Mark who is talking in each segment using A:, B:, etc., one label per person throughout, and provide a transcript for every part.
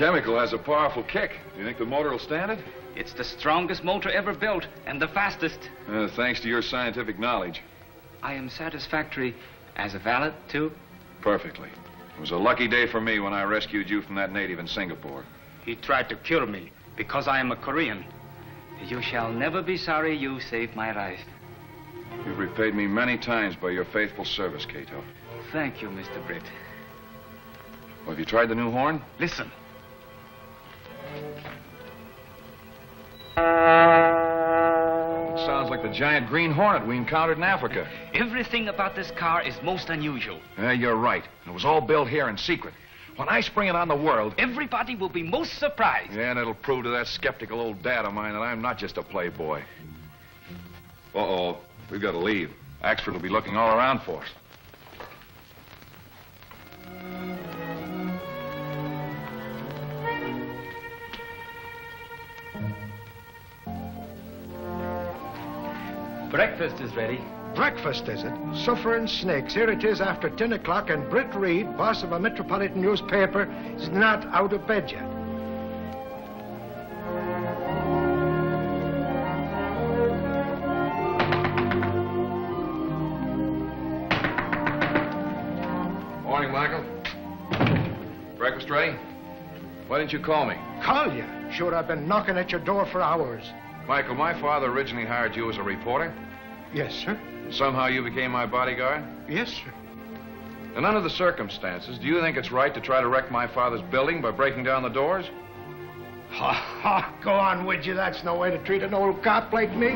A: chemical has a powerful kick. Do you think the motor will stand it?
B: It's the strongest motor ever built, and the fastest.
A: Thanks to your scientific knowledge.
B: I am satisfactory as a valet, too?
A: Perfectly. It was a lucky day for me when I rescued you from that native in Singapore.
B: He tried to kill me because I am a Korean. You shall never be sorry you saved my life.
A: You've repaid me many times by your faithful service, Cato.
B: Thank you, Mr. Britt.
A: Well, have you tried the new horn?
B: Listen.
A: It sounds like the giant Green Hornet we encountered in Africa.
B: Everything about this car is most unusual.
A: Yeah, you're right. It was all built here in secret. When I spring it on the world...
B: Everybody will be most surprised.
A: Yeah, and it'll prove to that skeptical old dad of mine that I'm not just a playboy. Uh-oh. We've got to leave. Axford will be looking all around for us.
B: Breakfast is ready.
C: Breakfast, is it? Suffering snakes. Here it is after 10 o'clock, and Britt Reed, boss of a metropolitan newspaper, is not out of bed yet.
A: Morning, Michael. Breakfast ready? Why didn't you call me?
C: Call you? Sure, I've been knocking at your door for hours.
A: Michael, my father originally hired you as a reporter.
C: Yes, sir.
A: Somehow you became my bodyguard?
C: Yes, sir.
A: And under the circumstances, do you think it's right to try to wreck my father's building by breaking down the doors?
C: Ha, ha, go on, would you? That's no way to treat an old cop like me.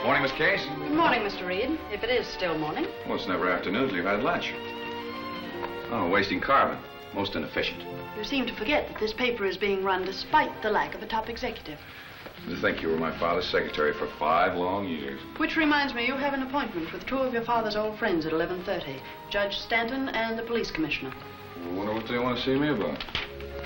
A: Morning, Miss Case.
D: Good morning, Mr. Reed, if it is still morning.
A: Well, it's never afternoon till you've had lunch. Oh, wasting carbon. Most inefficient.
D: You seem to forget that this paper is being run despite the lack of a top executive.
A: To think you were my father's secretary for 5 long years.
D: Which reminds me, you have an appointment with 2 of your father's old friends at 11:30. Judge Stanton and the police commissioner.
A: I wonder what they want to see me about.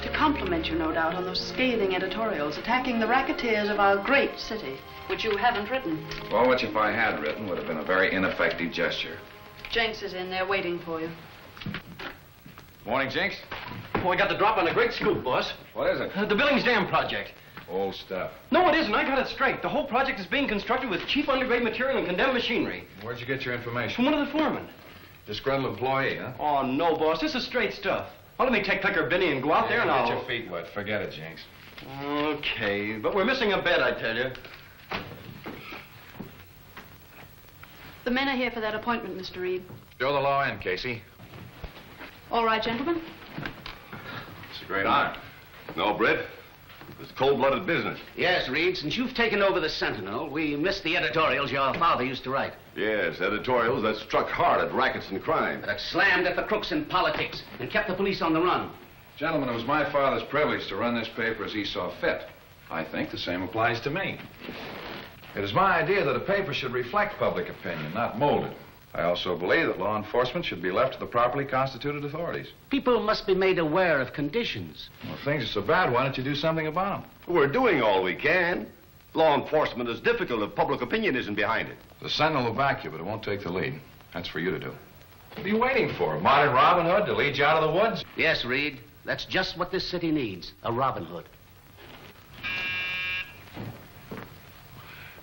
D: To compliment you, no doubt, on those scathing editorials attacking the racketeers of our great city, which you haven't written.
A: Well, which if I had written would have been a very ineffective gesture.
D: Jenks is in there waiting for you.
A: Morning, Jinx.
E: Oh, I got the drop on a great scoop, boss.
A: What is it?
E: The Billings Dam project.
A: Old stuff.
E: No, it isn't. I got it straight. The whole project is being constructed with cheap undergrade material and condemned machinery.
A: Where'd you get your information?
E: From one of the foremen.
A: Disgruntled employee, huh?
E: Oh, no, boss. This is straight stuff. Well, let me take Clicker Benny and go out there and
A: Get
E: I'll...
A: your feet wet. Forget it, Jinx.
E: Okay, but we're missing a bed, I tell you.
D: The men are here for that appointment, Mr. Reed.
A: Show the law in, Casey.
D: All right, gentlemen.
A: It's a great honor.
F: No, Britt. It's cold-blooded business.
G: Yes, Reed, since you've taken over the Sentinel, we missed the editorials your father used to write.
F: Yes, editorials that struck hard at rackets and crime.
G: That slammed at the crooks in politics and kept the police on the run.
A: Gentlemen, it was my father's privilege to run this paper as he saw fit. I think the same applies to me. It is my idea that a paper should reflect public opinion, not mold it. I also believe that law enforcement should be left to the properly constituted authorities.
G: People must be made aware of conditions.
A: Well, if things are so bad, why don't you do something about them?
F: We're doing all we can. Law enforcement is difficult if public opinion isn't behind it.
A: The Sentinel will back you, but it won't take the lead. That's for you to do. What are you waiting for? A modern Robin Hood to lead you out of the woods?
G: Yes, Reed. That's just what this city needs, a Robin Hood.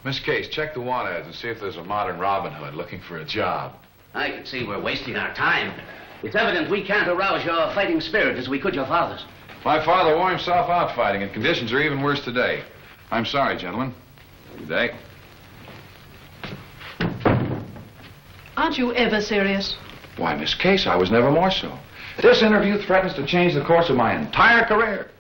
A: Miss Case, check the want ads and see if there's a modern Robin Hood looking for a job.
G: I can see we're wasting our time. It's evident we can't arouse your fighting spirit as we could your father's.
A: My father wore himself out fighting, and conditions are even worse today. I'm sorry, gentlemen. Good day.
D: Aren't you ever serious?
A: Why, Miss Case, I was never more so. This interview threatens to change the course of my entire career.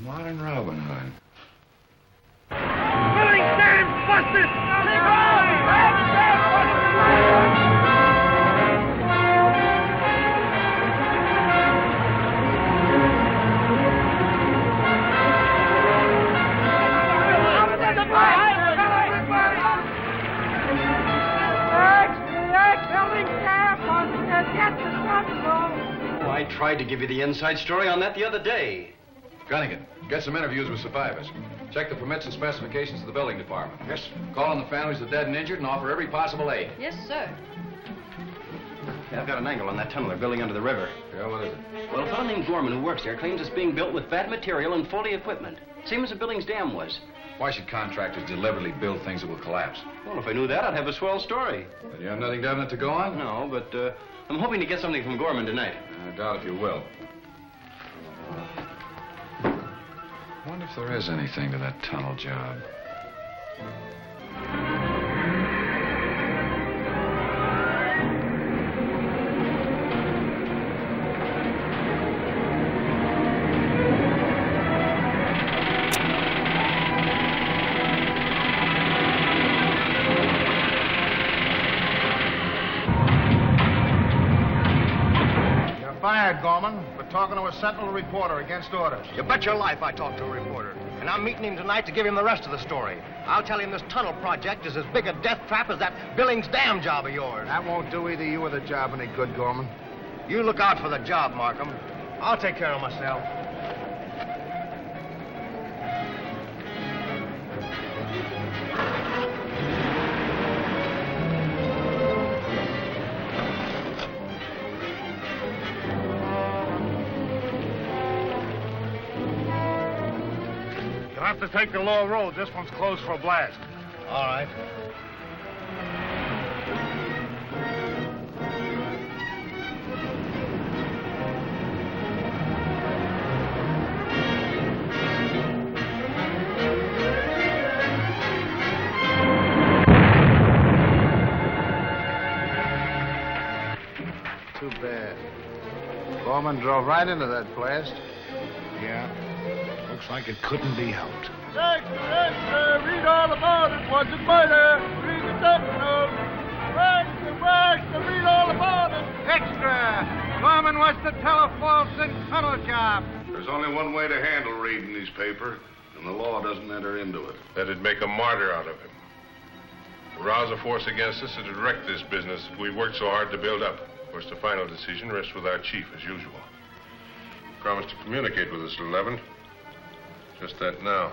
A: Modern Robin Hood.
H: Billings Dam busted! Billings Dam busted! Get
E: I tried to give you the inside story on that the other day.
A: Gunnigan, get some interviews with survivors. Check the permits and specifications of the building department.
C: Yes, sir.
A: Call on the families of the dead and injured and offer every possible aid.
D: Yes, sir.
E: Yeah, I've got an angle on that tunnel they're building under the river.
A: Yeah, what is it?
E: Well, a fellow named Gorman who works there claims it's being built with bad material and faulty equipment. Same as the building's dam was.
A: Why should contractors deliberately build things that will collapse?
E: Well, if I knew that, I'd have a swell story.
A: Then you have nothing definite to go on?
E: No, but I'm hoping to get something from Gorman tonight.
A: I doubt if you will. I wonder if there is anything to that tunnel job.
C: Fired, Gorman, for talking to a Sentinel reporter against orders.
H: You bet your life I talked to a reporter. And I'm meeting him tonight to give him the rest of the story. I'll tell him this tunnel project is as big a death trap as that Billings Dam job of yours.
C: That won't do either you or the job any good, Gorman.
H: You look out for the job, Markham. I'll take care of myself.
C: You'll have to take the low road. This one's closed for a blast.
H: All right.
C: Too bad. Gorman drove right into that blast. Yeah. Looks like it couldn't be helped.
I: Extra, read all about it. Was it murder? Read the Sentinel. Extra, read all about it.
C: Extra! Gorman was the telephone tunnel job.
J: There's only one way to handle Reed in his paper, and the law doesn't enter into it. That'd make a martyr out of him. To rouse a force against us and to wreck this business that we worked so hard to build up. Of course, the final decision rests with our chief, as usual. Promised to communicate with us at 11. Just that now.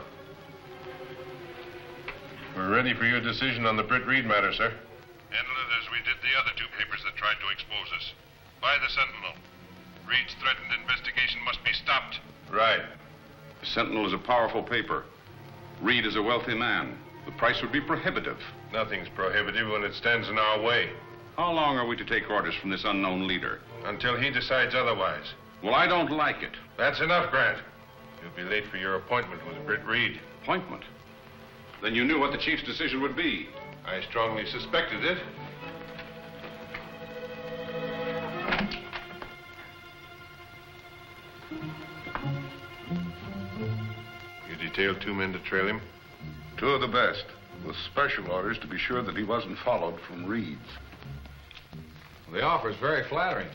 J: We're ready for your decision on the Britt Reed matter, sir.
K: Handle it as we did the other two papers that tried to expose us. By the Sentinel. Reed's threatened investigation must be stopped.
J: Right.
F: The Sentinel is a powerful paper. Reed is a wealthy man. The price would be prohibitive.
K: Nothing's prohibitive when it stands in our way.
F: How long are we to take orders from this unknown leader?
K: Until he decides otherwise.
F: Well, I don't like it.
K: That's enough, Grant. You'll be late for your appointment with Britt Reed.
F: Appointment? Then you knew what the chief's decision would be.
K: I strongly suspected it. You detailed 2 men to trail him?
J: 2 of the best, with special orders to be sure that he wasn't followed from Reed's.
A: The offer is very flattering.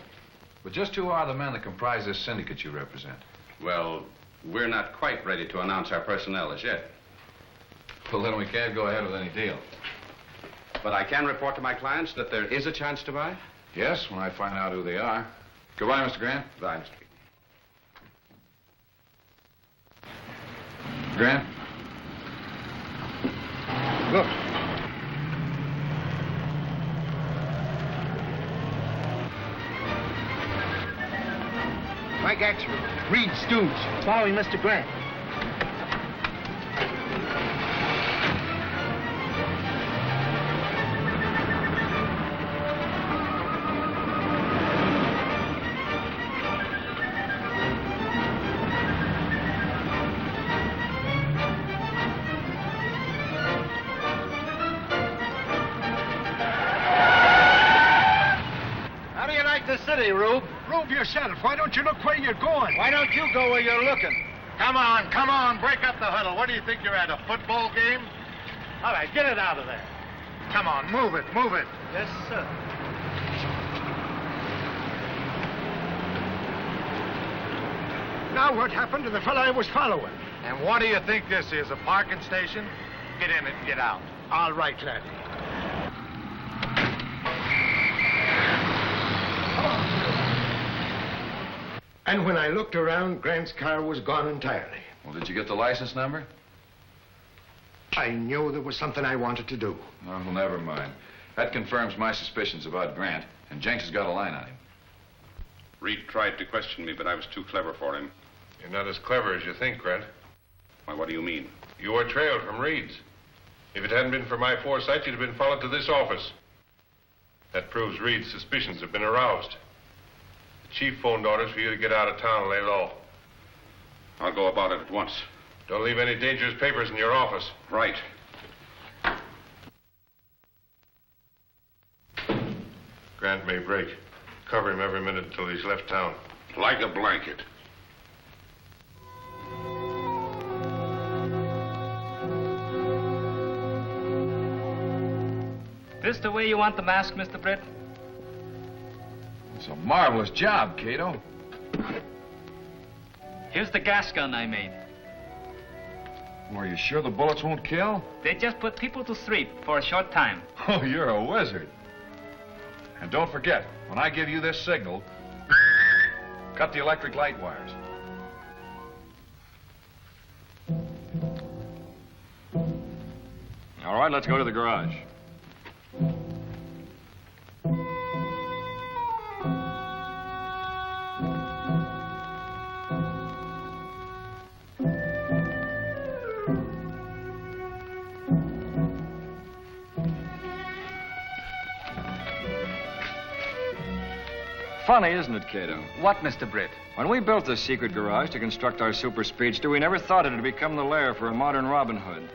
A: But just who are the men that comprise this syndicate you represent?
F: Well, we're not quite ready to announce our personnel as yet.
A: Well, then we can't go ahead with any deal.
F: But I can report to my clients that there is a chance to buy?
A: Yes, when I find out who they are. Goodbye, Mr. Grant.
F: Bye, Mr.
A: Grant?
C: Look. Mike Axford, Reed's stooge, following Mr. Grant.
I: How do you like the city, Rube?
C: Rube yourself. Why don't you look where you're going?
I: Why don't you go where you're looking? Come on, break up the huddle. What do you think you're at, a football game? All right, get it out of there.
C: Come on, move it.
I: Yes, sir.
C: Now what happened to the fellow I was following?
I: And what do you think this is, a parking station? Get in and get out.
C: All right, laddie. And when I looked around, Grant's car was gone entirely.
A: Well, did you get the license number?
C: I knew there was something I wanted to do.
A: Oh, well, never mind. That confirms my suspicions about Grant, and Jenks has got a line on him.
F: Reed tried to question me, but I was too clever for him.
J: You're not as clever as you think, Grant.
F: Why, what do you mean?
J: You were trailed from Reed's. If it hadn't been for my foresight, you'd have been followed to this office. That proves Reed's suspicions have been aroused. The chief phoned orders for you to get out of town and lay low.
F: I'll go about it at once.
J: Don't leave any dangerous papers in your office.
F: Right.
J: Grant may break. Cover him every minute until he's left town.
F: Like a blanket.
B: This the way you want the mask, Mr. Britt?
A: It's a marvelous job, Cato.
B: Here's the gas gun I made.
A: Well, are you sure the bullets won't kill?
B: They just put people to sleep for a short time.
A: Oh, you're a wizard. And don't forget, when I give you this signal, cut the electric light wires.
L: All right, let's go to the garage. Funny, isn't it, Cato?
B: What, Mr. Britt?
L: When we built this secret garage to construct our super speedster, we never thought it would become the lair for a modern Robin Hood.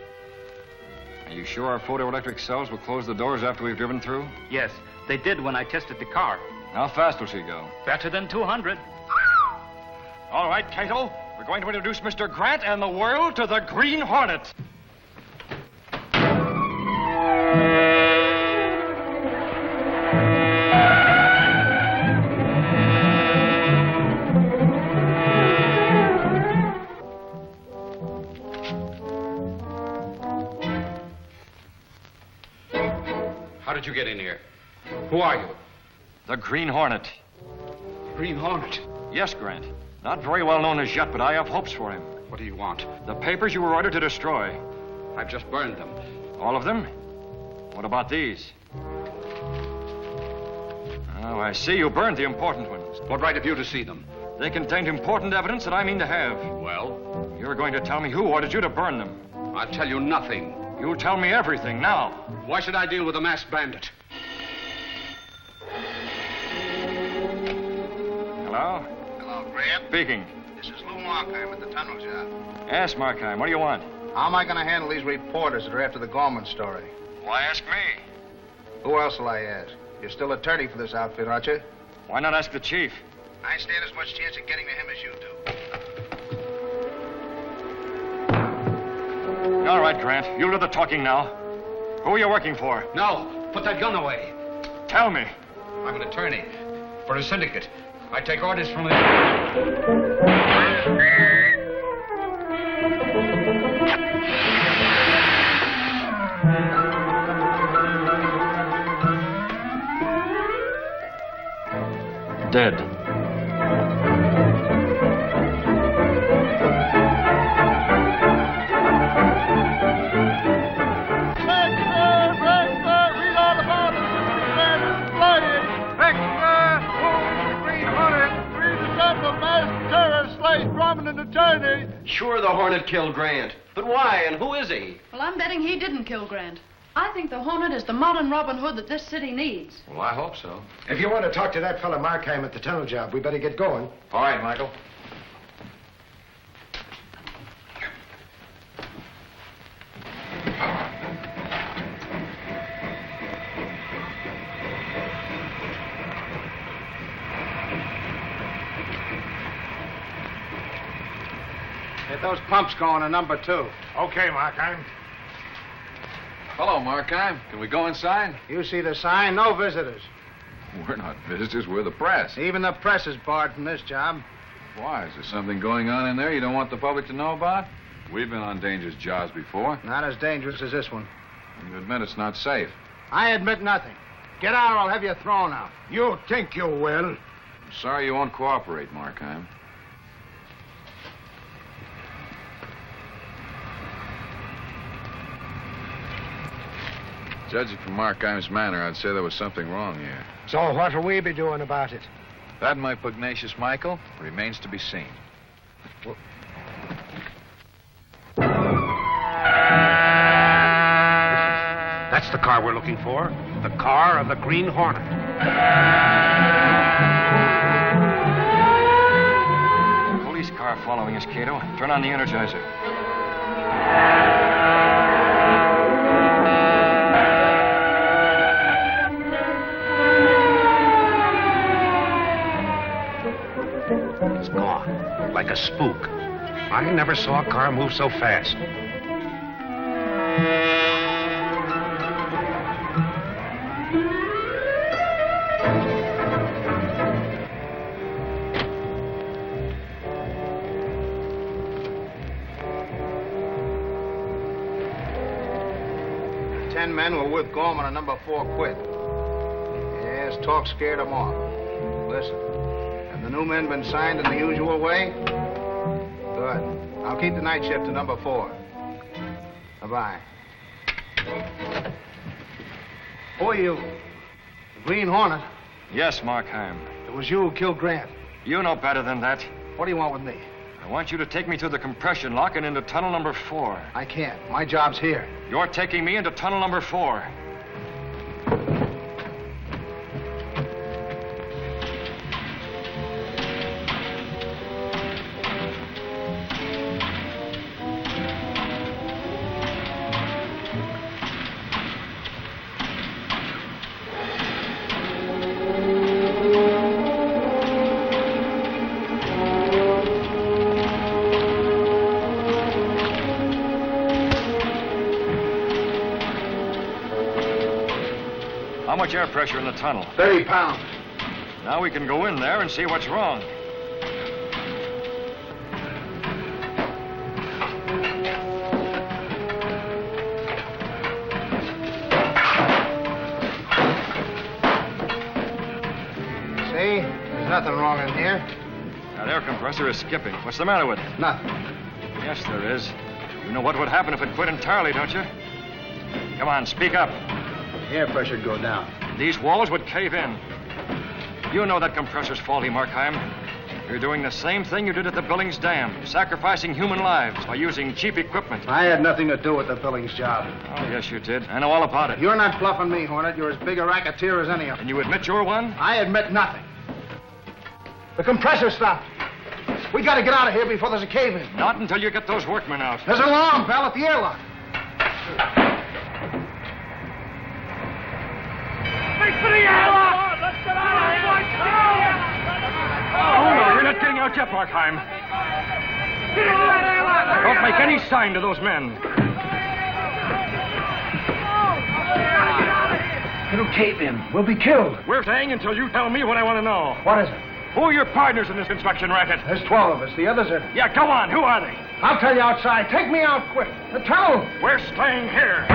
L: Are you sure our photoelectric cells will close the doors after we've driven through?
B: Yes, they did when I tested the car.
L: How fast will she go?
B: Better than 200.
L: All right, Cato. We're going to introduce Mr. Grant and the world to the Green Hornet.
E: How did you get in here? Who are you?
L: The Green Hornet.
E: Green Hornet?
L: Yes, Grant. Not very well known as yet, but I have hopes for him.
E: What do you want?
L: The papers you were ordered to destroy.
E: I've just burned them.
L: All of them? What about these? Oh, I see you burned the important ones.
E: What right have you to see them?
L: They contained important evidence that I mean to have.
E: Well?
L: You're going to tell me who ordered you to burn them.
E: I'll tell you nothing.
L: You'll tell me everything now.
E: Why should I deal with a masked bandit?
L: Hello?
H: Hello, Grant.
L: Speaking.
H: This is Lou Markheim at the tunnel job.
L: Ask Markheim. What do you want?
H: How am I going to handle these reporters that are after the Gorman story?
L: Why ask me?
H: Who else will I ask? You're still attorney for this outfit, aren't you?
L: Why not ask the chief?
H: I stand as much chance of getting to him as you do.
L: All right, Grant. You do the talking now. Who are you working for?
E: No, put that gun away.
L: Tell me.
E: I'm an attorney for a syndicate. I take orders from the...
L: Dead.
H: Attorney. Sure, the Hornet killed Grant. But why, and who is he?
D: Well, I'm betting he didn't kill Grant. I think the Hornet is the modern Robin Hood that this city needs.
A: Well, I hope so.
C: If you want to talk to that fella Markheim at the tunnel job, we better get going.
A: All right, Michael.
H: Get those pumps going on number 2.
C: Okay, Markheim.
A: Hello, Markheim. Can we go inside?
H: You see the sign? No visitors.
A: We're not visitors. We're the press.
H: Even the press is barred from this job.
A: Why? Is there something going on in there you don't want the public to know about? We've been on dangerous jobs before.
H: Not as dangerous as this one.
A: You admit it's not safe.
H: I admit nothing. Get out or I'll have you thrown out.
C: You think you will.
A: I'm sorry you won't cooperate, Markheim. Judging from Markheim's manner, I'd say there was something wrong here.
C: So what'll we be doing about it?
A: That, my pugnacious Michael, remains to be seen.
H: That's the car we're looking for. The car of the Green Hornet.
L: Police car following us, Cato. Turn on the energizer.
H: It's gone. Like a spook. I never saw a car move so fast.
M: Men were with Gorman and number 4 quit. Yes, talk scared them off. Listen, have the new men been signed in the usual way? Good. I'll keep the night shift to number 4. Bye-bye. Who are you? The Green Hornet?
L: Yes, Markheim.
M: It was you who killed Grant.
L: You know better than that.
M: What do you want with me?
L: I want you to take me through the compression lock and into tunnel number 4.
M: I can't. My job's here.
L: You're taking me into tunnel number 4. How much air pressure in the tunnel?
M: 30 pounds.
L: Now we can go in there and see what's wrong.
M: See? There's nothing wrong in here.
L: That air compressor is skipping. What's the matter with it?
M: Nothing.
L: Yes, there is. You know what would happen if it quit entirely, don't you? Come on, speak up.
M: The air pressure'd go down.
L: These walls would cave in. You know that compressor's faulty, Markheim. You're doing the same thing you did at the Billings Dam, sacrificing human lives by using cheap equipment.
M: I had nothing to do with the Billings job.
L: Oh, yes, you did. I know all about it.
M: You're not bluffing me, Hornet. You're as big a racketeer as any of them.
L: And you admit you're one?
M: I admit nothing. The compressor stopped. We gotta get out of here before there's a cave-in.
L: Not until you get those workmen out.
M: There's an alarm bell at the airlock.
I: Make for the airlock! Let's get out of here!
L: Oh, no, you're not getting out yet, Markheim.
I: Get into that airlock!
L: Don't make any sign to those men.
M: It'll cave in. We'll be killed.
L: We're staying until you tell me what I want to know.
M: What is it?
L: Who are your partners in this inspection racket?
M: There's 12 of us. The others are...
L: Yeah, go on. Who are they?
M: I'll tell you outside. Take me out quick. The tunnel.
L: We're staying here.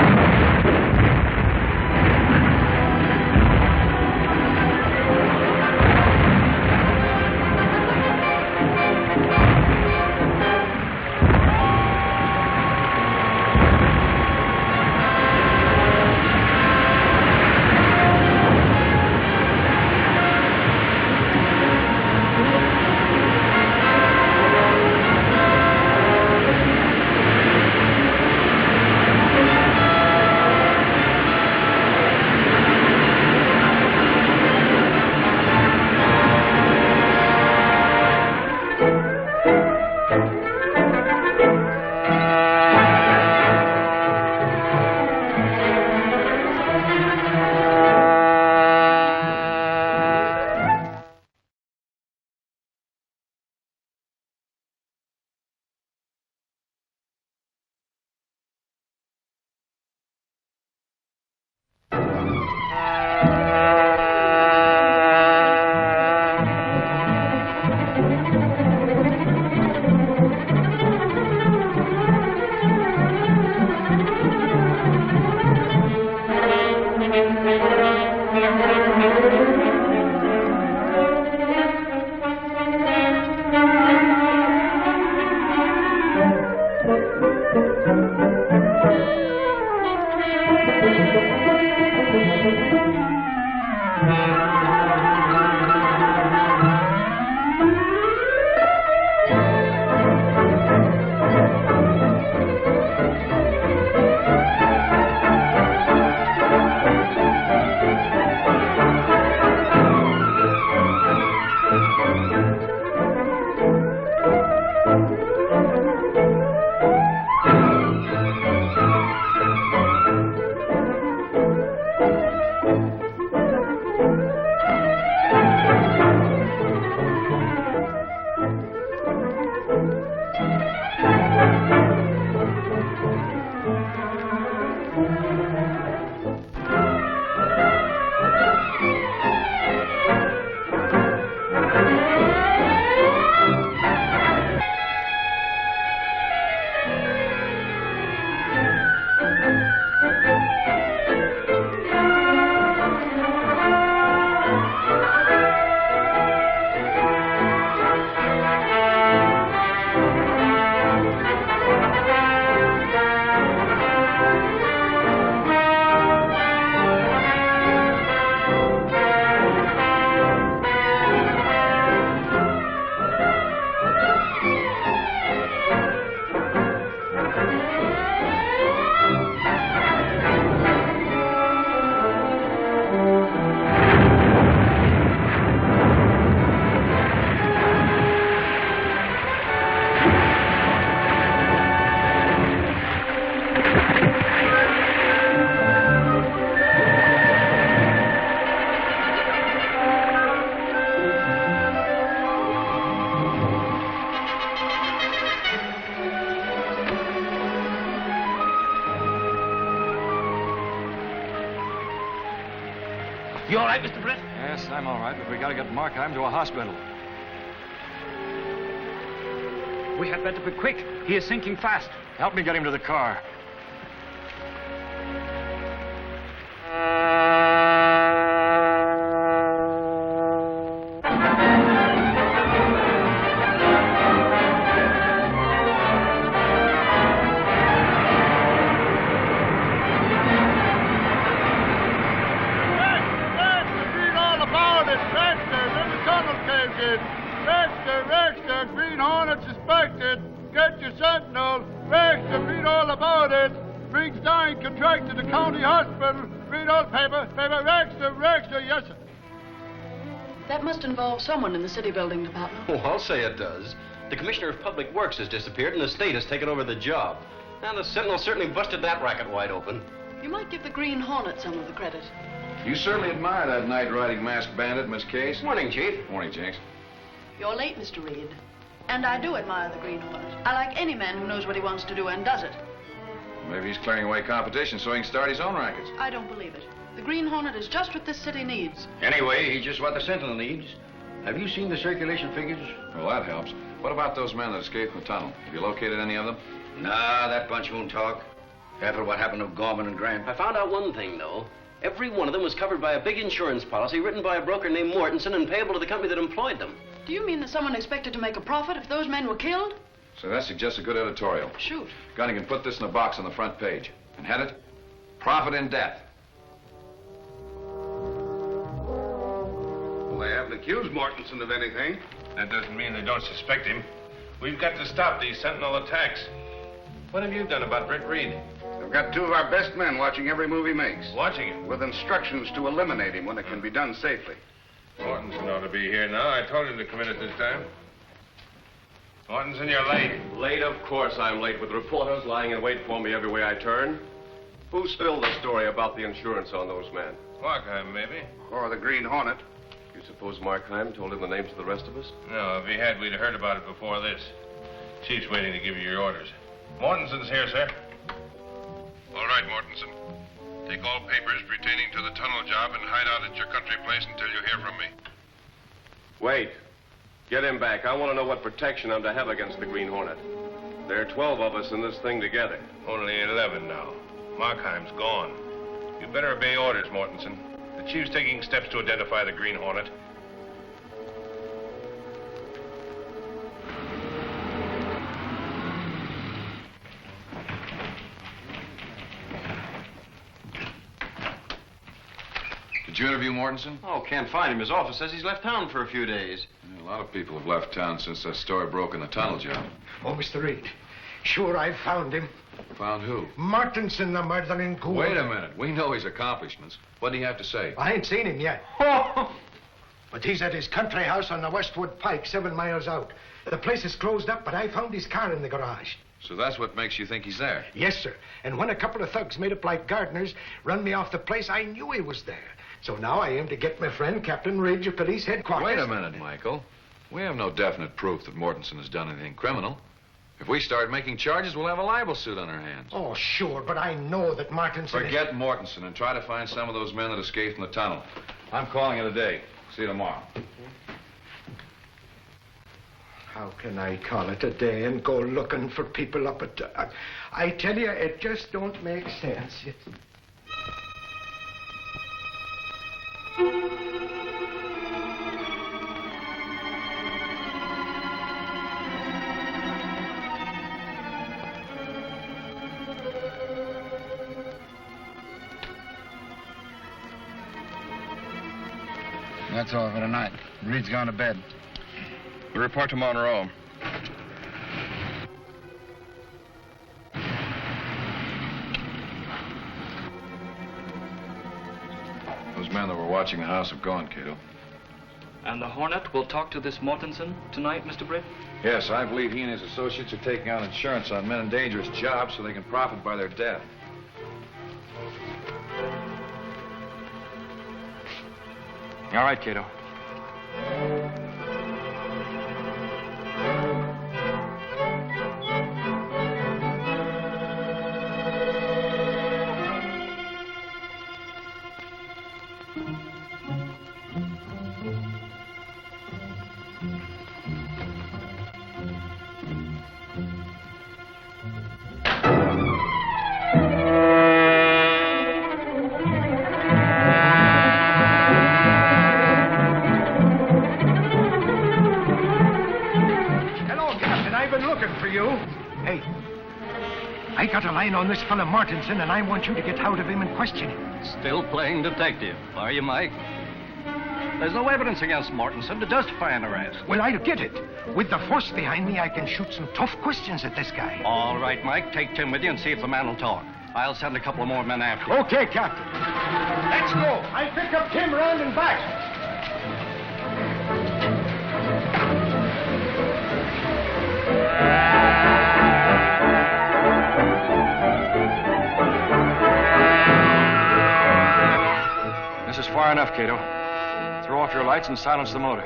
B: right, Mr. Britt?
L: Yes, I'm all right, but we gotta get Markheim to a hospital.
B: We had better be quick. He is sinking fast.
L: Help me get him to the car.
I: Rexter, Green Hornet suspected. Get your sentinel. Rexter, read all about it. Briggs dying contracted to county hospital. Read all paper. Rexter, yes, sir.
D: That must involve someone in the city building department.
E: Oh, I'll say it does. The Commissioner of Public Works has disappeared and the state has taken over the job. And the Sentinel certainly busted that racket wide open.
D: You might give the Green Hornet some of the credit.
A: You certainly admire that night-riding masked bandit, Miss Case.
E: Morning, Chief.
A: Morning, Jinx.
D: You're late, Mr. Reed. And I do admire the Green Hornet. I like any man who knows what he wants to do and does it.
A: Maybe he's clearing away competition so he can start his own rackets.
D: I don't believe it. The Green Hornet is just what this city needs.
N: Anyway, he's just what the Sentinel needs. Have you seen the circulation figures?
A: Well, that helps. What about those men that escaped from the tunnel? Have you located any of them?
N: Nah, that bunch won't talk. After what happened to Gorman and Grant.
E: I found out one thing, though. Every one of them was covered by a big insurance policy written by a broker named Mortensen and payable to the company that employed them.
D: Do you mean that someone expected to make a profit if those men were killed?
A: So that suggests a good editorial.
D: Shoot.
A: Gunny can put this in a box on the front page. And head it, Profit in Death.
J: Well, they haven't accused Mortensen of anything.
K: That doesn't mean they don't suspect him. We've got to stop these Sentinel attacks. What have you done about Britt Reed?
J: They've got two of our best men watching every move he makes.
K: Watching him?
J: With instructions to eliminate him when it can be done safely.
K: Mortensen ought to be here now. I told him to come in at this time. Mortensen, you're late.
O: Late, of course I'm late, with reporters lying in wait for me every way I turn. Who spilled the story about the insurance on those men?
K: Markheim, maybe.
J: Or the Green Hornet.
O: You suppose Markheim told him the names of the rest of us?
K: No, if he had, we'd have heard about it before this. Chief's waiting to give you your orders. Mortensen's here, sir. All right, Mortensen. Take all papers pertaining to the tunnel job and hide out at your country place until you hear from me.
O: Wait. Get him back. I want to know what protection I'm to have against the Green Hornet. There are 12 of us in this thing together.
K: Only 11 now. Markheim's gone. You better obey orders, Mortensen. The chief's taking steps to identify the Green Hornet.
A: Did you interview Mortensen?
E: Oh, can't find him. His office says he's left town for a few days.
A: Yeah, a lot of people have left town since that story broke in the tunnel job.
C: Oh, Mr. Reed. Sure, I found him.
A: Found who?
C: Mortensen, the murdering ghoul.
A: Wait a minute. We know his accomplishments. What did he have to say?
C: I ain't seen him yet. But he's at his country house on the Westwood Pike, 7 miles out. The place is closed up, but I found his car in the garage.
A: So that's what makes you think he's there?
C: Yes, sir. And when a couple of thugs made up like gardeners run me off the place, I knew he was there. So now I aim to get my friend, Captain Ridge of Police Headquarters.
A: Wait a minute, Michael. We have no definite proof that Mortensen has done anything criminal. If we start making charges, we'll have a libel suit on our hands.
C: Oh, sure, but I know that Mortensen...
A: Forget Mortensen and try to find some of those men that escaped from the tunnel. I'm calling it a day. See you tomorrow.
C: How can I call it a day and go looking for people up at... I tell you, it just don't make sense.
N: That's all for tonight. Reed's gone to bed.
O: We report to Monroe.
A: Those men that were watching the house have gone, Cato.
B: And the Hornet will talk to this Mortensen tonight, Mr. Britt?
A: Yes, I believe he and his associates are taking out insurance on men in dangerous jobs so they can profit by their death.
L: All right, Cato.
C: looking for you. Hey, I got a line on this fella Martinson, and I want you to get out of him and question him.
B: Still playing detective, are you, Mike? There's no evidence against Mortensen to justify an arrest.
C: Well, I'll get it. With the force behind me, I can shoot some tough questions at this guy.
B: All right, Mike. Take Tim with you and see if the man will talk. I'll send a couple of more men after you.
C: Okay, Captain. Let's go. I'll pick up Tim round and back.
L: This is far enough, Cato. Throw off your lights and silence the motor.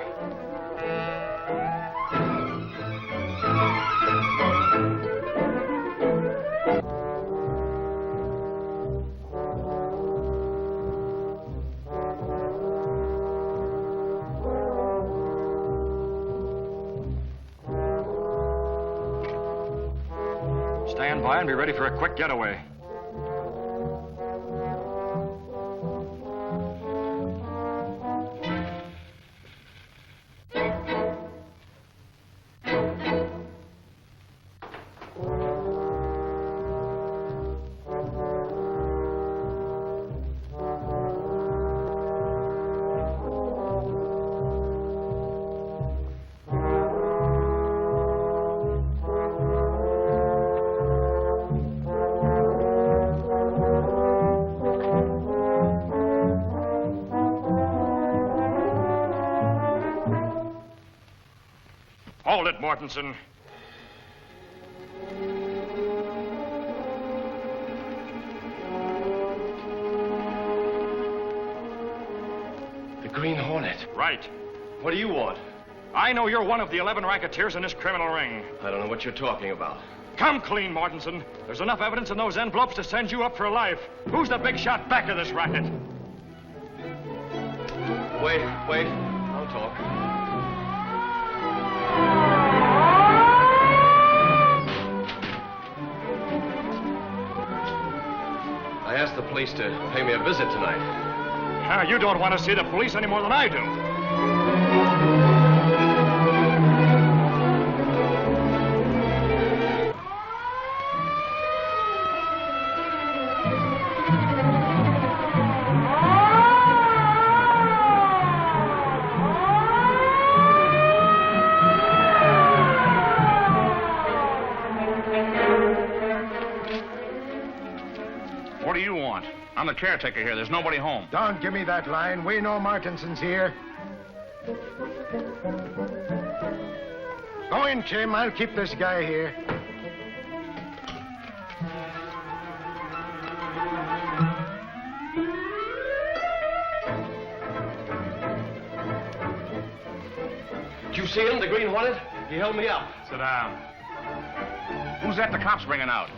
L: Stand by and be ready for a quick getaway.
P: Hold it, Mortensen.
O: The Green Hornet.
P: Right.
O: What do you want?
P: I know you're one of the 11 racketeers in this criminal ring.
O: I don't know what you're talking about.
P: Come clean, Mortensen. There's enough evidence in those envelopes to send you up for life. Who's the big shot back of this racket?
O: Wait. Don't talk. I asked the police to pay me a visit tonight.
P: You don't want to see the police any more than I do.
K: What do you want? I'm the caretaker here. There's nobody home.
C: Don't give me that line. We know Martinson's here. Go in, Tim. I'll keep this guy here.
O: Did you see him, the Green Hornet? He held me up.
K: Sit down. Who's that the cops bringing out?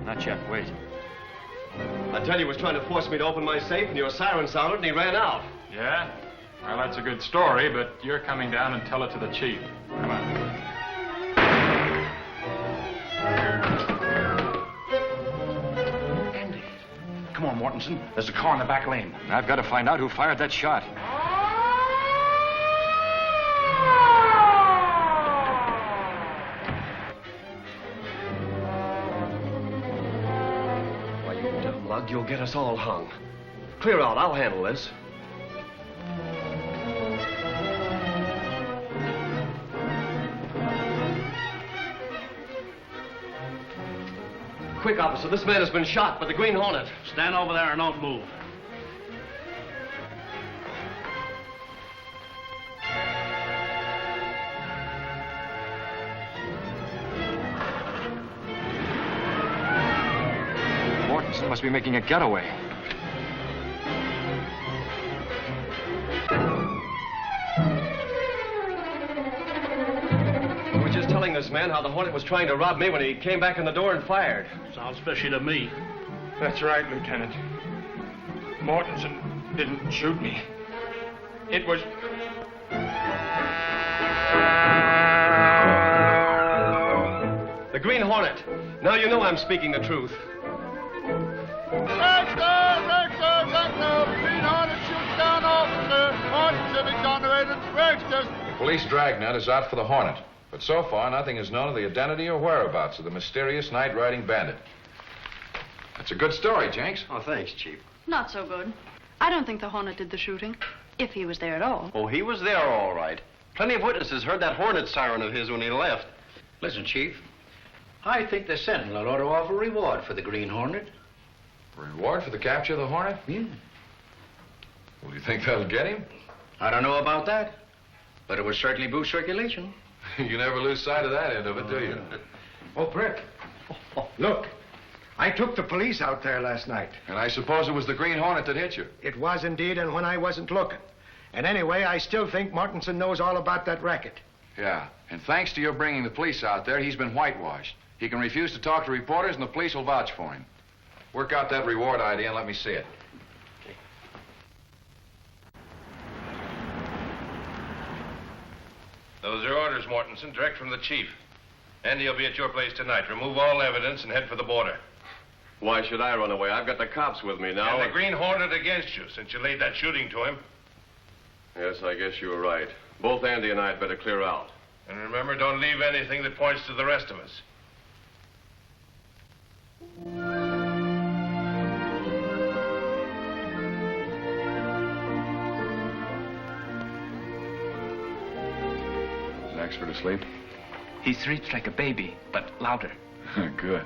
L: Not yet. Wait.
O: I tell you, he was trying to force me to open my safe, and your siren sounded, and he ran out.
K: Yeah? Well, that's a good story, but you're coming down and tell it to the chief. Come on.
P: Andy. Come on, Mortensen. There's a car in the back lane.
L: I've got to find out who fired that shot.
O: Why, you dumb lug, you'll get us all hung. Clear out. I'll handle this. Quick, officer. This man has been shot by the Green Hornet.
B: Stand over there and don't move.
L: Mortensen must be making a getaway.
O: We were just telling this man how the Hornet was trying to rob me when he came back in the door and fired.
B: Sounds fishy to me.
P: That's right, Lieutenant. Mortensen didn't shoot me. It was...
O: The Green Hornet. Now you know I'm speaking the truth.
I: Green Hornet shoots down officer. Martinson exonerated. Rex just
A: Police dragnet is out for the Hornet, but so far nothing is known of the identity or whereabouts of the mysterious night-riding bandit. That's a good story, Jenks.
E: Oh, thanks, Chief.
D: Not so good. I don't think the Hornet did the shooting, if he was there at all.
E: Oh, he was there all right. Plenty of witnesses heard that Hornet siren of his when he left.
G: Listen, Chief. I think the Sentinel ought to offer a reward for the Green Hornet.
A: Reward for the capture of the Hornet?
G: Yeah.
A: Well, do you think that'll get him?
G: I don't know about that, but it would certainly boost circulation.
A: You never lose sight of that end of it, do you?
C: Oh, Britt. Look. I took the police out there last night.
A: And I suppose it was the Green Hornet that hit you?
C: It was indeed, and when I wasn't looking. And anyway, I still think Mortensen knows all about that racket.
A: Yeah, and thanks to your bringing the police out there, he's been whitewashed. He can refuse to talk to reporters, and the police will vouch for him. Work out that reward idea and let me see it.
K: Those are orders, Mortensen, direct from the chief. Andy will be at your place tonight. Remove all evidence and head for the border.
O: Why should I run away? I've got the cops with me now.
K: And the Green Hornet against you, since you laid that shooting to him.
O: Yes, I guess you were right. Both Andy and I had better clear out.
K: And remember, don't leave anything that points to the rest of us.
A: Is Axford asleep?
Q: He sleeps like a baby, but louder.
A: Good.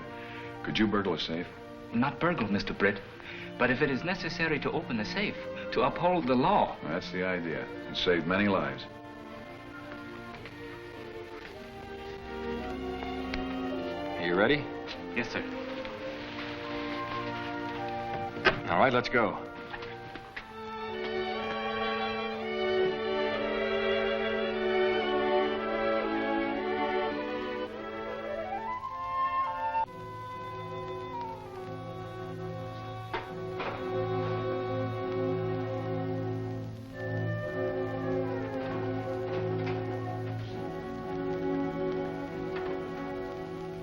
A: Could you burgle a safe?
Q: Not burgle, Mr. Britt. But if it is necessary to open the safe, to uphold the law.
A: That's the idea. It saved many lives.
L: Are you ready?
Q: Yes, sir.
L: All right, let's go.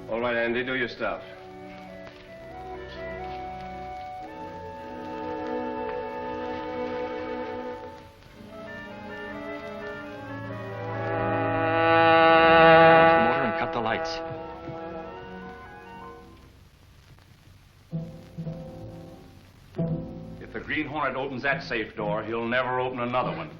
O: All right, Andy, do your stuff.
L: Motor and cut the lights.
P: If the Green Hornet opens that safe door, he'll never open another one.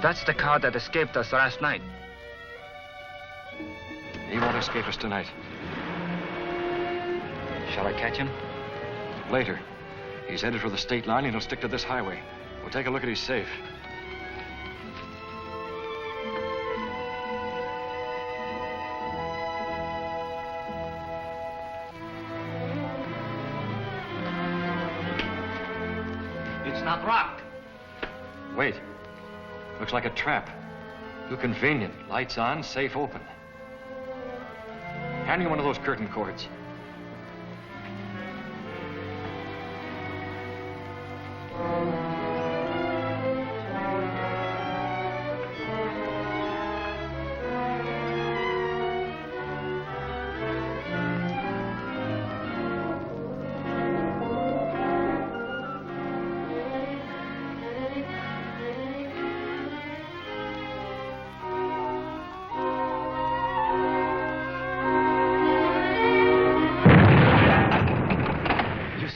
Q: That's the car that escaped us last night.
L: He won't escape us tonight.
Q: Shall I catch him?
L: Later. He's headed for the state line and he'll stick to this highway. We'll take a look at his safe.
G: It's not locked.
L: Wait. Looks like a trap. Too convenient. Lights on, safe open. Hand me one of those curtain cords.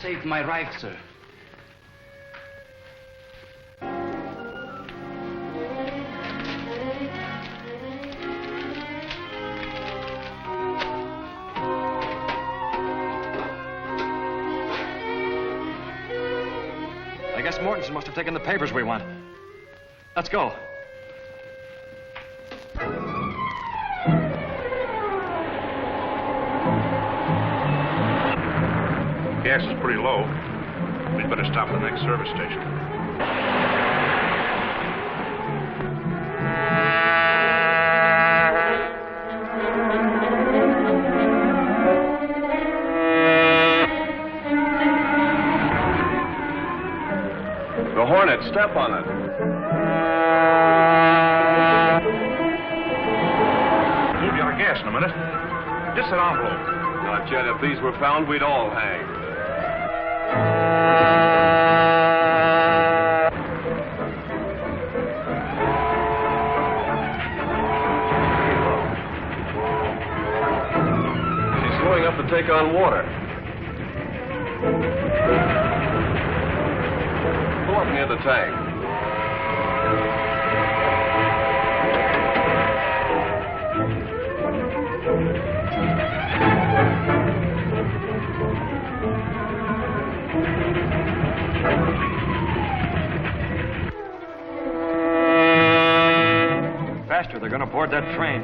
Q: Saved my life, sir.
L: I guess Mortensen must have taken the papers we want. Let's go.
J: Gas is pretty low. We'd better stop at the next service station.
O: The Hornet, step on it.
K: a minute. Just an envelope.
O: Now, Chet, if these were found, we'd all hang. She's going up to take on water. Pull up near the tank.
L: Faster, they're going to board that train.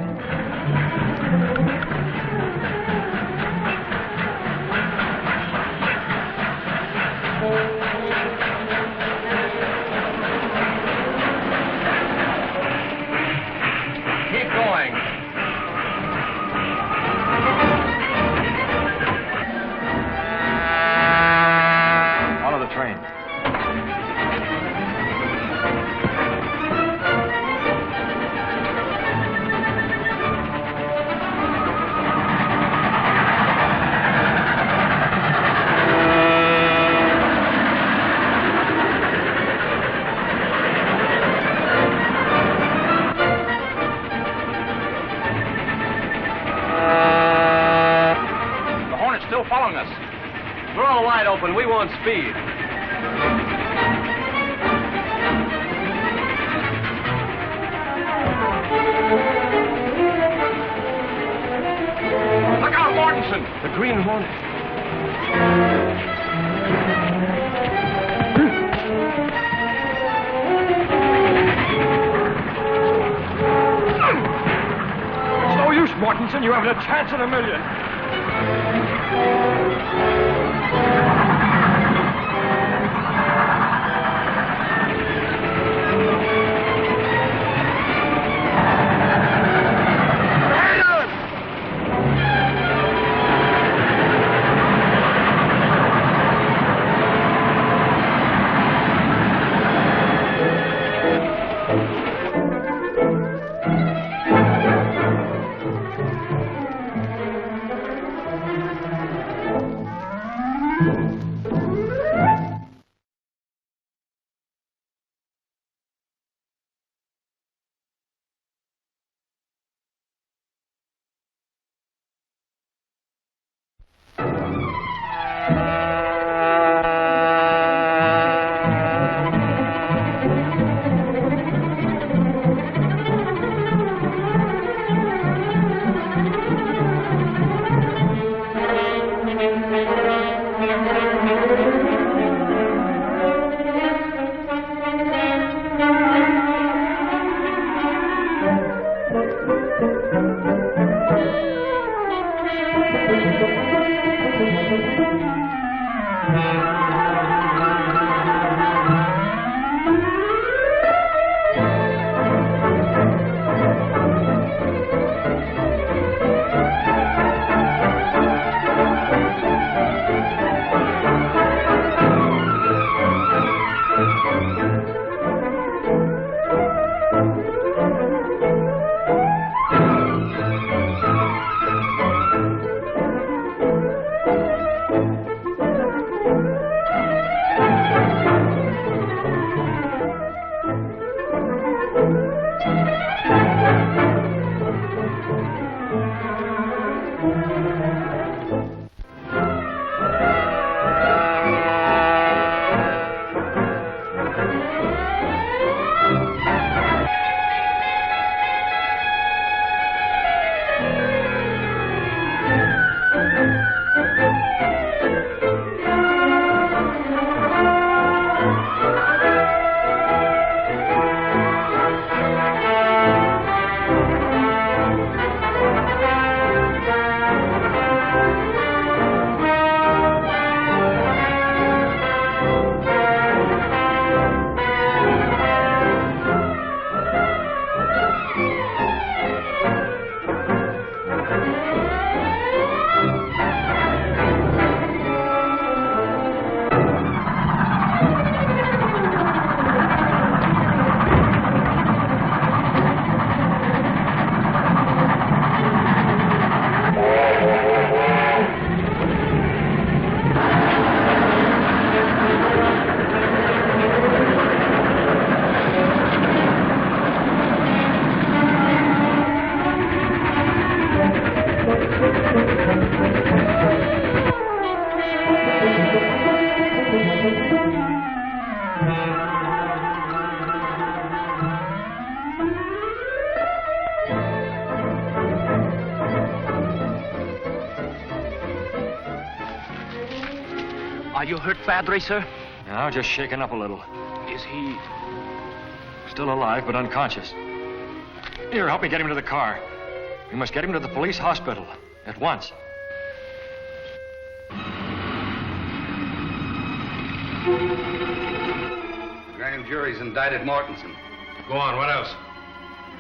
O: Keep going.
L: Follow the train.
O: The Hornet's still following us. We're all wide open. We want speed. Look out, Mortensen! The Green Hornet.
P: It's no use, Mortensen. You haven't a chance in a million.
Q: Are you hurt badly, sir?
P: No, just shaken up a little.
Q: Is he...
P: Still alive, but unconscious. Here, help me get him to the car. We must get him to the police hospital. At once.
M: The grand jury's indicted Mortensen.
K: Go on, what else?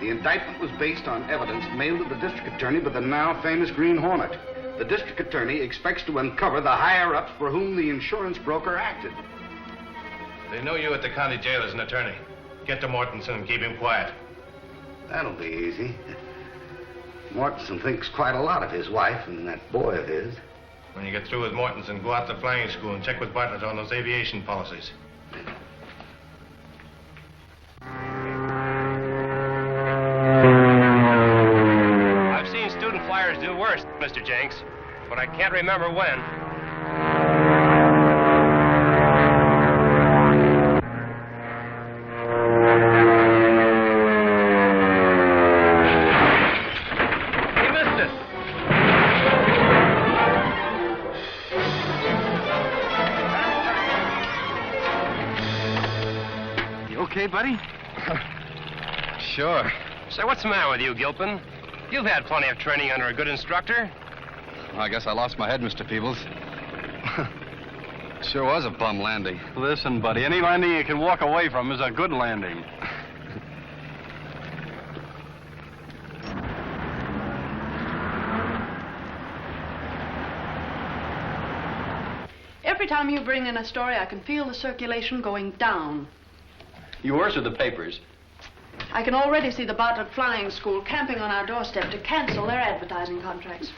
M: The indictment was based on evidence mailed to the district attorney by the now famous Green Hornet. The district attorney expects to uncover the higher-ups for whom the insurance broker acted.
K: They know you at the county jail as an attorney. Get to Mortensen and keep him quiet.
M: That'll be easy. Mortensen thinks quite a lot of his wife and that boy of his.
K: When you get through with Mortensen, go out to flying school and check with Bartlett on those aviation policies.
E: I've seen student flyers do worse, Mr. Jenks, but I can't remember when.
H: Okay, buddy?
E: Sure. Say, what's the matter with you, Gilpin? You've had plenty of training under a good instructor.
R: Well, I guess I lost my head, Mr. Peebles. Sure was a bum landing.
H: Listen, buddy, any landing you can walk away from is a good landing.
D: Every time you bring in a story, I can feel the circulation going down.
E: Yours or the papers?
D: I can already see the Bartlett Flying School camping on our doorstep to cancel their advertising contracts.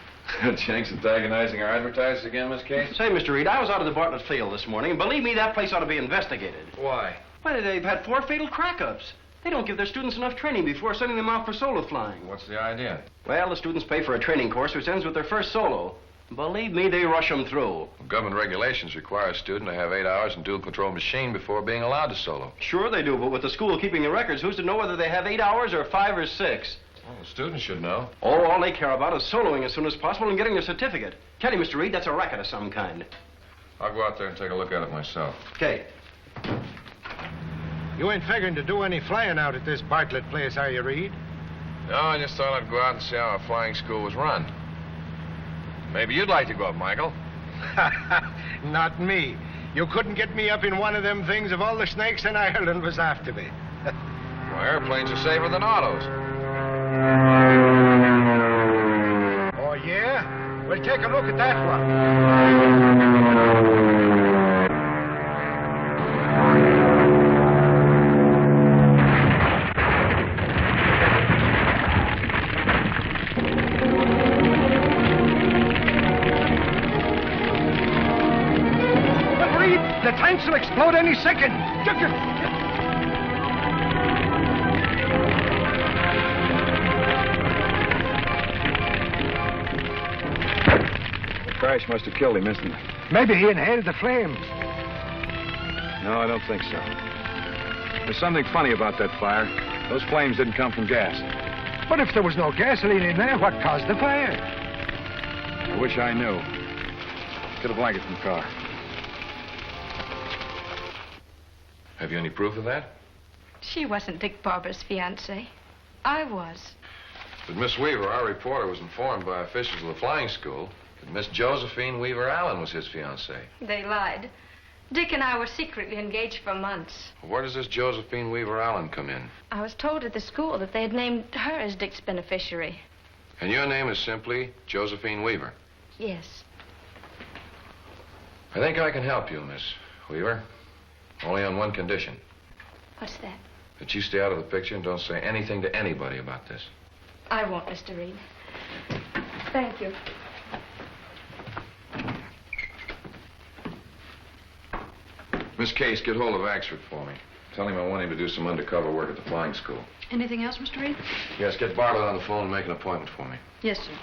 A: Jenks antagonizing our advertisers again, Miss Case?
E: Say, Mr. Reed, I was out of the Bartlett field this morning, and believe me, that place ought to be investigated.
A: Why?
E: Why, they've had 4 fatal crack-ups. They don't give their students enough training before sending them out for solo flying.
A: What's the idea?
E: Well, the students pay for a training course which ends with their first solo. Believe me, they rush them through.
A: Government regulations require a student to have 8 hours in dual-control machine before being allowed to solo.
E: Sure they do, but with the school keeping the records, who's to know whether they have 8 hours or 5 or 6?
A: Well, the students should know.
E: Oh, all they care about is soloing as soon as possible and getting their certificate. Tell you, Mr. Reed, that's a racket of some kind.
A: I'll go out there and take a look at it myself.
E: Okay.
C: You ain't figuring to do any flying out at this Bartlett place, are you, Reed?
A: No, I just thought I'd go out and see how our flying school was run. Maybe you'd like to go up, Michael.
C: Not me. You couldn't get me up in one of them things if all the snakes in Ireland was after me.
A: Well, airplanes are safer than autos.
C: Oh, yeah? Well, take a look at that one. The tanks will explode any second.
L: The crash must have killed him instantly.
C: Maybe he inhaled the flames.
L: No, I don't think so. There's something funny about that fire. Those flames didn't come from gas.
C: But if there was no gasoline in there, what caused the fire?
L: I wish I knew. Get a blanket from the car.
A: Have you any proof of that?
S: She wasn't Dick Barber's fiancée. I was.
A: But Miss Weaver, our reporter, was informed by officials of the flying school that Miss Josephine Weaver Allen was his fiancée.
S: They lied. Dick and I were secretly engaged for months.
A: Where does this Josephine Weaver Allen come in?
S: I was told at the school that they had named her as Dick's beneficiary.
A: And your name is simply Josephine Weaver?
S: Yes.
A: I think I can help you, Miss Weaver. Only on one condition.
S: What's that?
A: That you stay out of the picture and don't say anything to anybody about this.
S: I won't, Mr. Reed. Thank you.
A: Miss Case, get hold of Axford for me. Tell him I want him to do some undercover work at the flying school.
D: Anything else, Mr. Reed?
A: Yes, get Bartlett on the phone and make an appointment for me.
D: Yes, sir.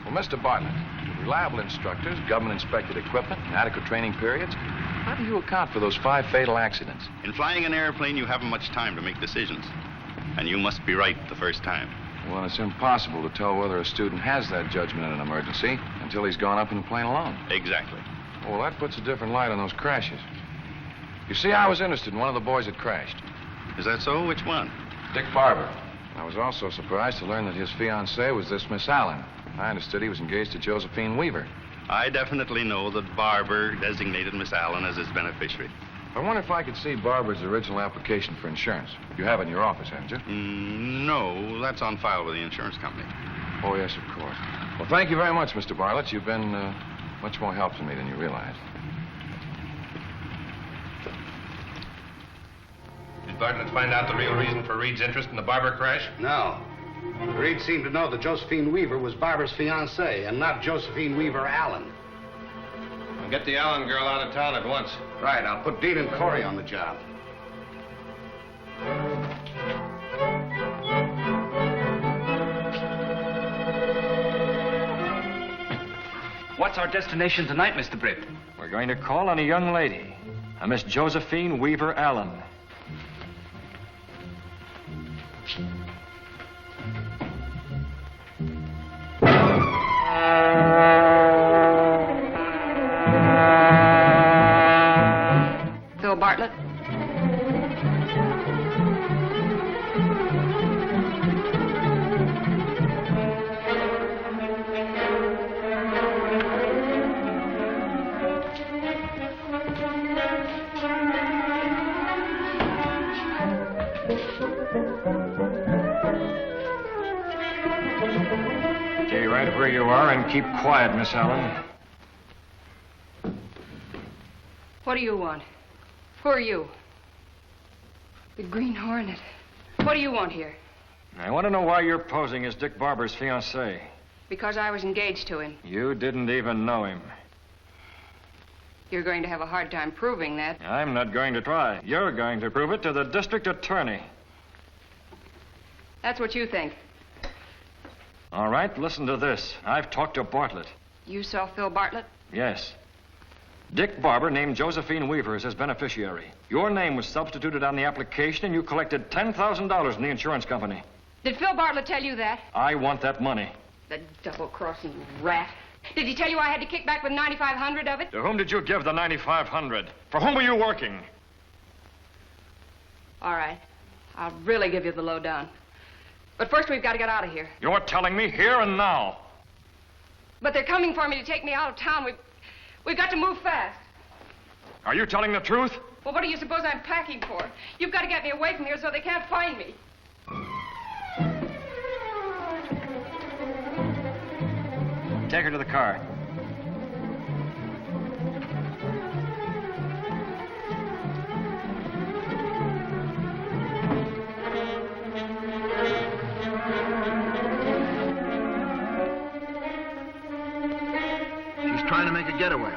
A: Well, Mr. Bartlett, with reliable instructors, government-inspected equipment, and adequate training periods, how do you account for those 5 fatal accidents?
T: In flying an airplane, you haven't much time to make decisions. And you must be right the first time.
A: Well, it's impossible to tell whether a student has that judgment in an emergency until he's gone up in the plane alone.
E: Exactly.
A: Well, that puts a different light on those crashes. You see, I was interested in one of the boys that crashed.
E: Is that so? Which one?
A: Dick Barber. I was also surprised to learn that his fiancée was this Miss Allen. I understood he was engaged to Josephine Weaver.
E: I definitely know that Barber designated Miss Allen as his beneficiary.
A: I wonder if I could see Barber's original application for insurance. You have it in your office, haven't you?
E: No, that's on file with the insurance company.
A: Oh, yes, of course. Well, thank you very much, Mr. Bartlett. You've been much more help to me than you realize.
K: Did Bartlett find out the real reason for Reed's interest in the Barber crash?
M: No. Reed seemed to know that Josephine Weaver was Barber's fiancée and not Josephine Weaver Allen.
K: Well, get the Allen girl out of town at once.
M: Right, I'll put Dean and Corey on the job.
Q: What's our destination tonight, Mr. Britt?
P: We're going to call on a young lady, a Miss Josephine Weaver Allen.
D: Phil Bartlett?
P: Stay right where you are and keep quiet, Miss Allen.
S: What do you want? Who are you? The Green Hornet. What do you want here?
P: I want to know why you're posing as Dick Barber's fiancée.
S: Because I was engaged to him.
P: You didn't even know him.
S: You're going to have a hard time proving that.
P: I'm not going to try. You're going to prove it to the district attorney.
S: That's what you think.
P: All right, listen to this. I've talked to Bartlett.
S: You saw Phil Bartlett?
P: Yes. Dick Barber named Josephine Weaver as his beneficiary. Your name was substituted on the application, and you collected $10,000 in the insurance company.
S: Did Phil Bartlett tell you that?
P: I want that money.
S: The double-crossing rat. Did he tell you I had to kick back with $9,500 of it?
P: To whom did you give the $9,500? For whom were you working?
S: All right. I'll really give you the lowdown. But first, we've got to get out of here.
P: You're telling me here and now.
S: But they're coming for me to take me out of town. We've got to move fast.
P: Are you telling the truth?
S: Well, what do you suppose I'm packing for? You've got to get me away from here so they can't find me.
P: Take her to the car.
C: She's trying to make a getaway.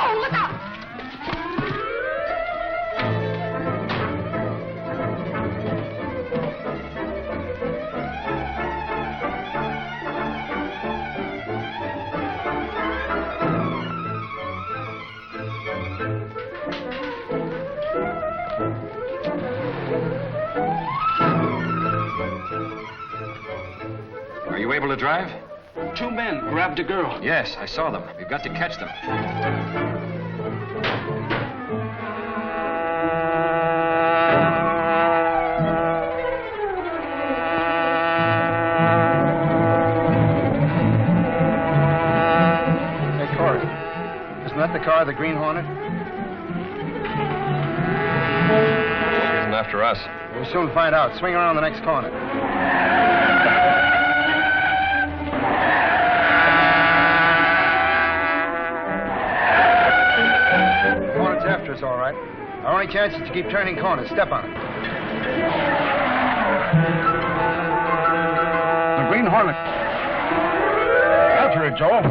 S: Oh, look out!
P: Are you able to drive?
Q: 2 men grabbed a girl.
P: Yes, I saw them. We've got to catch them.
M: Hey, Corey. Isn't that the car of the Green Hornet?
R: Isn't after us.
M: We'll soon find out. Swing around the next corner. Hornet's after us, all right. Our only chance is to keep turning corners. Step on it.
C: The Green Hornet. After it, Joe.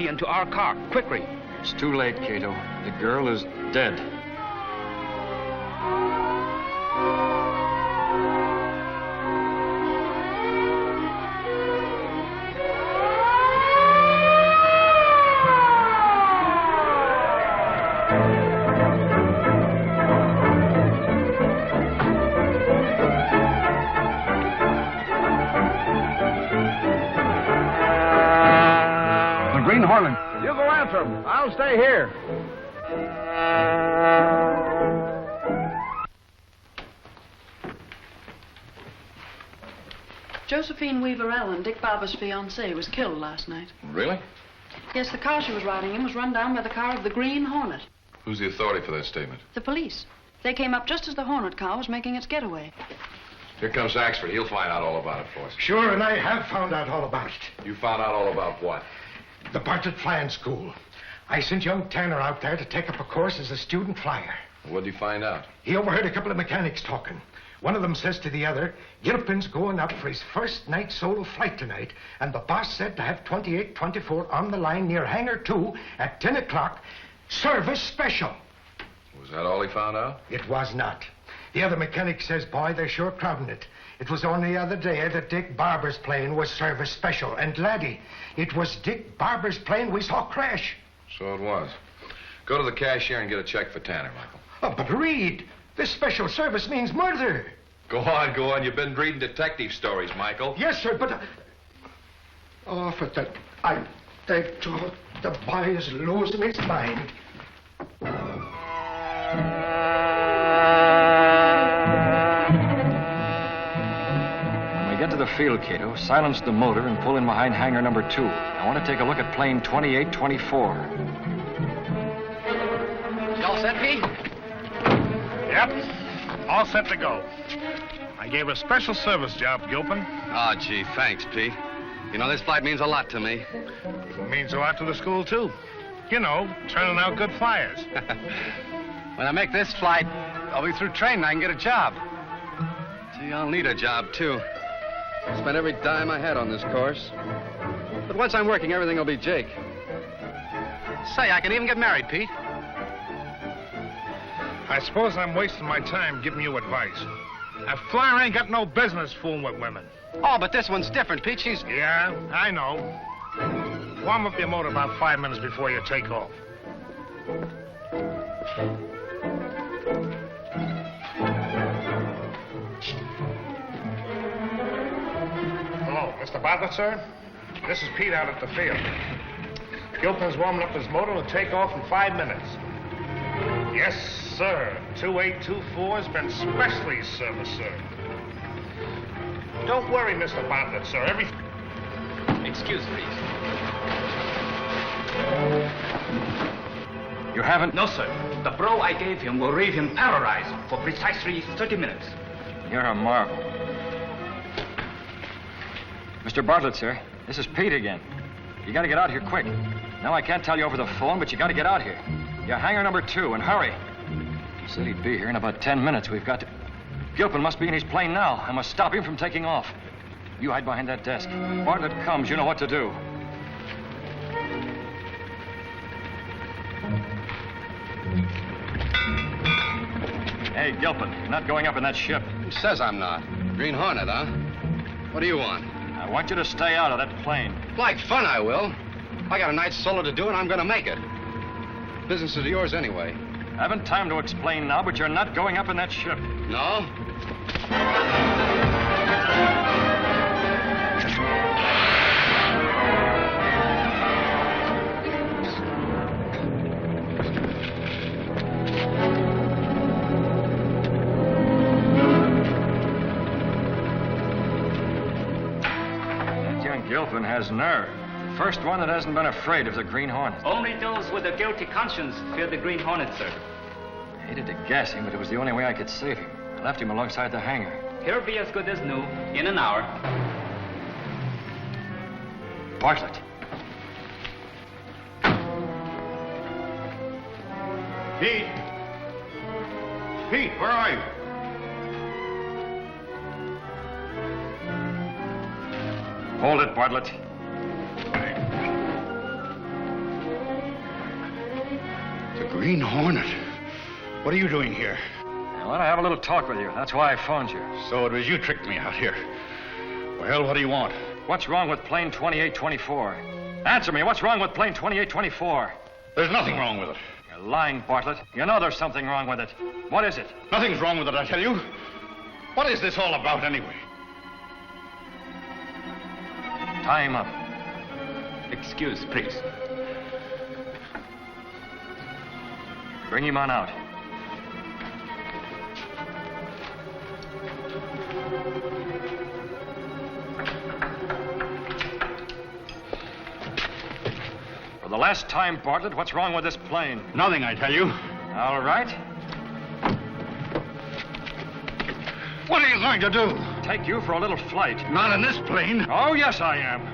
B: city and to our car. Quickly.
P: It's too late, Cato. The girl is dead.
T: The Green Hornet. You go after him. I'll stay here.
D: Josephine Weaver Allen, Dick Barber's fiancée, was killed last night.
A: Really?
D: Yes, the car she was riding in was run down by the car of the Green Hornet.
A: Who's the authority for that statement?
D: The police. They came up just as the Hornet car was making its getaway.
A: Here comes Axford. He'll find out all about it for us.
C: Sure, and I have found out all about it.
A: You found out all about what?
C: The Bartlett Flying School. I sent young Tanner out there to take up a course as a student flyer.
A: What did you find out?
C: He overheard a couple of mechanics talking. One of them says to the other, Gilpin's going up for his first night solo flight tonight, and the boss said to have 2824 on the line near Hangar 2 at 10 o'clock, service special.
A: Was that all he found out?
C: It was not. The other mechanic says, boy, they're sure crowding it. It was only the other day that Dick Barber's plane was service special. And, laddie, it was Dick Barber's plane we saw crash.
A: So it was. Go to the cashier and get a check for Tanner, Michael.
C: Oh, but Reed, this special service means murder.
A: Go on, go on. You've been reading detective stories, Michael.
C: Yes, sir, but... Oh, for that... I think the boy is losing his mind.
P: Get to the field, Cato. Silence the motor and pull in behind hangar number 2. I want to take a look at plane 2824.
H: You all set, Pete?
J: Yep. All set to go. I gave a special service job, Gilpin.
E: Oh, gee, thanks, Pete. You know, this flight means a lot to me.
J: It means a lot to the school, too. You know, turning out good flyers.
E: When I make this flight, I'll be through training. I can get a job. Gee, I'll need a job, too. Spent every dime I had on this course. But once I'm working, everything will be Jake.
H: Say, I can even get married, Pete.
J: I suppose I'm wasting my time giving you advice. A flyer ain't got no business fooling with women.
H: Oh, but this one's different, Pete. She's...
J: Yeah, I know. Warm up your motor about 5 minutes before you take off. Hello, Mr. Bartlett, sir? This is Pete out at the field. Gilpin's warming up his motor to take off in 5 minutes. Yes, sir. 2824's been specially serviced, sir. Don't worry, Mr. Bartlett, sir.
B: Excuse, please.
P: You haven't?
B: No, sir. The blow I gave him will leave him paralyzed for precisely 30 minutes.
P: You're a marvel. Mr. Bartlett, sir, this is Pete again. You gotta get out here quick. Now, I can't tell you over the phone, but you gotta get out here. You're hangar number 2, and hurry. He said he'd be here in about 10 minutes. We've got to... Gilpin must be in his plane now. I must stop him from taking off. You hide behind that desk. Bartlett comes, you know what to do. Hey, Gilpin, you're not going up in that ship.
E: Who says I'm not? Green Hornet, huh? What do you want?
P: I want you to stay out of that plane.
E: Like fun, I will. I got a night solo to do, and I'm going to make it. Business is yours anyway.
P: I haven't time to explain now, but you're not going up in that ship.
E: No?
P: That young Gilpin has nerve. First one that hasn't been afraid of the Green Hornet.
B: Only those with a guilty conscience fear the Green Hornet, sir.
P: I hated to gas him, but it was the only way I could save him. I left him alongside the hangar.
B: He'll be as good as new in an hour.
P: Bartlett.
J: Pete! Pete, where are you?
P: Hold it, Bartlett.
U: Green Hornet. What are you doing here?
P: I want to have a little talk with you. That's why I phoned you.
U: So it was you tricked me out here. Well, what do you want?
P: What's wrong with plane 2824? Answer me. What's wrong with plane 2824?
U: There's nothing wrong with it.
P: You're lying, Bartlett. You know there's something wrong with it. What is it?
U: Nothing's wrong with it, I tell you. What is this all about, anyway?
P: Tie him up.
Q: Excuse, please.
P: Bring him on out. For the last time, Bartlett, what's wrong with this plane?
U: Nothing, I tell you.
P: All right.
U: What are you going to do?
P: Take you for a little flight.
U: Not in this plane.
P: Oh, yes, I am.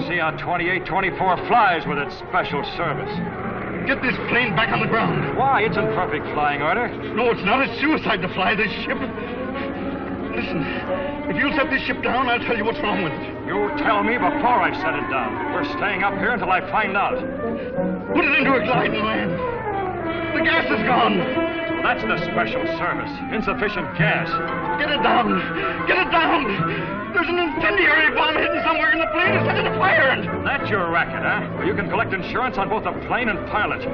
P: See how 2824 flies with its special service.
U: Get this plane back on the ground.
P: Why? It's in perfect flying order.
U: No, it's not. It's suicide to fly this ship. Listen, if you'll set this ship down, I'll tell you what's wrong with it.
P: You tell me before I set it down. We're staying up here until I find out.
U: Put it into a glide and land. The gas is gone.
P: So that's the special service. Insufficient gas.
U: Get it down. Get it down. There's an incendiary bomb hidden somewhere in the plane to set it afire.
P: That's your racket, huh? Well, you can collect insurance on both the plane and pilot.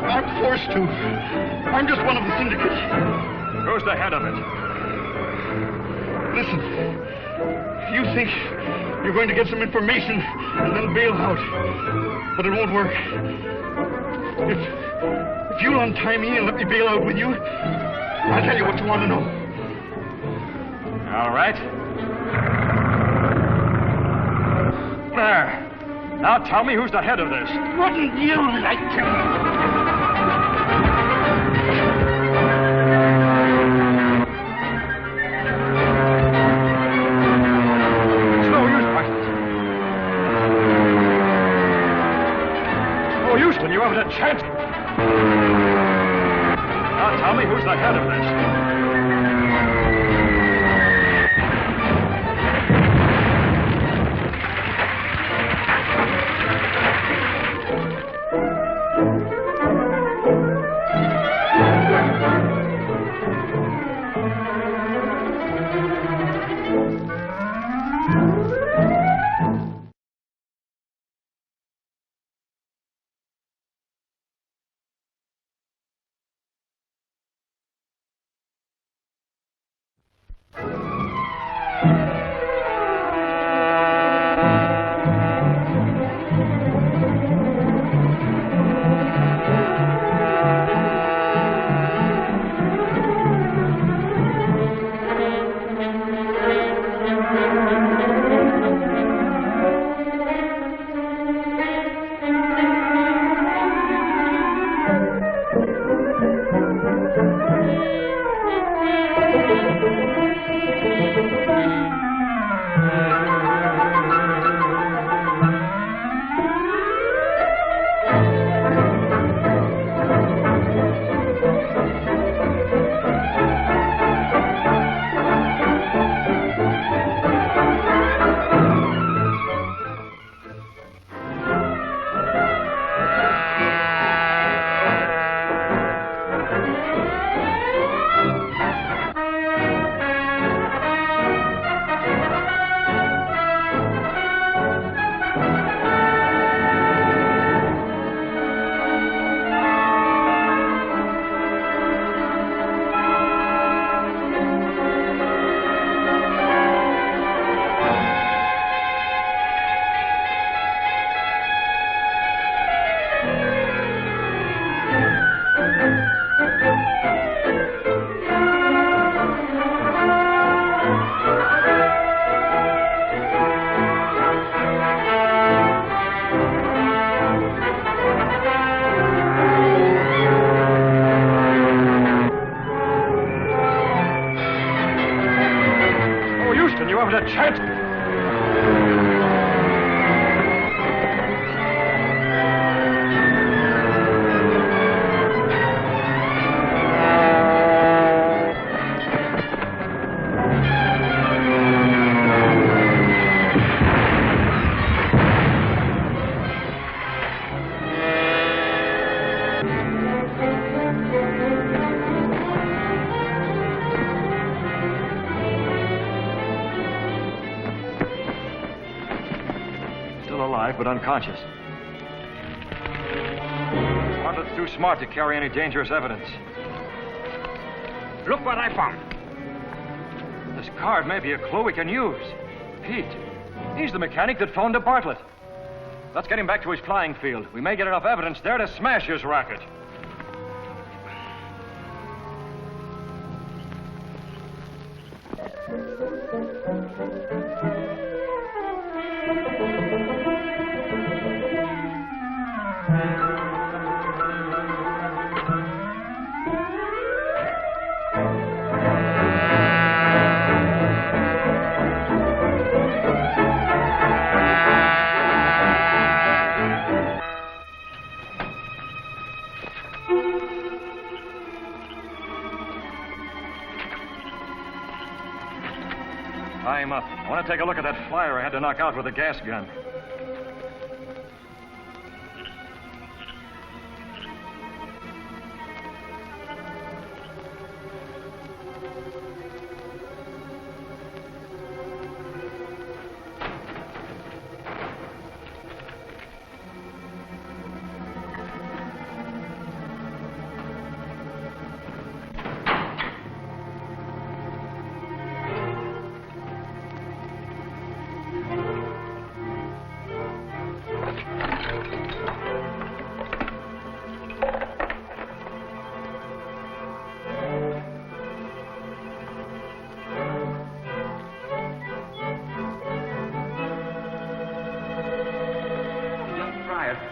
U: I'm forced to. I'm just one of the syndicate.
P: Who's the head of it?
U: Listen, you think you're going to get some information and then bail out. But it won't work. If you'll untie me and let me bail out with you, I'll tell you what you want to know.
P: All right. There. Now tell me who's the head of this.
U: Wouldn't you like to?
P: It's no use, Bartlett. No use when you haven't a chance. Now tell me who's the head of this. over the chance. But unconscious. Bartlett's too smart to carry any dangerous evidence.
U: Look what I found.
P: This card may be a clue we can use. Pete, he's the mechanic that phoned to Bartlett. Let's get him back to his flying field. We may get enough evidence there to smash his racket. Tie him up. I want to take a look at that flyer I had to knock out with a gas gun.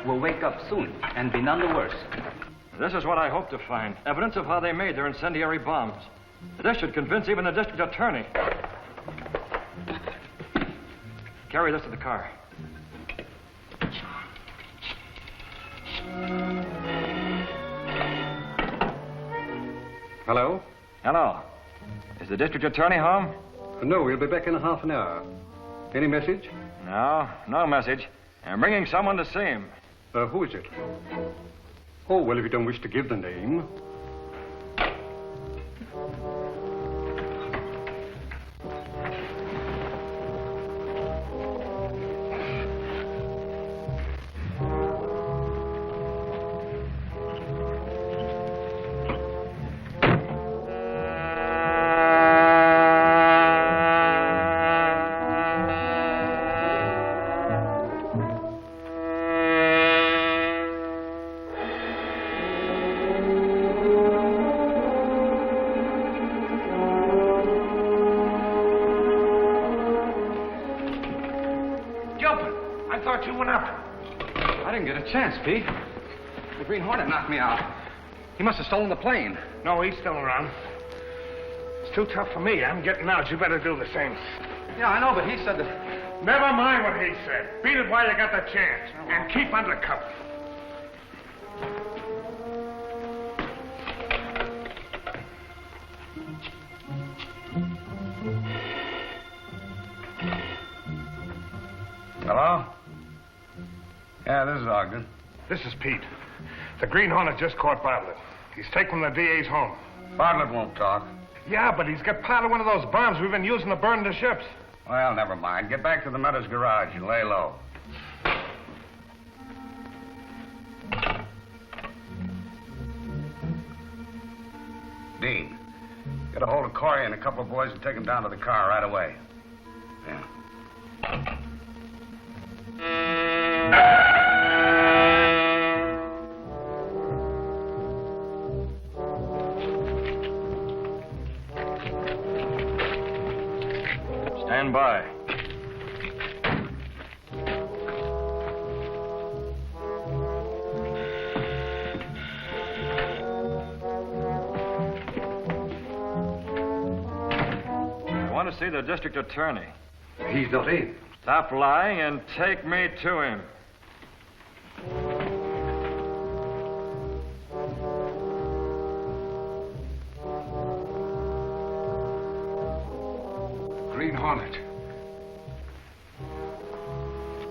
Q: Will wake up soon and be none the worse.
P: This is what I hope to find. Evidence of how they made their incendiary bombs. This should convince even the district attorney. Carry this to the car.
F: Hello?
P: Hello. Is the district attorney home?
F: No, he'll be back in a half an hour. Any message?
P: No, no message. I'm bringing someone to see him.
F: Who is it? Oh, well, if you don't wish to give the name.
E: Chance, Pete. The Green Hornet knocked me out. He must have stolen the plane.
C: No, he's still around. It's too tough for me. I'm getting out. You better do the same.
E: Yeah, I know, but he said that...
C: Never mind what he said. Beat it while you got the chance. And keep under cover.
M: Hello? Yeah, this is Ogden.
C: This is Pete. The Green Hornet just caught Bartlett. He's taken the DA's home.
M: Bartlett won't talk.
C: Yeah, but he's got part of one of those bombs we've been using to burn the ships.
M: Well, never mind. Get back to the Meadows garage and lay low. Dean, get a hold of Corey and a couple of boys and take them down to the car right away. Yeah.
P: Stand by. I want to see the district attorney.
N: He's not in.
P: Stop lying and take me to him.
N: Green Hornet.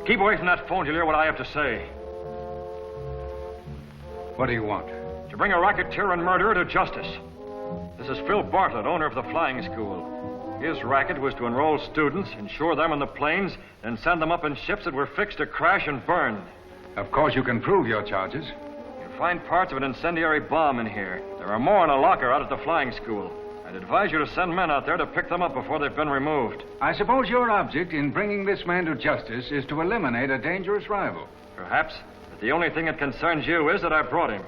P: Keep away from that phone till you hear what I have to say.
N: What do you want?
P: To bring a racketeer and murderer to justice. This is Phil Bartlett, owner of the flying school. His racket was to enroll students, insure them in the planes, and send them up in ships that were fixed to crash and burn.
N: Of course you can prove your charges.
P: You'll find parts of an incendiary bomb in here. There are more in a locker out at the flying school. I'd advise you to send men out there to pick them up before they've been removed.
N: I suppose your object in bringing this man to justice is to eliminate a dangerous rival.
P: Perhaps, but the only thing that concerns you is that I brought him.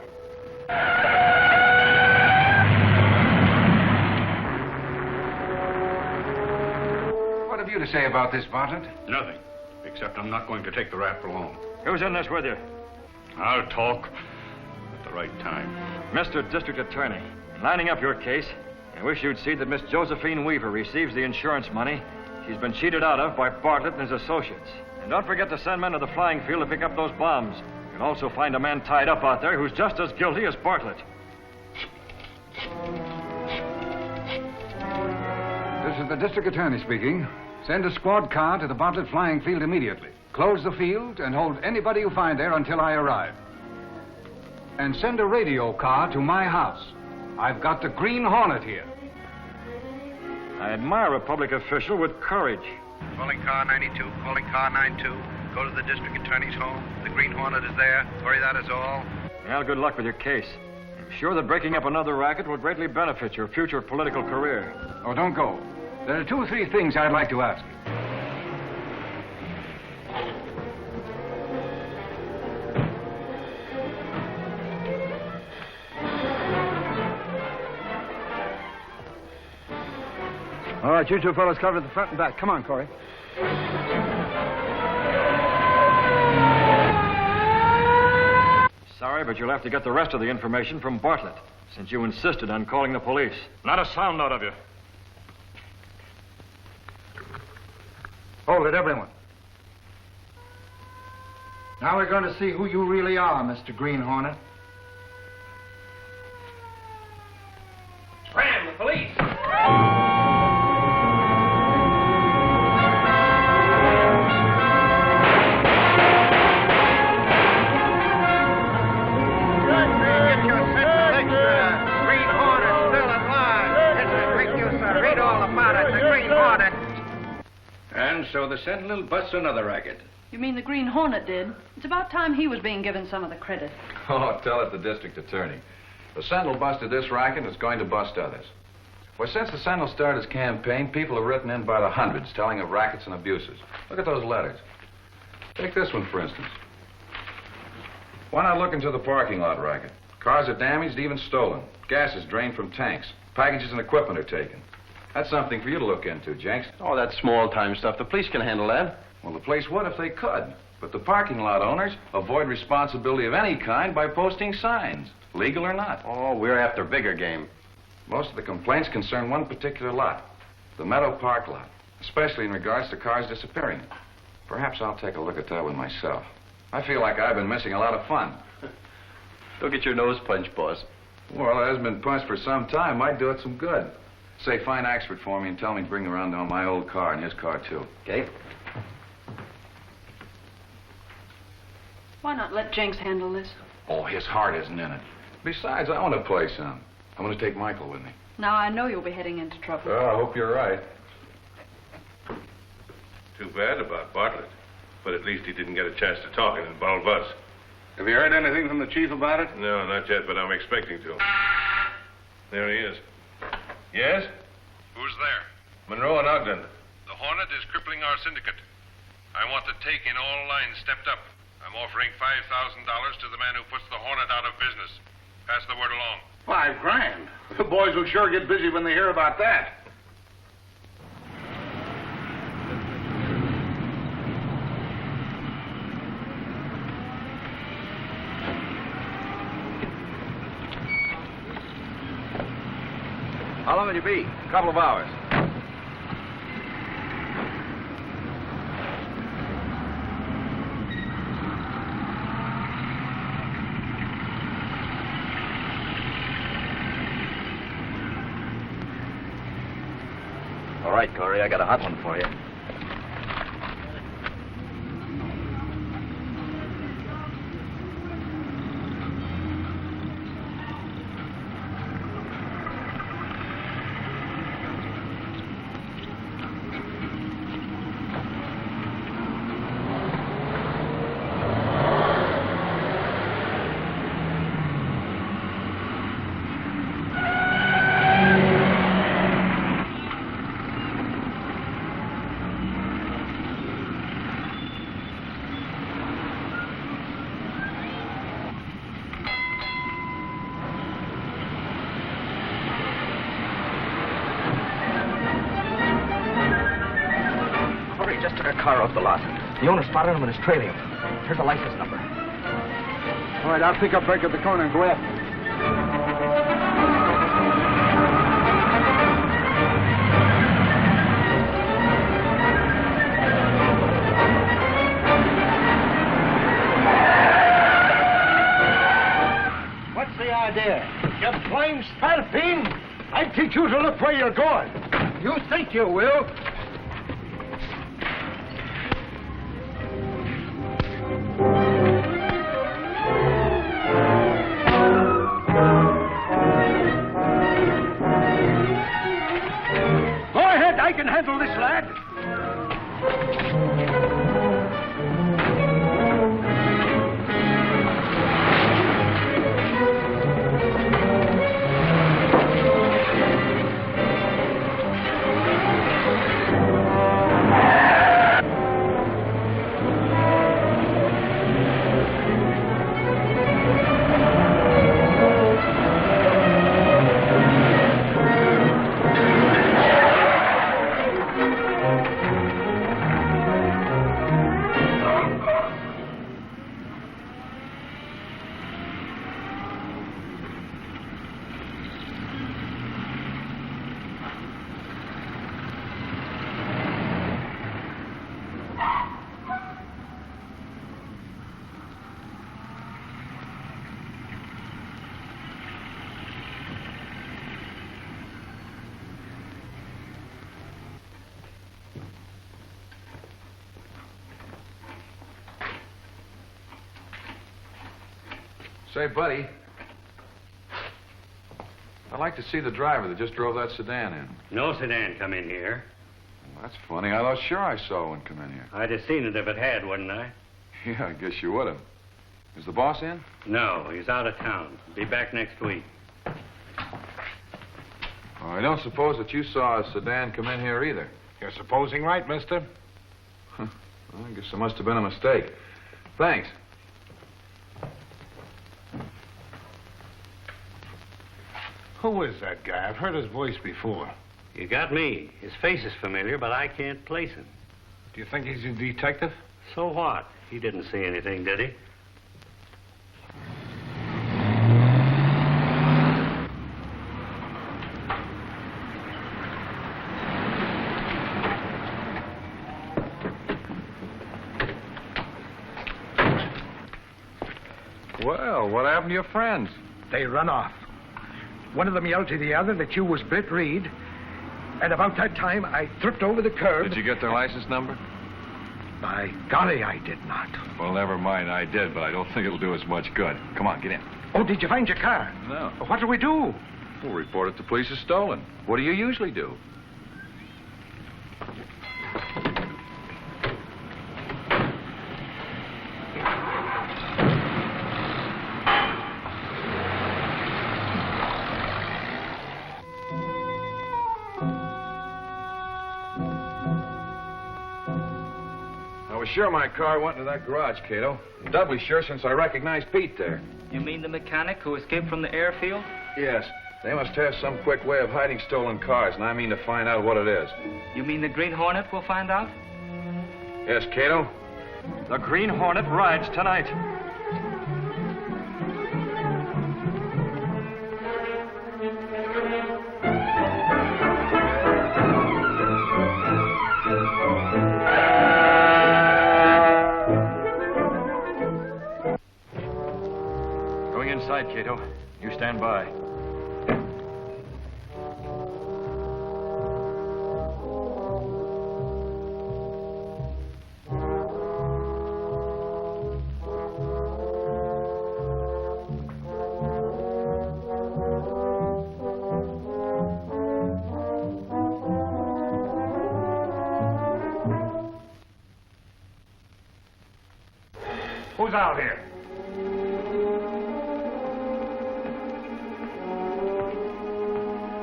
N: What have you to say about this, Bartlett?
U: Nothing, except I'm not going to take the rap for long.
P: Who's in this with you?
U: I'll talk at the right time.
P: Mr. District Attorney, in lining up your case, I wish you'd see that Miss Josephine Weaver receives the insurance money she's been cheated out of by Bartlett and his associates. And don't forget to send men to the flying field to pick up those bombs. You'll also find a man tied up out there who's just as guilty as Bartlett.
N: This is the district attorney speaking. Send a squad car to the Bartlett flying field immediately. Close the field and hold anybody you find there until I arrive. And send a radio car to my house. I've got the Green Hornet here.
P: I admire a public official with courage.
M: Calling car 92, calling car 92. Go to the district attorney's home. The Green Hornet is there. Worry, that is all.
P: Well, good luck with your case. I'm sure that breaking up another racket will greatly benefit your future political career.
N: Oh, don't go. There are 2 or 3 things I'd like to ask you.
T: All right, you two fellas cover the front and back. Come on, Corey.
P: Sorry, but you'll have to get the rest of the information from Bartlett, since you insisted on calling the police. Not a sound out of you.
C: Hold it, everyone. Now we're going to see who you really are, Mr. Green Hornet.
B: Ram, the police!
M: And so the Sentinel busts another racket.
D: You mean the Green Hornet did? It's about time he was being given some of the credit.
A: Oh, tell it the district attorney. The Sentinel busted this racket and is going to bust others. Well, since the Sentinel started his campaign, people have written in by the hundreds telling of rackets and abuses. Look at those letters. Take this one, for instance. Why not look into the parking lot racket? Cars are damaged, even stolen. Gas is drained from tanks. Packages and equipment are taken. That's something for you to look into, Jenks.
H: Oh, that's small-time stuff. The police can handle that.
A: Well, the police would if they could. But the parking lot owners avoid responsibility of any kind by posting signs, legal or not.
H: Oh, we're after bigger game.
A: Most of the complaints concern one particular lot, the Meadow Park lot, especially in regards to cars disappearing. Perhaps I'll take a look at that one myself. I feel like I've been missing a lot of fun.
H: Don't get your nose punched, boss.
A: Well, it hasn't been punched for some time. Might do it some good. Say, find Axford for me and tell me to bring around on my old car and his car, too.
H: Okay.
D: Why not let Jenks handle this?
A: Oh, his heart isn't in it. Besides, I want to play some. I'm going to take Michael with me.
D: Now I know you'll be heading into trouble.
A: Well, I hope you're right.
K: Too bad about Bartlett. But at least he didn't get a chance to talk and involve us.
U: Have you heard anything from the chief about it?
K: No, not yet, but I'm expecting to. There he is. Yes?
J: Who's there?
K: Monroe and Ogden.
J: The Hornet is crippling our syndicate. I want the take in all lines stepped up. I'm offering $5,000 to the man who puts the Hornet out of business. Pass the word along.
U: $5,000. The boys will sure get busy when they hear about that.
L: How long will you be? A couple of hours.
I: All right, Corey, I got a hot one for you. Car off the lot. The owner spotted him and is trailing him. Here's the license number.
T: All right, I'll pick up back at the corner and go after him.
C: What's the idea? You blind spalpeen! I teach you to look where you're going. You think you will?
T: I can handle this, lad.
A: Say, buddy, I'd like to see the driver that just drove that sedan in.
V: No sedan come in here.
A: Well, that's funny. I thought sure I saw one come in here.
V: I'd have seen it if it had, wouldn't I?
A: Yeah, I guess you would have. Is the boss in?
V: No, he's out of town. Be back next week.
A: Oh, I don't suppose that you saw a sedan come in here either.
C: You're supposing right, mister.
A: Well, I guess there must have been a mistake. Thanks.
C: Who is that guy? I've heard his voice before.
V: You got me. His face is familiar, but I can't place him.
C: Do you think he's a detective?
V: So what? He didn't see anything, did he?
A: Well, what happened to your friends?
C: They run off. One of them yelled to the other that you was Britt Reed. And about that time, I tripped over the curb.
A: Did you get their license number?
C: By golly, I did not.
A: Well, never mind. I did, but I don't think it'll do us much good. Come on, get in.
C: Oh, did you find your car?
A: No.
C: What do we do?
A: We'll report it to police as stolen. What do you usually do? I was sure my car went into that garage, Cato. Doubly sure since I recognized Pete there.
Q: You mean the mechanic who escaped from the airfield?
A: Yes. They must have some quick way of hiding stolen cars, and I mean to find out what it is.
Q: You mean the Green Hornet will find out?
A: Yes, Cato?
P: The Green Hornet rides tonight. Going inside, Cato. You stand by.
T: Who's out here?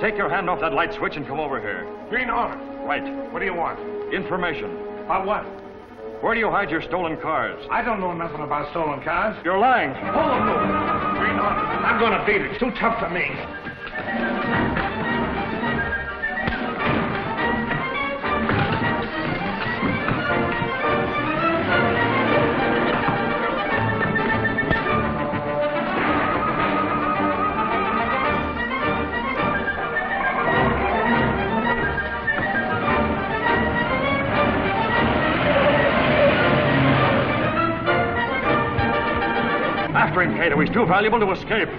L: Take your hand off that light switch and come over here.
T: Green Hornet.
L: Right.
T: What do you want?
L: Information.
T: About what?
L: Where do you hide your stolen cars?
T: I don't know nothing about stolen cars.
L: You're lying.
T: Hold on, no. Green Hornet. I'm gonna beat it. It's too tough for me.
L: After him, Cato. He's too valuable to escape.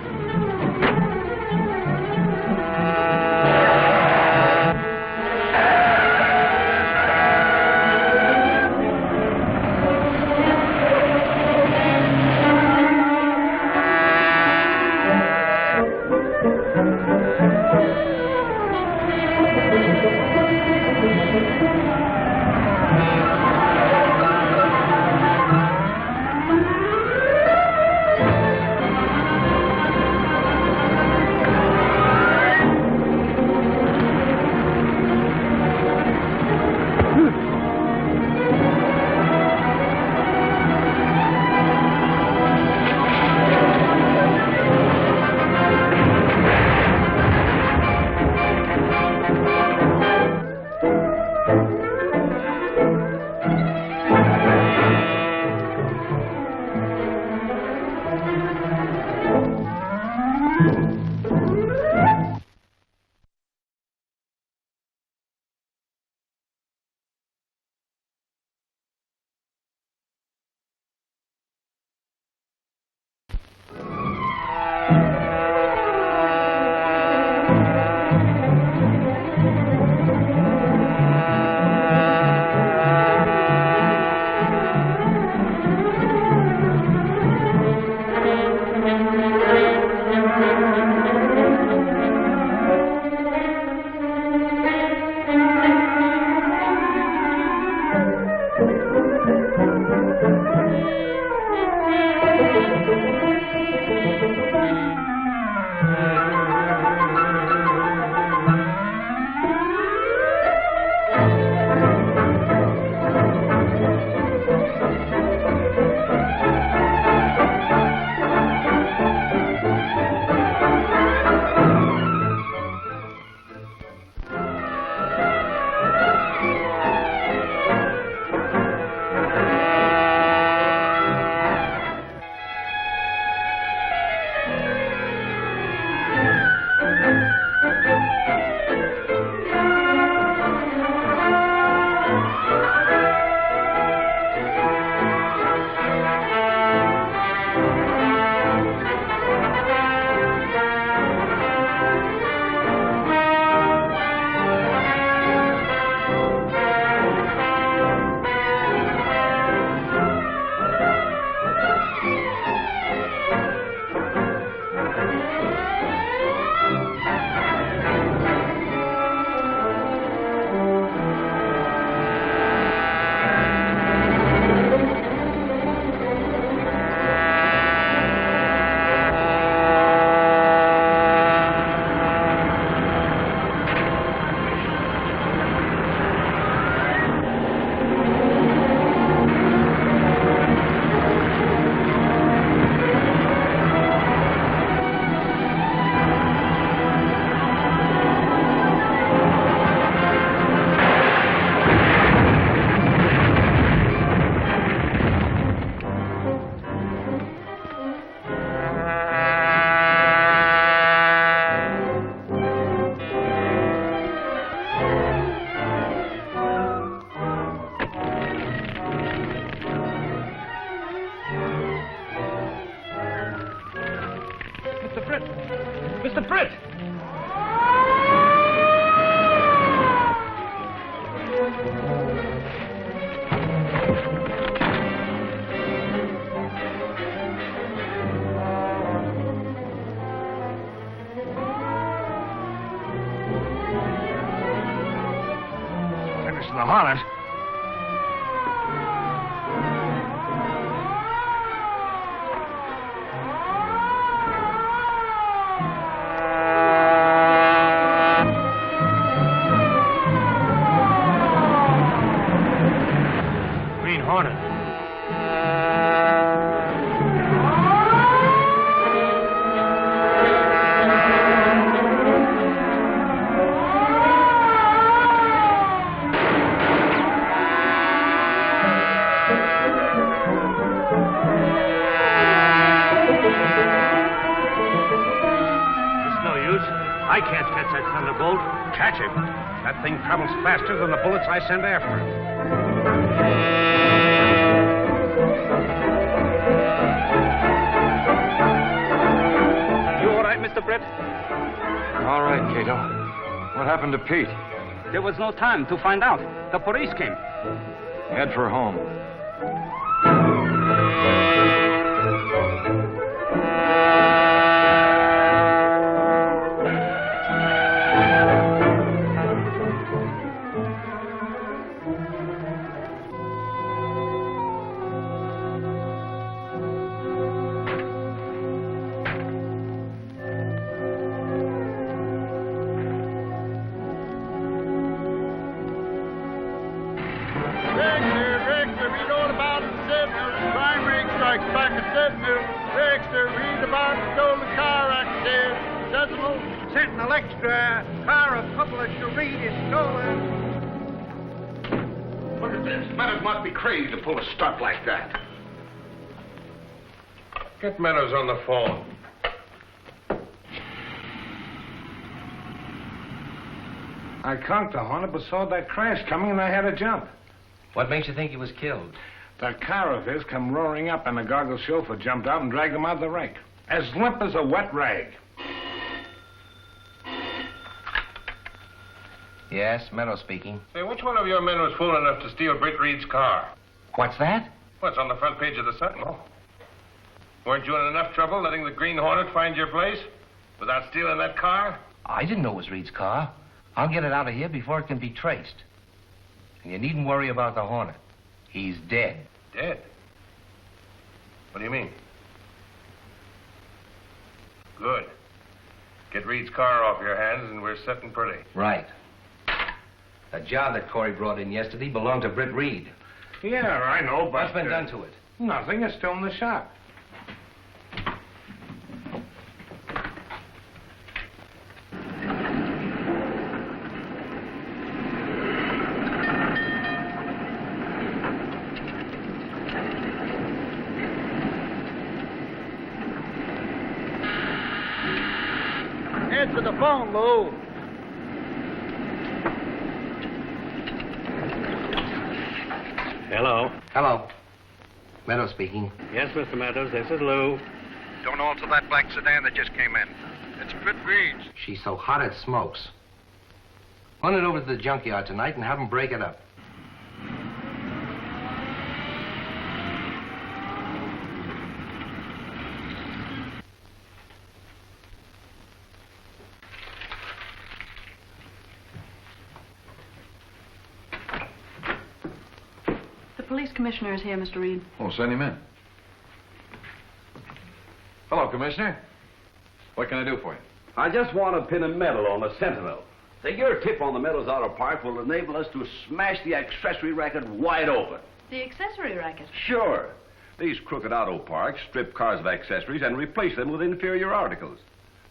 T: Mr. Britt!
U: Finishing the Hornet.
V: Hornet.
U: I can't catch that thunderbolt. Catch him? That thing travels faster than the bullets I send after it.
V: You all right, Mr. Britt?
L: All right, Cato. What happened to Pete?
V: There was no time to find out. The police came.
L: Head for home.
U: Sentinel extra. Car of published to read is stolen.
J: Look at this. Meadows must be crazy to pull a stunt like that.
K: Get Meadows on the phone.
U: I conked the Hornet, but saw that crash coming, and I had to jump.
H: What makes you think he was killed?
U: That car of his come roaring up, and the goggle chauffeur jumped out and dragged him out of the wreck. As limp as a wet rag.
H: Yes, Meadows speaking.
K: Say, which one of your men was fool enough to steal Britt Reed's car?
H: What's that?
K: Well, it's on the front page of the Sentinel. Weren't you in enough trouble letting the Green Hornet find your place without stealing that car?
H: I didn't know it was Reed's car. I'll get it out of here before it can be traced. And you needn't worry about the Hornet. He's dead.
K: Dead? What do you mean? Good. Get Reed's car off your hands and we're setting pretty.
H: Right. The job that Corey brought in yesterday belonged to Britt Reed.
U: Yeah, I know, but...
H: What's been done to it?
U: Nothing. It's still in the shop. Answer the phone, Lou.
V: Hello.
H: Hello. Meadows speaking.
V: Yes, Mr. Meadows, this is Lou.
M: Don't alter that black sedan that just came in. It's Britt Reed's.
H: She's so hot it smokes. Run it over to the junkyard tonight and have them break it up.
D: The police commissioner is here, Mr. Reed.
A: Oh, send him in. Hello, Commissioner. What can I do for you?
G: I just want to pin a medal on the Sentinel. Say, your tip on the Meadows Auto Park will enable us to smash the accessory racket wide open.
D: The accessory racket?
G: Sure. These crooked auto parks strip cars of accessories and replace them with inferior articles.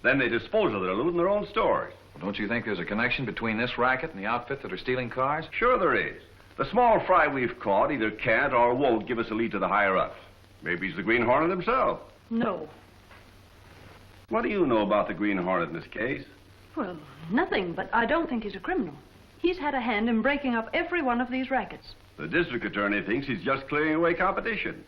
G: Then they dispose of their loot in their own stores.
A: Well, don't you think there's a connection between this racket and the outfit that are stealing cars?
G: Sure there is. The small fry we've caught either can't or won't give us a lead to the higher-ups. Maybe he's the Green Hornet himself.
D: No.
G: What do you know about the Green Hornet in this case?
D: Well, nothing, but I don't think he's a criminal. He's had a hand in breaking up every one of these rackets.
G: The district attorney thinks he's just clearing away competition.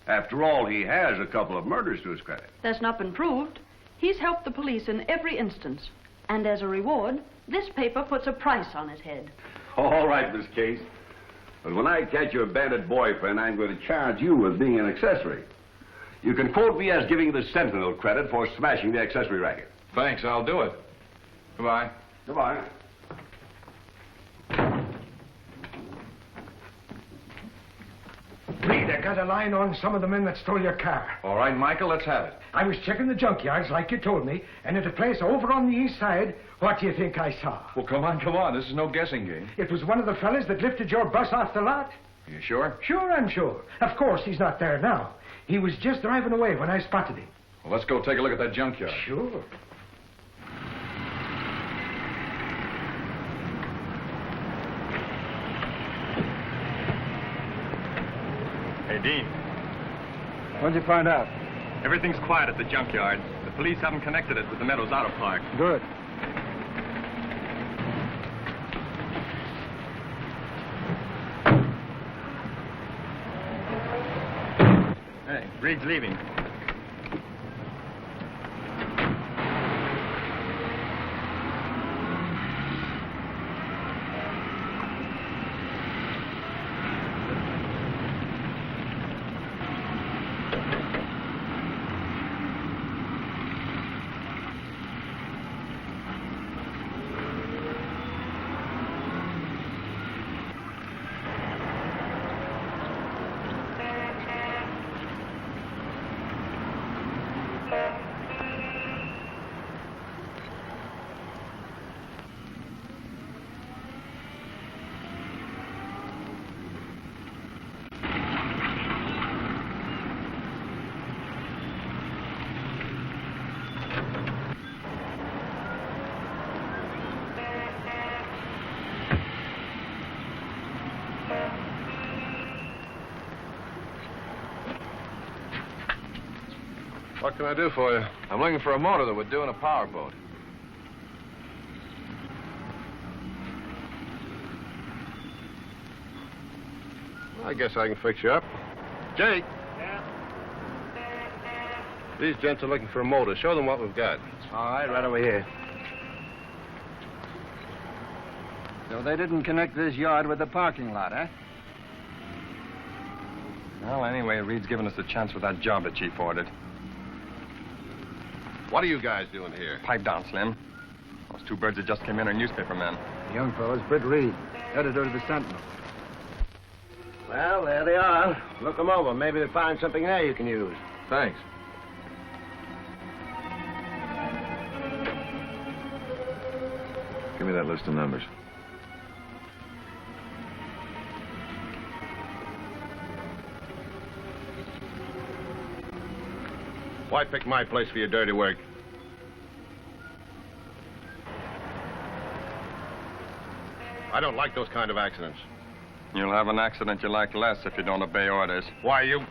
G: After all, he has a couple of murders to his credit.
D: That's not been proved. He's helped the police in every instance. And as a reward, this paper puts a price on his head.
G: All right, Miss Case. But when I catch your bandit boyfriend, I'm going to charge you with being an accessory. You can quote me as giving the Sentinel credit for smashing the accessory racket.
A: Thanks, I'll do it. Goodbye.
G: Goodbye.
C: Reed, I got a line on some of the men that stole your car.
A: All right, Michael, let's have it.
C: I was checking the junkyards like you told me, and at a place over on the east side, what do you think I saw?
A: Well, come on. This is no guessing game.
C: It was one of the fellas that lifted your bus off the lot.
A: Are you sure?
C: Sure, I'm sure. Of course, he's not there now. He was just driving away when I spotted him.
A: Well, let's go take a look at that junkyard.
C: Sure.
R: Hey, Dean.
N: What'd you find out?
R: Everything's quiet at the junkyard. The police haven't connected it with the Meadows Auto Park.
N: Good.
R: Hey, Reed's leaving.
K: What can I do for you?
A: I'm looking for a motor that would do in a powerboat.
K: I guess I can fix you up. Jake.
U: Yeah?
K: These gents are looking for a motor. Show them what we've got.
M: All right, right over here.
E: So they didn't connect this yard with the parking lot, eh?
R: Well, anyway, Reed's given us a chance with that job the chief ordered.
K: What are you guys doing here?
R: Pipe down, Slim. Those two birds that just came in are newspaper men.
N: The young fellow's Britt Reed, editor of the Sentinel.
H: Well, there they are. Look them over. Maybe they'll find something there you can use.
A: Thanks. Give me that list of numbers.
K: Why pick my place for your dirty work? I don't like those kind of accidents.
R: You'll have an accident you like less if you don't obey orders.
K: Why, you...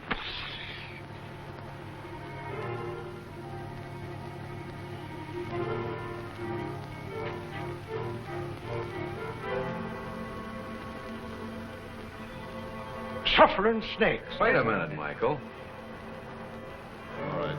C: Suffering snakes.
A: Wait a minute, Michael.
K: All right.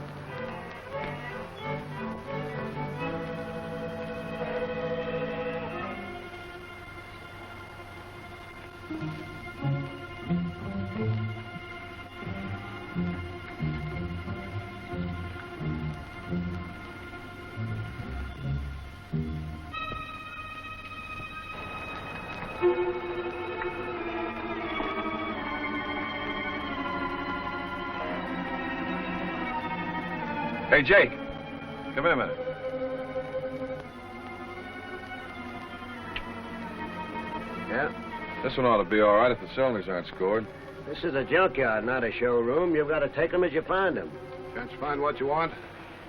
A: Hey, Jake. Come here a minute.
H: Yeah?
A: This one ought to be all right if the cylinders aren't scored.
H: This is a junkyard, not a showroom. You've got to take them as you find them.
K: Can't you find what you want?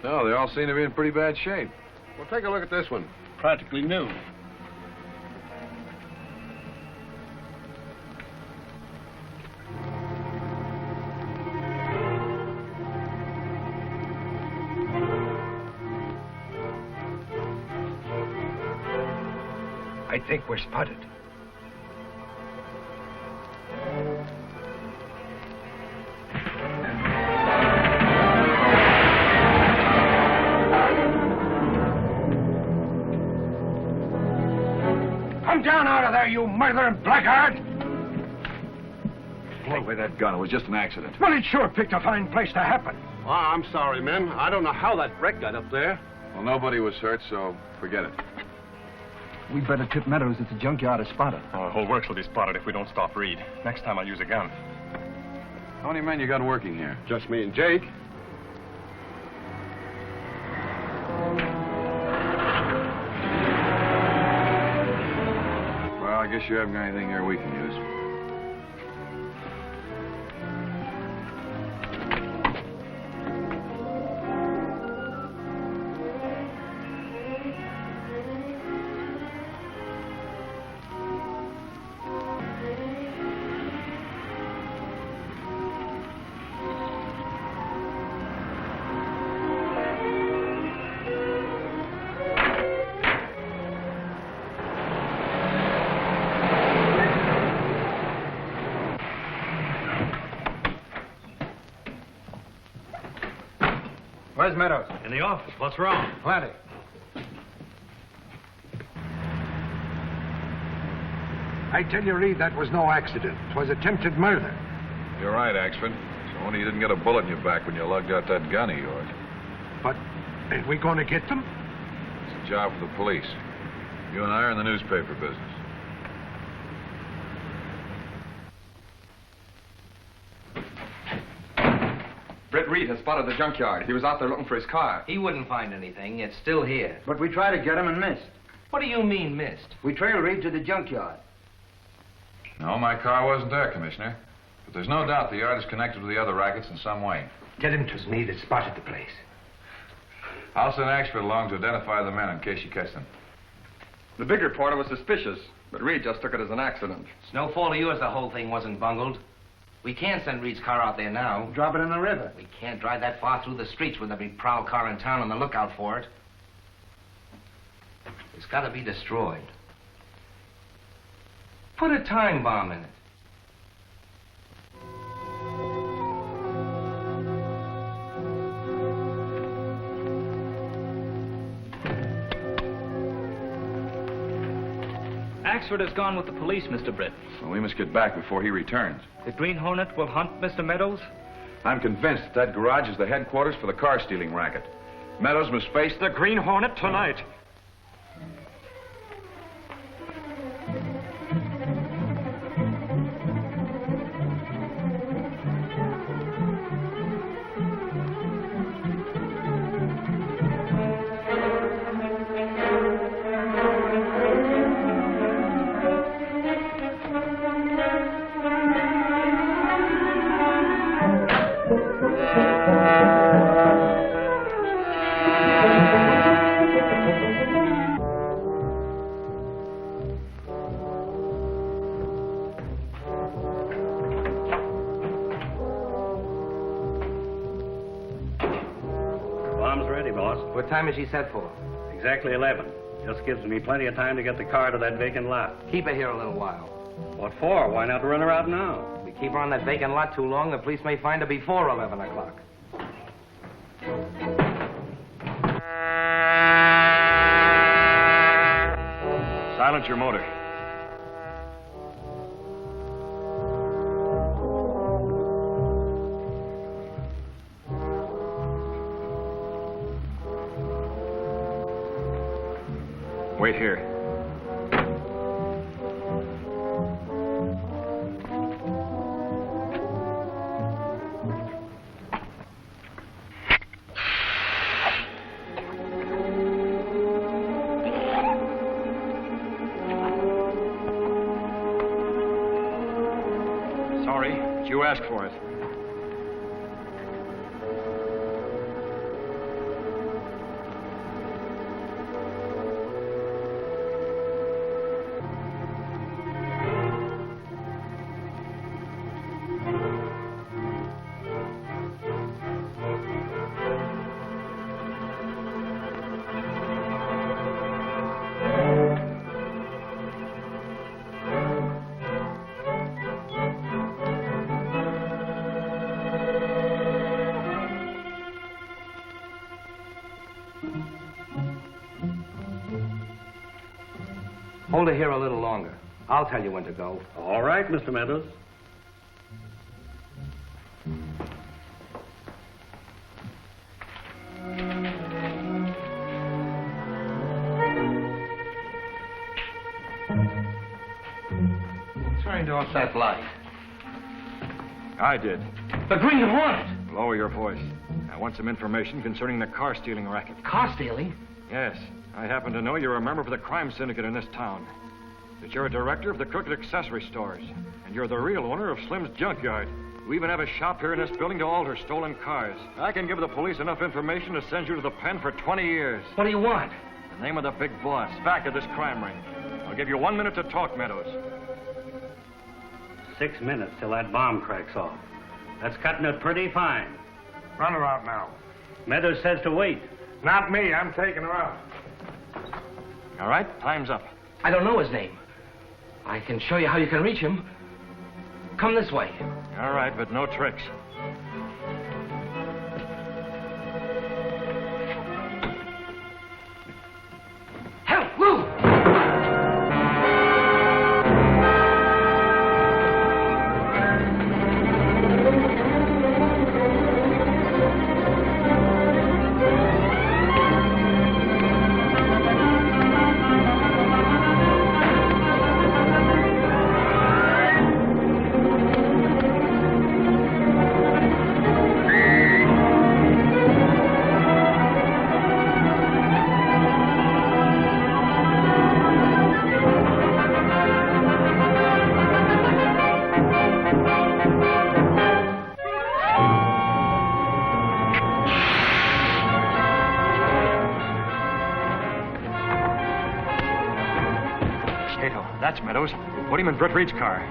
A: No, they all seem to be in pretty bad shape.
K: Well, take a look at this one.
U: Practically new.
C: I think we're spotted. Come down out of there, you murdering blackguard!
A: Take away that gun. It was just an accident.
C: Well, it sure picked a fine place to happen.
K: Oh, I'm sorry, men. I don't know how that wreck got up there.
A: Well, nobody was hurt, so forget it.
N: We better tip Meadows that the junkyard is spotted.
R: Oh, the whole works will be spotted if we don't stop Reed. Next time I'll use a gun.
A: How many men you got working here?
K: Just me and Jake.
A: Well, I guess you haven't got anything here we can use.
N: Where's Meadows?
R: In the office. What's wrong?
N: Plenty.
C: I tell you, Reed, that was no accident. It was attempted murder.
A: You're right, Axford. It's only you didn't get a bullet in your back when you lugged out that gun of yours.
C: But ain't we going to get them?
A: It's a job for the police. You and I are in the newspaper business.
E: Britt Reed has spotted the junkyard. He was out there looking for his car.
I: He wouldn't find anything. It's still here.
T: But we tried to get him and missed.
I: What do you mean, missed?
T: We trailed Reed to the junkyard.
A: No, my car wasn't there, Commissioner. But there's no doubt the yard is connected with the other rackets in some way.
C: Tell him 'twas me that spotted the place.
A: I'll send Axford along to identify the men in case you catch them.
E: The big reporter was suspicious, but Reed just took it as an accident.
I: It's no fault of yours the whole thing wasn't bungled. We can't send Reed's car out there now.
T: Drop it in the river.
I: We can't drive that far through the streets with every prowl car in town on the lookout for it. It's got to be destroyed. Put a time bomb in it.
Q: Axford has gone with the police, Mr. Britt.
A: Well, we must get back before he returns.
Q: The Green Hornet will hunt Mr. Meadows?
A: I'm convinced that garage is the headquarters for the car-stealing racket. Meadows must face
Q: the Green Hornet tonight.
I: What time is she set for?
V: Exactly 11. Just gives me plenty of time to get the car to that vacant lot.
I: Keep her here a little while.
V: What for? Why not run her out now?
I: If we keep her on that vacant lot too long, the police may find her before 11 o'clock.
P: Silence your motor. Wait here. Sorry, but you asked for it.
I: Hold her here a little longer. I'll tell you when to go.
V: All right, Mr. Meadows.
I: Turned off that light.
P: I did.
I: The Green Hornet!
P: Lower your voice. I want some information concerning the car-stealing racket.
I: Car stealing?
P: Yes. I happen to know you're a member of the crime syndicate in this town. That you're a director of the crooked accessory stores. And you're the real owner of Slim's junkyard. We even have a shop here in this building to alter stolen cars. I can give the police enough information to send you to the pen for 20 years.
I: What do you want?
P: The name of the big boss, back of this crime ring. I'll give you 1 minute to talk, Meadows.
V: 6 minutes till that bomb cracks off. That's cutting it pretty fine.
C: Run her out now.
V: Meadows says to wait.
C: Not me. I'm taking her out.
P: All right, time's up.
I: I don't know his name. I can show you how you can reach him. Come this way.
P: All right, but no tricks. Meadows. We'll put him in Britt Reed's car.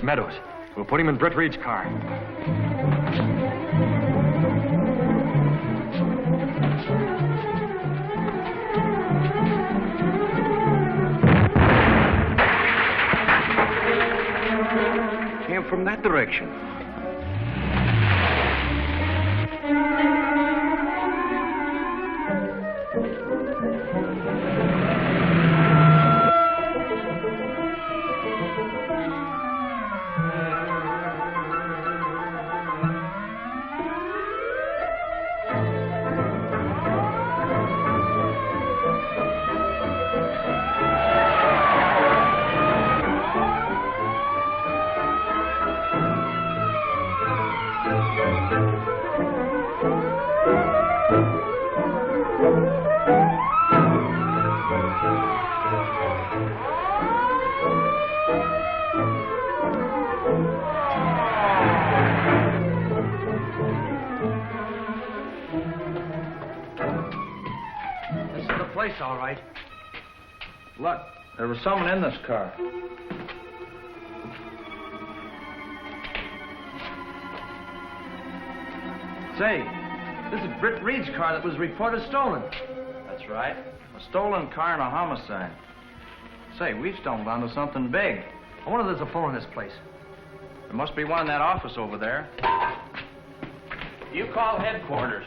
P: Meadows. We'll put him in Britt Reed's car.
M: Came from that direction.
I: All right. Look, there was someone in this car. Say, this is Britt Reed's car that was reported stolen. That's right. A stolen car and a homicide. Say, we've stumbled onto something big. I wonder if there's a phone in this place. There must be one in that office over there. You call headquarters.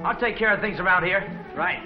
I: I'll take care of things around here. Right.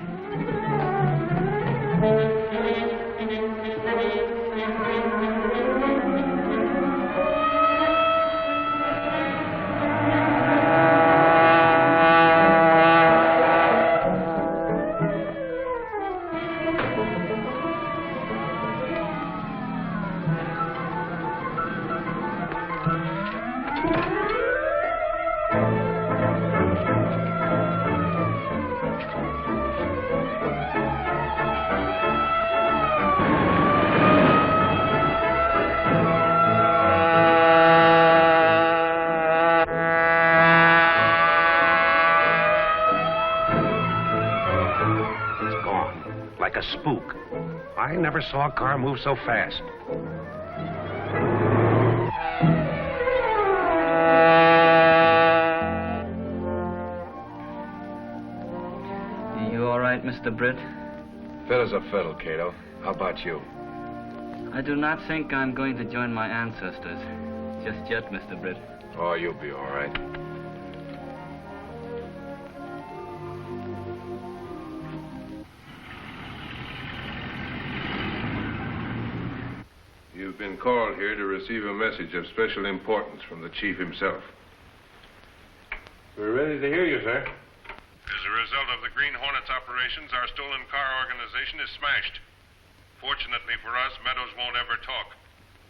C: a spook. I never saw a car move so fast.
B: You all right, Mr. Britt?
A: Fit as a fiddle, Cato. How about you?
B: I do not think I'm going to join my ancestors. Just yet, Mr. Britt.
A: Oh, you'll be all right.
J: You've been called here to receive a message of special importance from the chief himself. We're ready to hear you, sir.
K: As a result of the Green Hornet's operations, our stolen car organization is smashed. Fortunately for us, Meadows won't ever talk.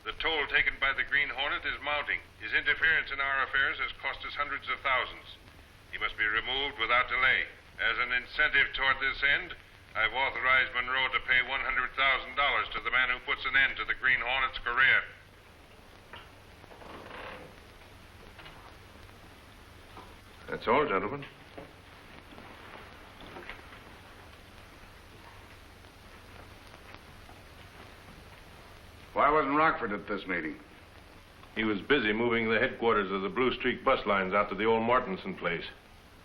K: The toll taken by the Green Hornet is mounting. His interference in our affairs has cost us hundreds of thousands. He must be removed without delay. As an incentive toward this end, I've authorized Monroe to pay $100,000 to the man who puts an end to the Green Hornet's career.
J: That's all, gentlemen.
G: Why wasn't Rockford at this meeting?
J: He was busy moving the headquarters of the Blue Streak bus lines out to the old Mortensen place.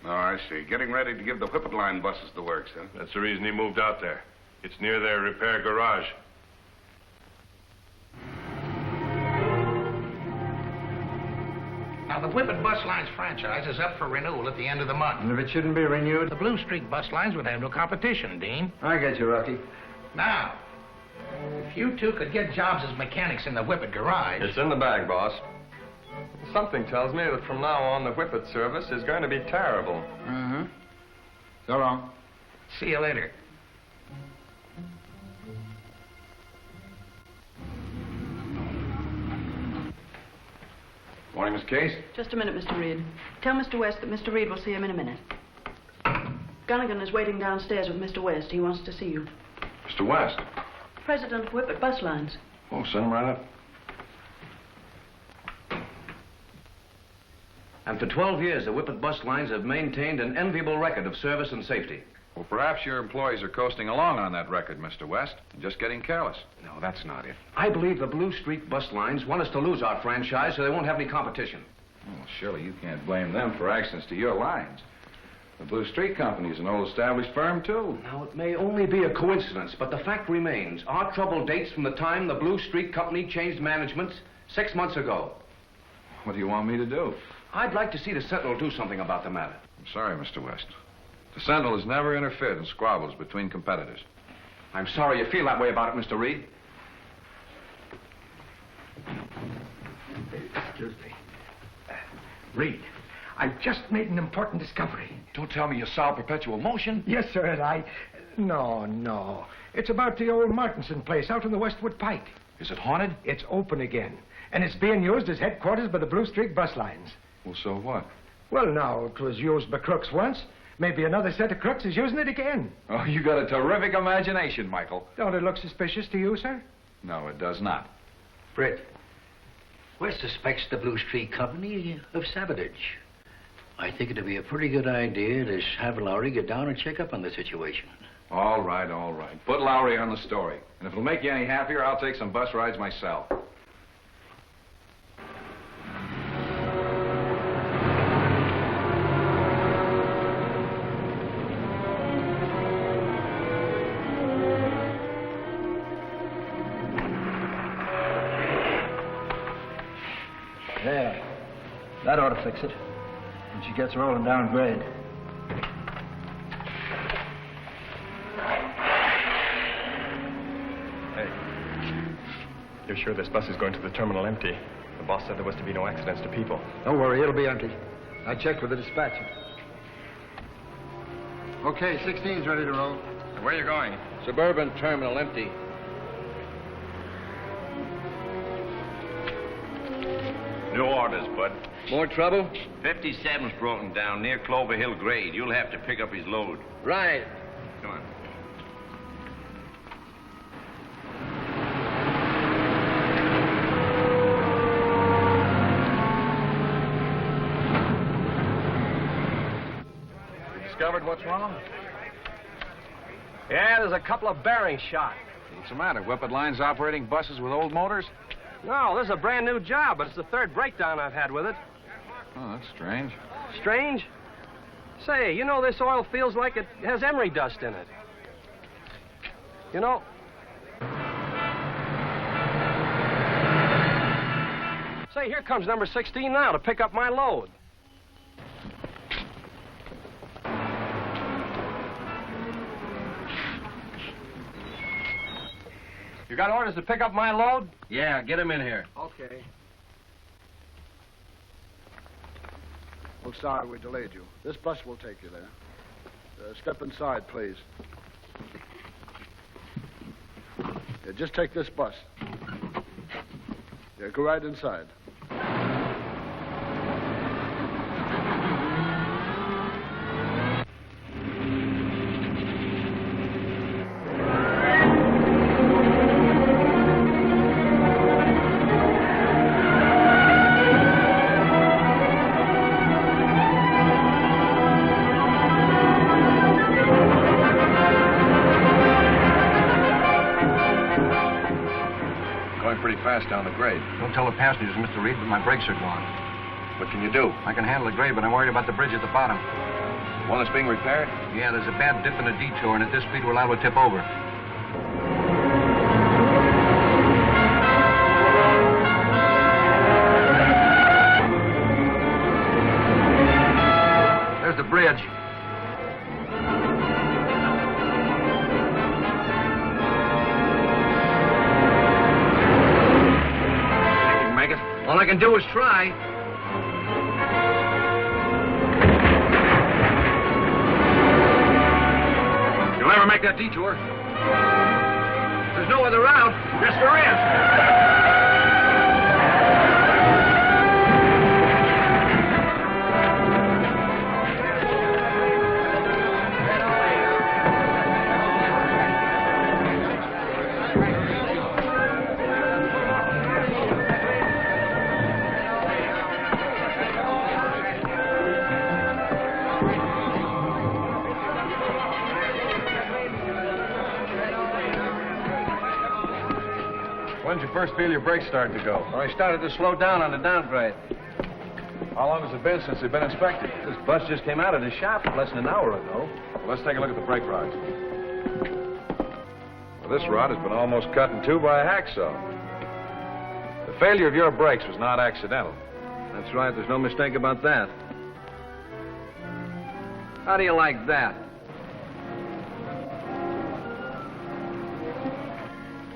G: Oh, I see. Getting ready to give the Whippet Line buses the works, huh?
J: That's the reason he moved out there. It's near their repair garage.
M: Now, the Whippet Bus Lines franchise is up for renewal at the end of the month.
O: And if it shouldn't be renewed?
M: The Blue Streak Bus Lines would have no competition, Dean.
O: I get you, Rocky.
M: Now, if you two could get jobs as mechanics in the Whippet garage...
L: It's in the bag, boss. Something tells me that from now on, the Whippet service is going to be terrible.
O: Mm-hmm. So long.
M: See you later.
A: Morning, Miss Case.
D: Just a minute, Mr. Reed. Tell Mr. West that Mr. Reed will see him in a minute. Gunnigan is waiting downstairs with Mr. West. He wants to see you.
A: Mr. West.
D: President of Whippet Bus Lines.
A: Oh, send him right up.
S: And for 12 years, the Whippet Bus Lines have maintained an enviable record of service and safety.
A: Well, perhaps your employees are coasting along on that record, Mr. West, and just getting careless.
S: No, that's not it. I believe the Blue Streak Bus Lines want us to lose our franchise so they won't have any competition.
A: Well, surely you can't blame them for accidents to your lines. The Blue Streak Company is an old established firm, too.
S: Now, it may only be a coincidence, but the fact remains, our trouble dates from the time the Blue Streak Company changed management 6 months ago.
A: What do you want me to do?
S: I'd like to see the Sentinel do something about the matter.
A: I'm sorry, Mr. West. The Sentinel has never interfered in squabbles between competitors.
S: I'm sorry you feel that way about it, Mr. Reed.
C: Excuse me. Reed, I've just made an important discovery.
S: Don't tell me you solved perpetual motion.
C: Yes, sir, and No. It's about the old Martinson place out on the Westwood Pike.
S: Is it haunted?
C: It's open again, and it's being used as headquarters by the Blue Streak Bus Lines.
A: Well, so what?
C: Well, now, it was used by crooks once. Maybe another set of crooks is using it again.
A: Oh, you got a terrific imagination, Michael.
C: Don't it look suspicious to you, sir?
A: No, it does not.
W: Britt, West suspects the Blue Streak Company of sabotage. I think it'd be a pretty good idea to have Lowry get down and check up on the situation.
A: All right. Put Lowry on the story. And if it'll make you any happier, I'll take some bus rides myself.
O: There. That ought to fix it. When she gets rolling down grade.
L: Hey, you're sure this bus is going to the terminal empty? The boss said there was to be no accidents to people.
O: Don't worry, it'll be empty. I checked with the dispatcher. Okay, 16's ready to roll.
L: Where are you going?
S: Suburban terminal empty.
K: New orders, Bud.
S: More trouble?
K: 57's broken down near Clover Hill Grade. You'll have to pick up his load.
S: Right.
K: Come on.
L: You discovered what's wrong?
I: Yeah, there's a couple of bearings shot.
L: What's the matter? Whippet Line's operating buses with old motors?
I: No, this is a brand new job, but it's the third breakdown I've had with it.
L: Oh, that's strange.
I: Strange? Say, you know, this oil feels like it has emery dust in it. You know... Say, here comes number 16 now to pick up my load. You got orders to pick up my load?
S: Yeah, get him in here.
M: Okay. Well, sorry we delayed you. This bus will take you there. Step inside, please. Yeah, just take this bus. Yeah, go right inside.
A: Down the grade.
E: Don't tell the passengers, Mr. Reed, but my brakes are gone.
A: What can you do?
E: I can handle the grade, but I'm worried about the bridge at the bottom.
A: One that's being repaired?
E: Yeah, there's a bad dip in a detour, and at this speed we're liable to tip over. There's the bridge.
S: All I can do is try.
E: You'll never make that detour.
S: There's no other route.
E: Yes, there is.
L: When did you first feel your brakes start to go?
I: Well, I started to slow down on the downgrade.
L: How long has it been since they've been inspected?
I: This bus just came out of the shop less than an hour ago.
L: Well, let's take a look at the brake rods. Well, this rod has been almost cut in two by a hacksaw. The failure of your brakes was not accidental.
E: That's right, there's no mistake about that. How do you like that?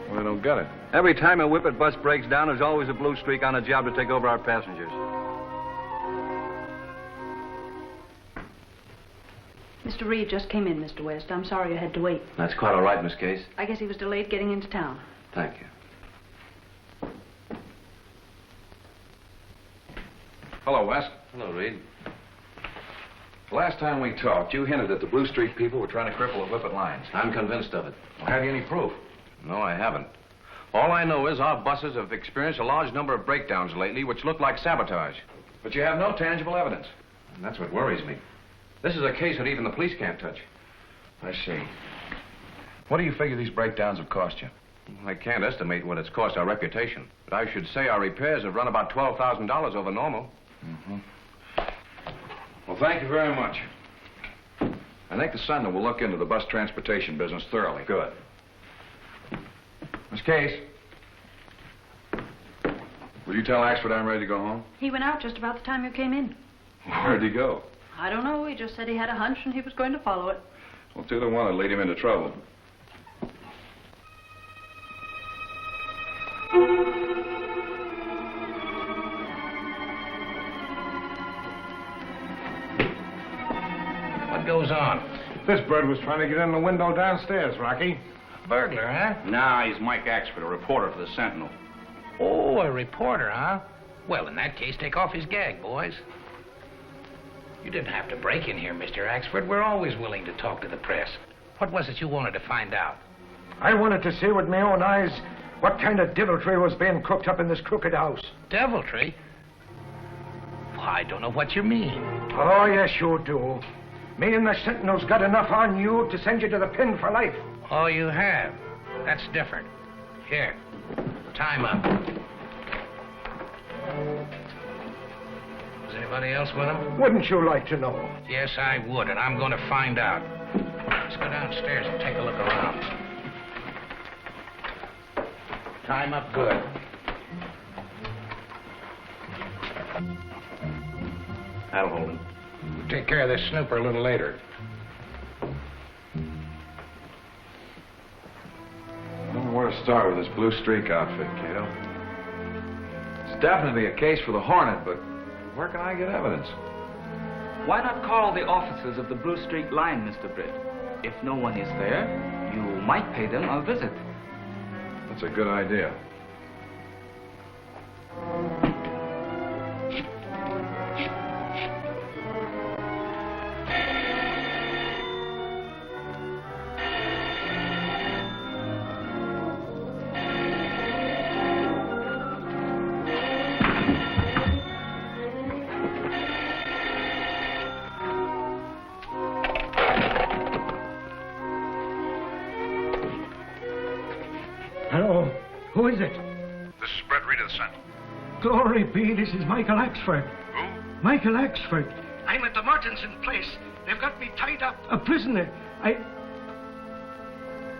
L: Well, I don't get it.
E: Every time a Whippet bus breaks down, there's always a blue streak on a job to take over our passengers.
D: Mr. Reed just came in, Mr. West. I'm sorry I had to wait.
S: That's quite all right, Miss Case.
D: I guess he was delayed getting into town.
S: Thank you.
A: Hello, Wes.
S: Hello, Reed.
A: The last time we talked, you hinted that the Blue Street people were trying to cripple the Whippet lines.
S: I'm convinced of it.
A: Well, have you any proof?
S: No, I haven't. All I know is our buses have experienced a large number of breakdowns lately, which look like sabotage.
A: But you have no tangible evidence.
S: And that's what worries me. This is a case that even the police can't touch.
A: I see. What do you figure these breakdowns have cost you?
S: I can't estimate what it's cost our reputation, but I should say our repairs have run about $12,000 over normal.
A: Mm-hmm. Well, thank you very much. I think the Sentinel will look into the bus transportation business thoroughly. Good. Miss Case, will you tell Axford I'm ready to go home?
D: He went out just about the time you came in.
A: Where'd he go?
D: I don't know. He just said he had a hunch and he was going to follow it.
A: Well, 2 to 1 would lead him into trouble.
I: What goes on?
C: This bird was trying to get in the window downstairs, Rocky.
I: Burglar, huh?
F: Nah, he's Mike Axford, a reporter for the Sentinel.
H: Oh, a reporter, huh? Well, in that case, take off his gag, boys. You didn't have to break in here, Mr. Axford. We're always willing to talk to the press. What was it you wanted to find out?
C: I wanted to see with my own eyes what kind of deviltry was being cooked up in this crooked house.
H: Deviltry? Well, I don't know what you mean.
C: Oh, yes, you do. Me and the Sentinel's got enough on you to send you to the pen for life.
H: Oh, you have? That's different. Here, time up. Is anybody else with him?
C: Wouldn't you like to know?
H: Yes, I would, and I'm going to find out. Let's go downstairs and take a look around. Time up good.
I: That'll hold him.
H: We'll take care of this snooper a little later.
A: I don't know where to start with this Blue Streak outfit, Cato. It's definitely a case for the Hornet, but where can I get evidence?
Q: Why not call the officers of the Blue Streak line, Mr. Britt? If no one is there, you might pay them a visit.
A: That's a good idea.
C: Hello? Who is it?
K: This is Brett Reed of the Sentinel.
C: Glory be, this is Michael Axford.
K: Who?
C: Michael Axford. I'm at the Martinson place. They've got me tied up. A prisoner.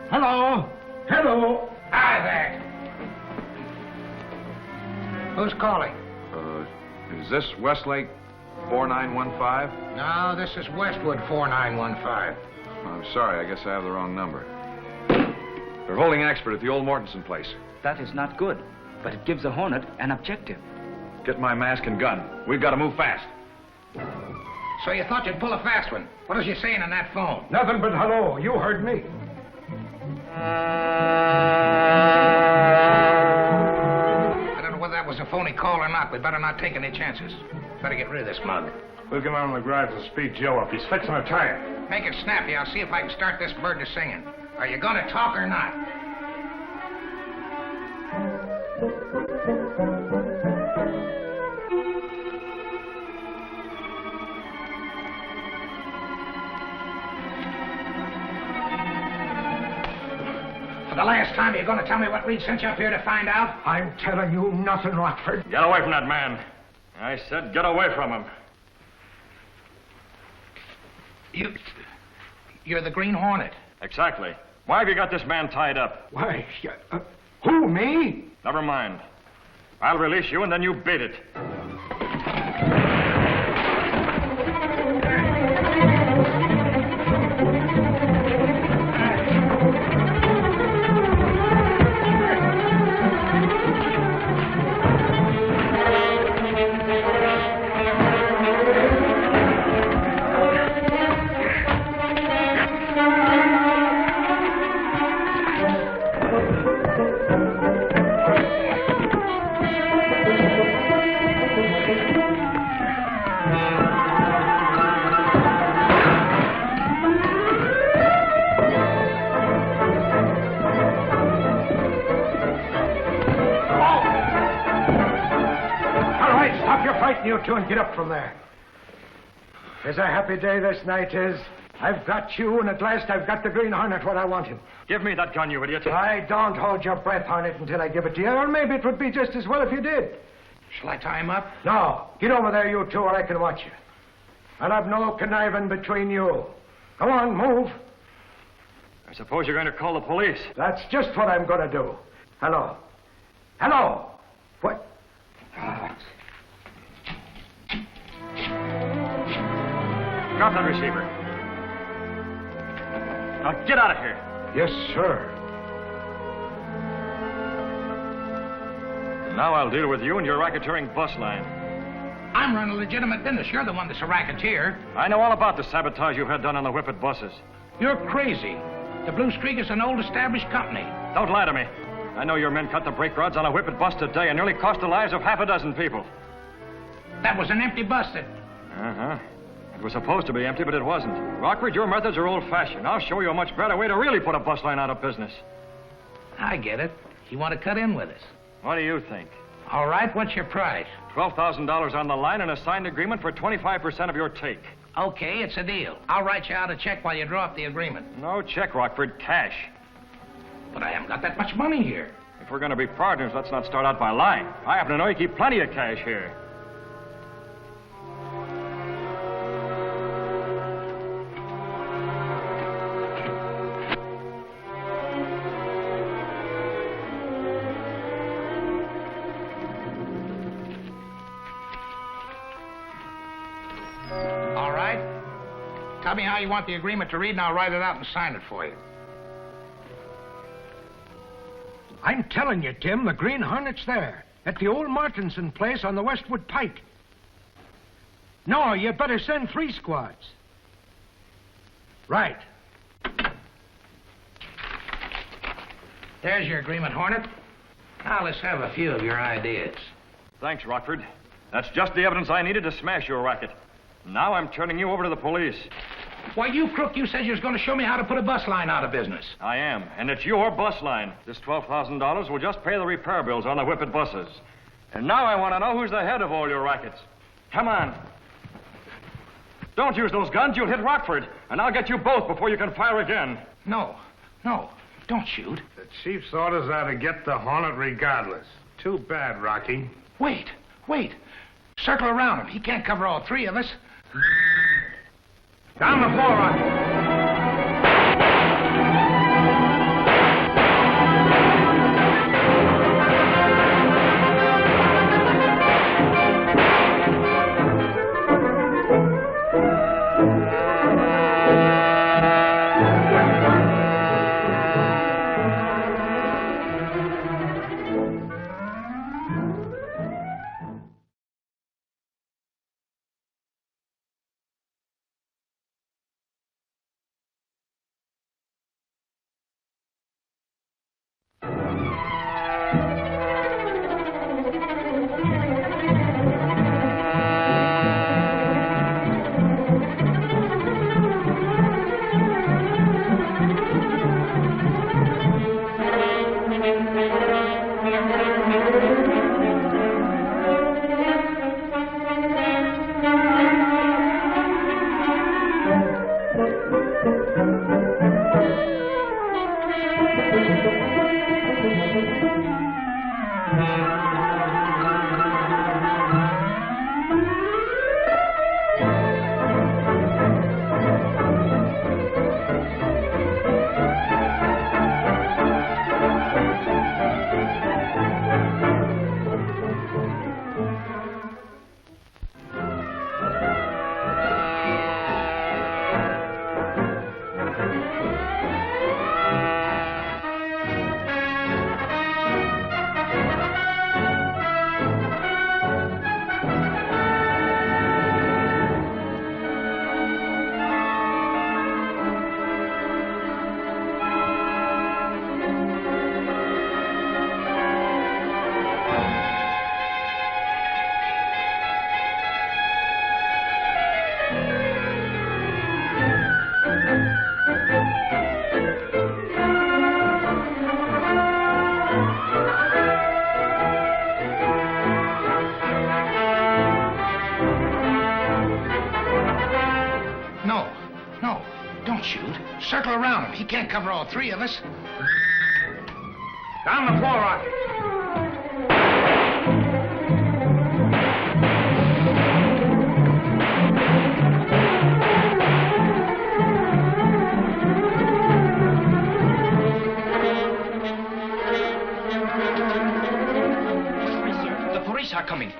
C: Hello? Hello?
H: Hi there. Who's calling?
A: Is this Westlake 4915?
H: No, this is Westwood 4915.
A: I'm sorry, I guess I have the wrong number. They're holding Axford at the old Mortensen place.
Q: That is not good, but it gives the Hornet an objective.
A: Get my mask and gun. We've got to move fast.
H: So you thought you'd pull a fast one. What was you saying on that phone?
C: Nothing but hello. You heard me.
H: I don't know whether that was a phony call or not. We better not take any chances. Better get rid of this mug.
T: We'll get out in the garage and speed Joe up. He's fixing a tire.
H: Make it snappy. I'll see if I can start this bird to singing. Are you going to talk or not? For the last time, you're going to tell me what Reed sent you up here to find out?
C: I'm telling you nothing, Rockford.
L: Get away from that man. I said get away from him.
H: You're the Green Hornet.
L: Exactly. Why have you got this man tied up?
C: Why, who, me?
L: Never mind. I'll release you and then you beat it.
C: You two and get up from there. It's a happy day this night is. I've got you, and at last I've got the Green Hornet where I want him.
L: Give me that gun, you idiot.
C: I don't hold your breath on it until I give it to you, or maybe it would be just as well if you did.
H: Shall I tie him up?
C: No. Get over there, you two, or I can watch you. I'll have no conniving between you. Go on, move.
L: I suppose you're going to call the police.
C: That's just what I'm going to do. Hello. Hello. What?
L: Drop that receiver. Now get out of here.
C: Yes, sir.
L: Now I'll deal with you and your racketeering bus line.
H: I'm running a legitimate business. You're the one that's a racketeer.
L: I know all about the sabotage you've had done on the Whippet buses.
H: You're crazy. The Blue Streak is an old established company.
L: Don't lie to me. I know your men cut the brake rods on a Whippet bus today and nearly cost the lives of half a dozen people.
H: That was an empty bus that...
L: Uh-huh. It was supposed to be empty, but it wasn't. Rockford, your methods are old-fashioned. I'll show you a much better way to really put a bus line out of business.
H: I get it. You want to cut in with us.
L: What do you think?
H: All right, what's your price?
L: $12,000 on the line and a signed agreement for 25% of your take.
H: Okay, it's a deal. I'll write you out a check while you draw up the agreement.
L: No check, Rockford. Cash.
H: But I haven't got that much money here.
L: If we're going to be partners, let's not start out by lying. I happen to know you keep plenty of cash here.
H: All right. Tell me how you want the agreement to read, and I'll write it out and sign it for you.
C: I'm telling you, Tim, the Green Hornet's there. At the old Martinson place on the Westwood Pike. No, you better send 3 squads. Right.
H: There's your agreement, Hornet. Now let's have a few of your ideas.
L: Thanks, Rockford. That's just the evidence I needed to smash your racket. Now I'm turning you over to the police.
H: Why, you crook, you said you was going to show me how to put a bus line out of business.
L: I am, and it's your bus line. This $12,000 will just pay the repair bills on the Whippet buses. And now I want to know who's the head of all your rackets. Come on. Don't use those guns. You'll hit Rockford, and I'll get you both before you can fire again.
H: No, don't shoot.
J: The chief's orders are to get the Hornet regardless. Too bad, Rocky.
H: Wait. Circle around him. He can't cover all 3 of us.
J: Down the floor, Rocky.
H: Circle around him. He can't cover all 3 of us.
J: Down the floor, Rocky.
H: The police are coming.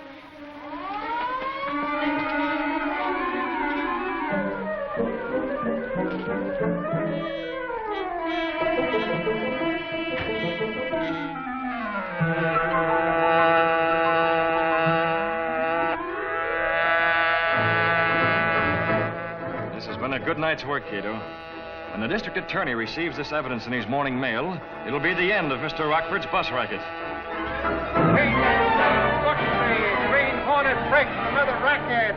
L: A good night's work, Cato. When the district attorney receives this evidence in his morning mail, it'll be the end of Mr. Rockford's bus racket.
N: What's the Green Hornet breaks another racket?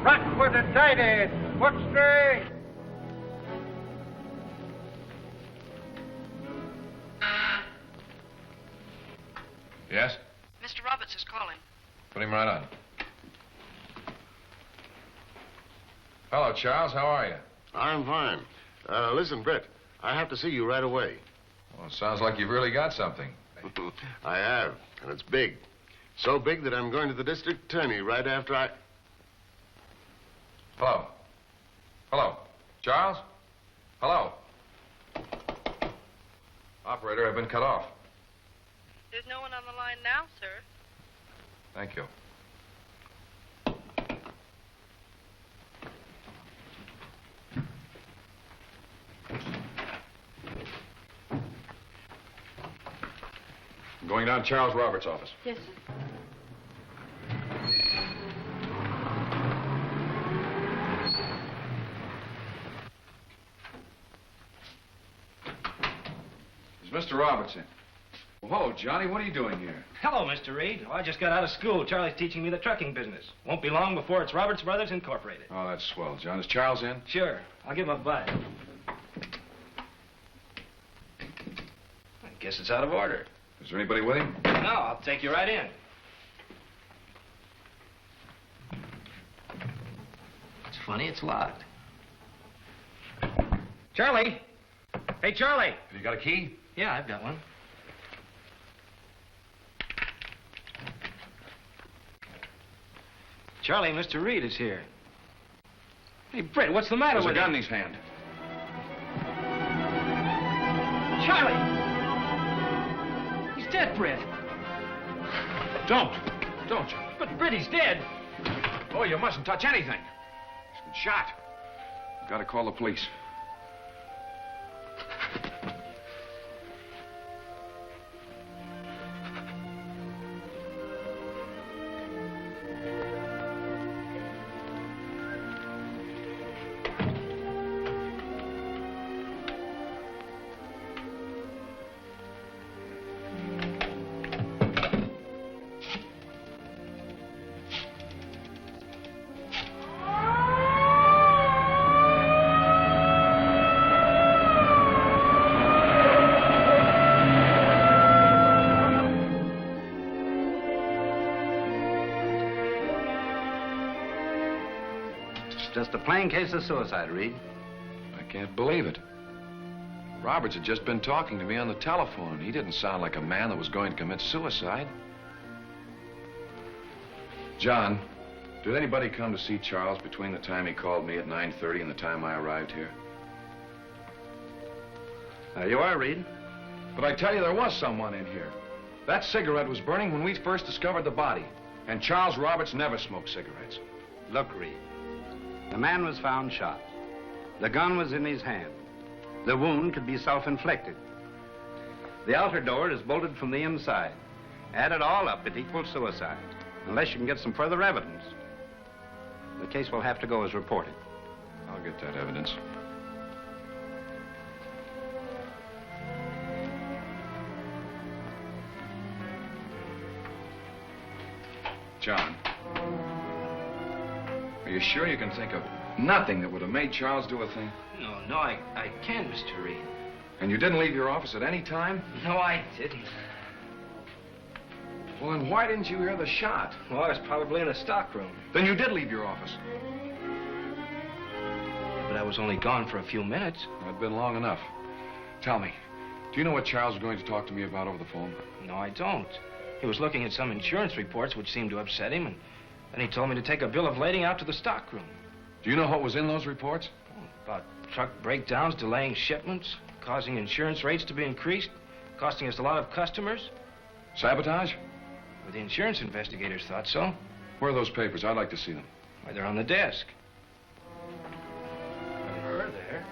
N: Rockford indicted. What's straight?
A: Yes?
D: Mr. Roberts is calling.
A: Put him right on. Hello, Charles. How are you?
R: I'm fine. Listen, Britt, I have to see you right away.
A: Well, it sounds like you've really got something.
R: I have, and it's big. So big that I'm going to the district attorney right after I...
A: Hello? Hello? Charles? Hello? Operator, I've been cut off.
U: There's no one on the line now, sir.
A: Thank you. I'm going down to Charles Roberts' office.
D: Yes,
A: Is Mr. Roberts in? Well, hello, Johnny. What are you doing here?
V: Hello, Mr. Reed. Oh, I just got out of school. Charlie's teaching me the trucking business. Won't be long before it's Roberts Brothers Incorporated.
A: Oh, that's swell, John. Is Charles in?
V: Sure. I'll give him a bite. I guess it's out of order.
A: Is there anybody with him?
V: No, I'll take you right in. It's funny, it's locked. Charlie! Hey, Charlie!
A: Have you got a key?
V: Yeah, I've got one. Charlie, Mr. Reed is here. Hey, Britt, what's the matter
A: There's
V: with
A: a gun
V: him?
A: in his hand.
V: Charlie! He's dead, Britt.
A: Don't, you?
V: But Britt, he's dead.
A: Oh, you mustn't touch anything. He's been shot. You've got to call the police.
M: Just a plain case of suicide, Reed.
A: I can't believe it. Roberts had just been talking to me on the telephone. He didn't sound like a man that was going to commit suicide. John, did anybody come to see Charles between the time he called me at 9:30 and the time I arrived here?
M: You are, Reed.
A: But I tell you, there was someone in here. That cigarette was burning when we first discovered the body. And Charles Roberts never smoked cigarettes.
M: Look, Reed. The man was found shot. The gun was in his hand. The wound could be self-inflicted. The outer door is bolted from the inside. Add it all up, it equals suicide. Unless you can get some further evidence. The case will have to go as reported.
A: I'll get that evidence. John, are you sure you can think of nothing that would have made Charles do a thing?
V: No, I can't, Mr. Reed.
A: And you didn't leave your office at any time?
V: No, I didn't.
A: Well, then why didn't you hear the shot?
V: Well, I was probably in the stockroom.
A: Then you did leave your office.
V: But I was only gone for a few minutes.
A: That'd been long enough. Tell me, do you know what Charles was going to talk to me about over the phone?
V: No, I don't. He was looking at some insurance reports which seemed to upset him, and then he told me to take a bill of lading out to the stockroom.
A: Do you know what was in those reports?
V: About truck breakdowns, delaying shipments, causing insurance rates to be increased, costing us a lot of customers.
A: Sabotage?
V: Well, the insurance investigators thought so.
A: Where are those papers? I'd like to see them.
V: Why, they're on the desk. They're there.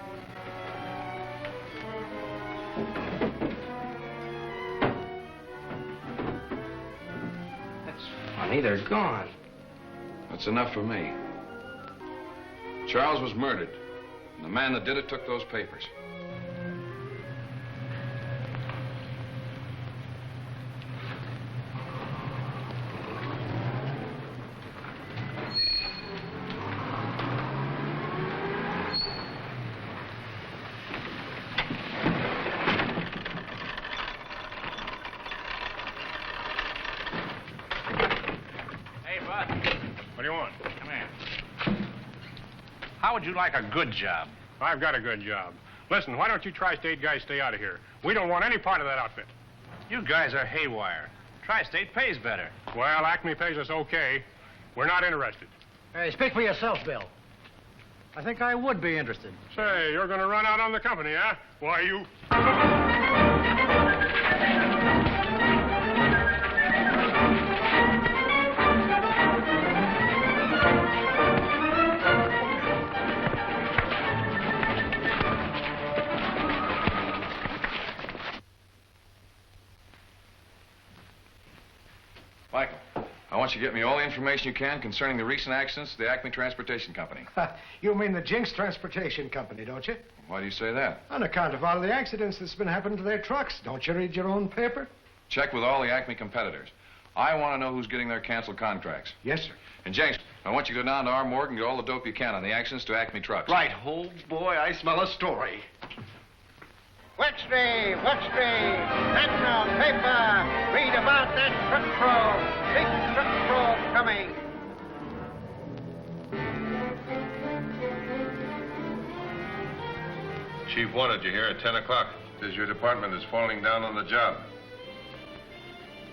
V: That's funny, they're gone.
A: That's enough for me. Charles was murdered, and the man that did it took those papers.
T: How would you like a good job?
B: I've got a good job. Listen, why don't you tri-state guys stay out of here? We don't want any part of that outfit.
T: You guys are haywire. Tri-state pays better.
B: Well, Acme pays us okay. We're not interested.
N: Hey, speak for yourself, Bill. I think I would be interested.
B: Say, you're going to run out on the company, huh? Why, you...
A: Michael, I want you to get me all the information you can concerning the recent accidents at the Acme Transportation Company.
C: You mean the Jinx Transportation Company, don't you?
A: Why do you say that?
C: On account of all the accidents that's been happening to their trucks. Don't you read your own paper?
A: Check with all the Acme competitors. I want to know who's getting their canceled contracts.
C: Yes, sir.
A: And James, I want you to go down to our morgue and get all the dope you can on the accidents to Acme trucks.
T: Right. Oh, boy, I smell a story.
N: Wexley, that's on paper. Read about that truck probe. Big truck probe coming.
J: Chief wanted you here at 10 o'clock. Says your department is falling down on the job.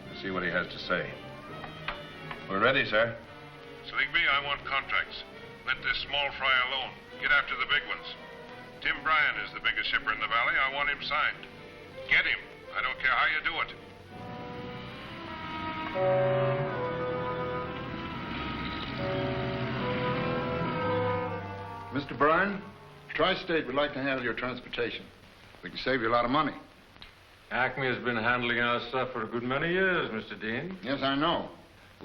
J: Let's see what he has to say. We're ready, sir. Slick B, I want contracts. Let this small fry alone. Get after the big ones. Tim Bryan is the biggest shipper in the valley. I want him signed. Get him. I don't care how you do it.
G: Mr. Bryan, Tri-State would like to handle your transportation. We can save you a lot of money.
L: Acme has been handling our stuff for a good many years, Mr. Dean.
G: Yes, I know.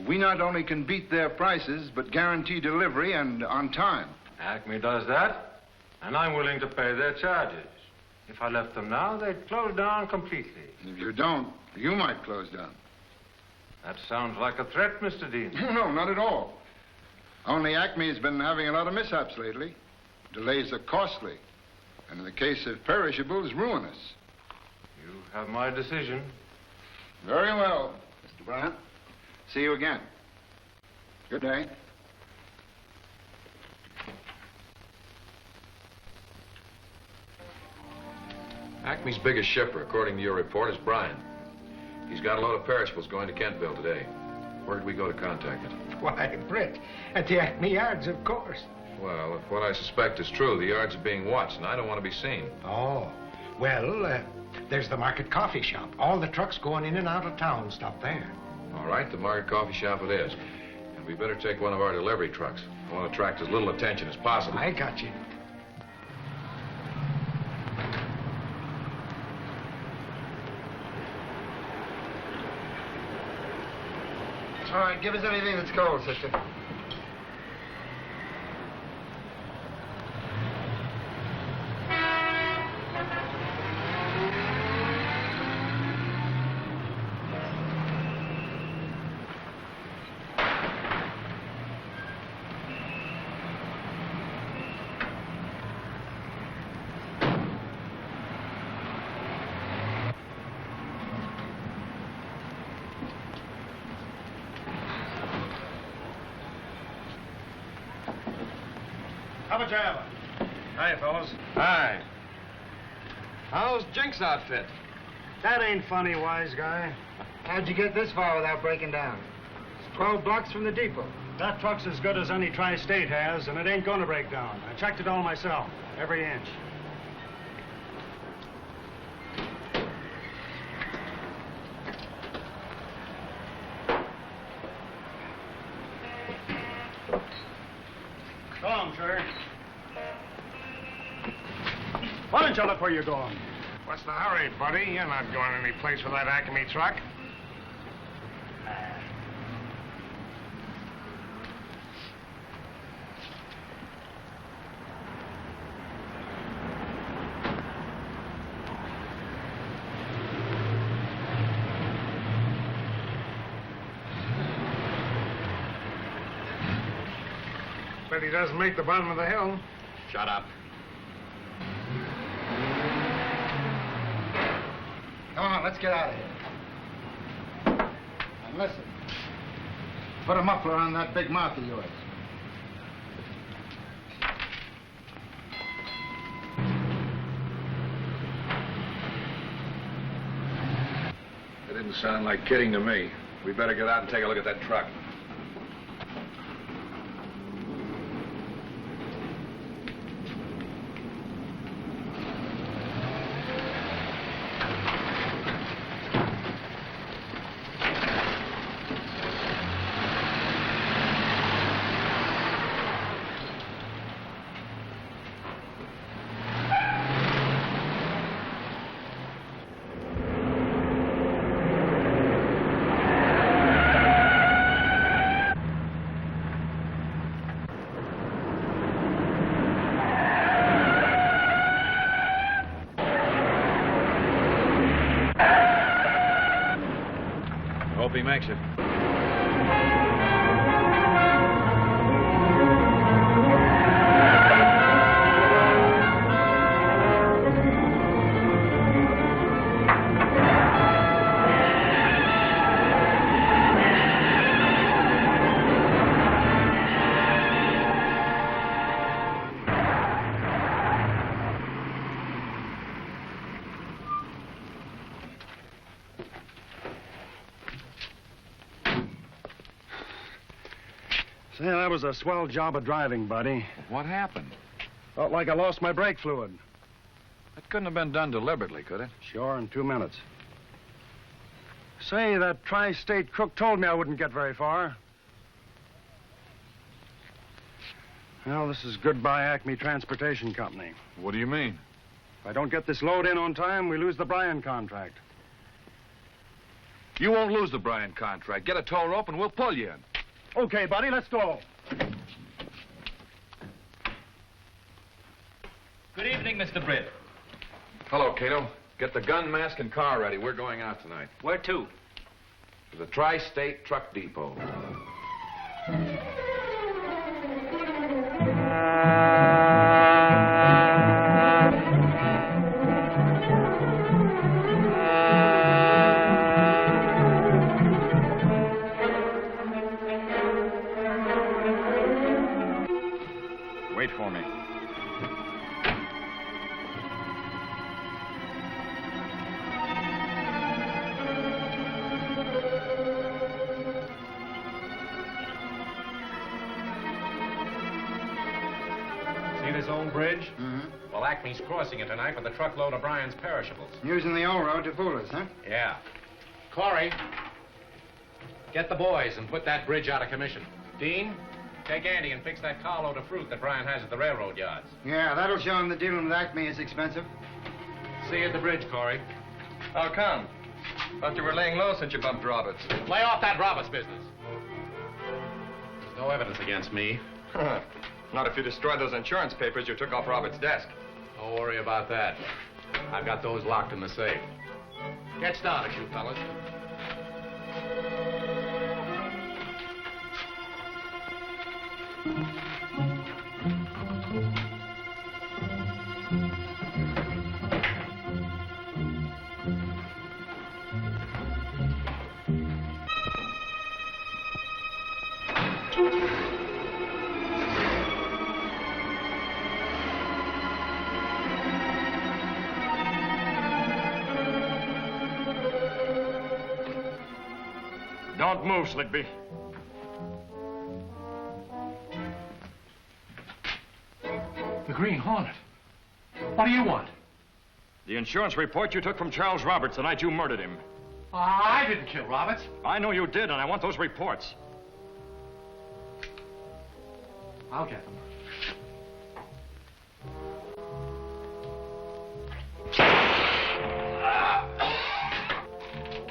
G: We not only can beat their prices, but guarantee delivery and on time.
L: Acme does that, and I'm willing to pay their charges. If I left them now, they'd close down completely.
G: If you don't, you might close down.
L: That sounds like a threat, Mr. Dean.
G: No, not at all. Only Acme has been having a lot of mishaps lately. Delays are costly, and in the case of perishables, ruinous.
L: You have my decision.
G: Very well, Mr. Bryan. See you again. Good day.
A: Acme's biggest shipper, according to your report, is Bryan. He's got a load of perishables going to Kentville today. Where did we go to contact it?
C: Why, Britt, at the Acme Yards, of course.
A: Well, if what I suspect is true, the yards are being watched, and I don't want to be seen.
C: Oh, well, there's the Market Coffee Shop. All the trucks going in and out of town stop there.
A: All right, the Market Coffee Shop it is. And we better take one of our delivery trucks. I want to attract as little attention as possible.
C: I got you.
M: All right, give us anything that's cold, sister.
N: How much have
V: Hi, fellas.
N: Hi.
V: How's Jink's outfit?
N: That ain't funny, wise guy.
M: How'd you get this far without breaking down? It's 12 blocks from the depot.
N: That truck's as good as any Tri-State has, and it ain't gonna break down. I checked it all myself, every inch. Go on, sir. Why don't you look where you're going?
B: What's the hurry, buddy? You're not going any place with that Acme truck. Bet he doesn't make the bottom of the hill.
V: Shut up.
M: Come on, let's get out of here. And listen, put a muffler on that big mouth of yours.
A: Didn't sound like kidding to me. We better get out and take a look at that truck. Hope he makes it.
L: Say, that was a swell job of driving, buddy.
A: What happened?
L: Felt like I lost my brake fluid.
A: That couldn't have been done deliberately, could it?
L: Sure, in 2 minutes. Say, that tri-state crook told me I wouldn't get very far. Well, this is goodbye Acme Transportation Company.
A: What do you mean?
L: If I don't get this load in on time, we lose the Bryan contract.
A: You won't lose the Bryan contract. Get a tow rope and we'll pull you in.
L: Okay, buddy, let's go.
Q: Good evening, Mr. Britt.
A: Hello, Cato. Get the gun, mask, and car ready. We're going out tonight.
Q: Where to?
A: To the Tri-State Truck Depot.
L: Wait for me.
O: See this old bridge? Mm-hmm. Well, Acme's crossing it tonight with a truckload of Bryan's perishables.
M: Using the old road to fool us, huh?
O: Yeah. Corey, get the boys and put that bridge out of commission. Dean, take Andy and fix that carload of fruit that Bryan has at the railroad yards.
M: Yeah, that'll show him that dealing with Acme is expensive.
O: See you at the bridge, Corey.
E: How come? Thought you were laying low since you bumped Roberts.
O: Lay off that Roberts business. There's no evidence against me.
E: Not if you destroyed those insurance papers you took off Roberts' desk.
O: Don't worry about that. I've got those locked in the safe. Get started, you fellas.
L: Don't move, Slickby.
O: The Green Hornet. What do you want?
L: The insurance report you took from Charles Roberts the night you murdered him.
O: I didn't kill Roberts.
L: I know you did, and I want those reports.
O: I'll get them.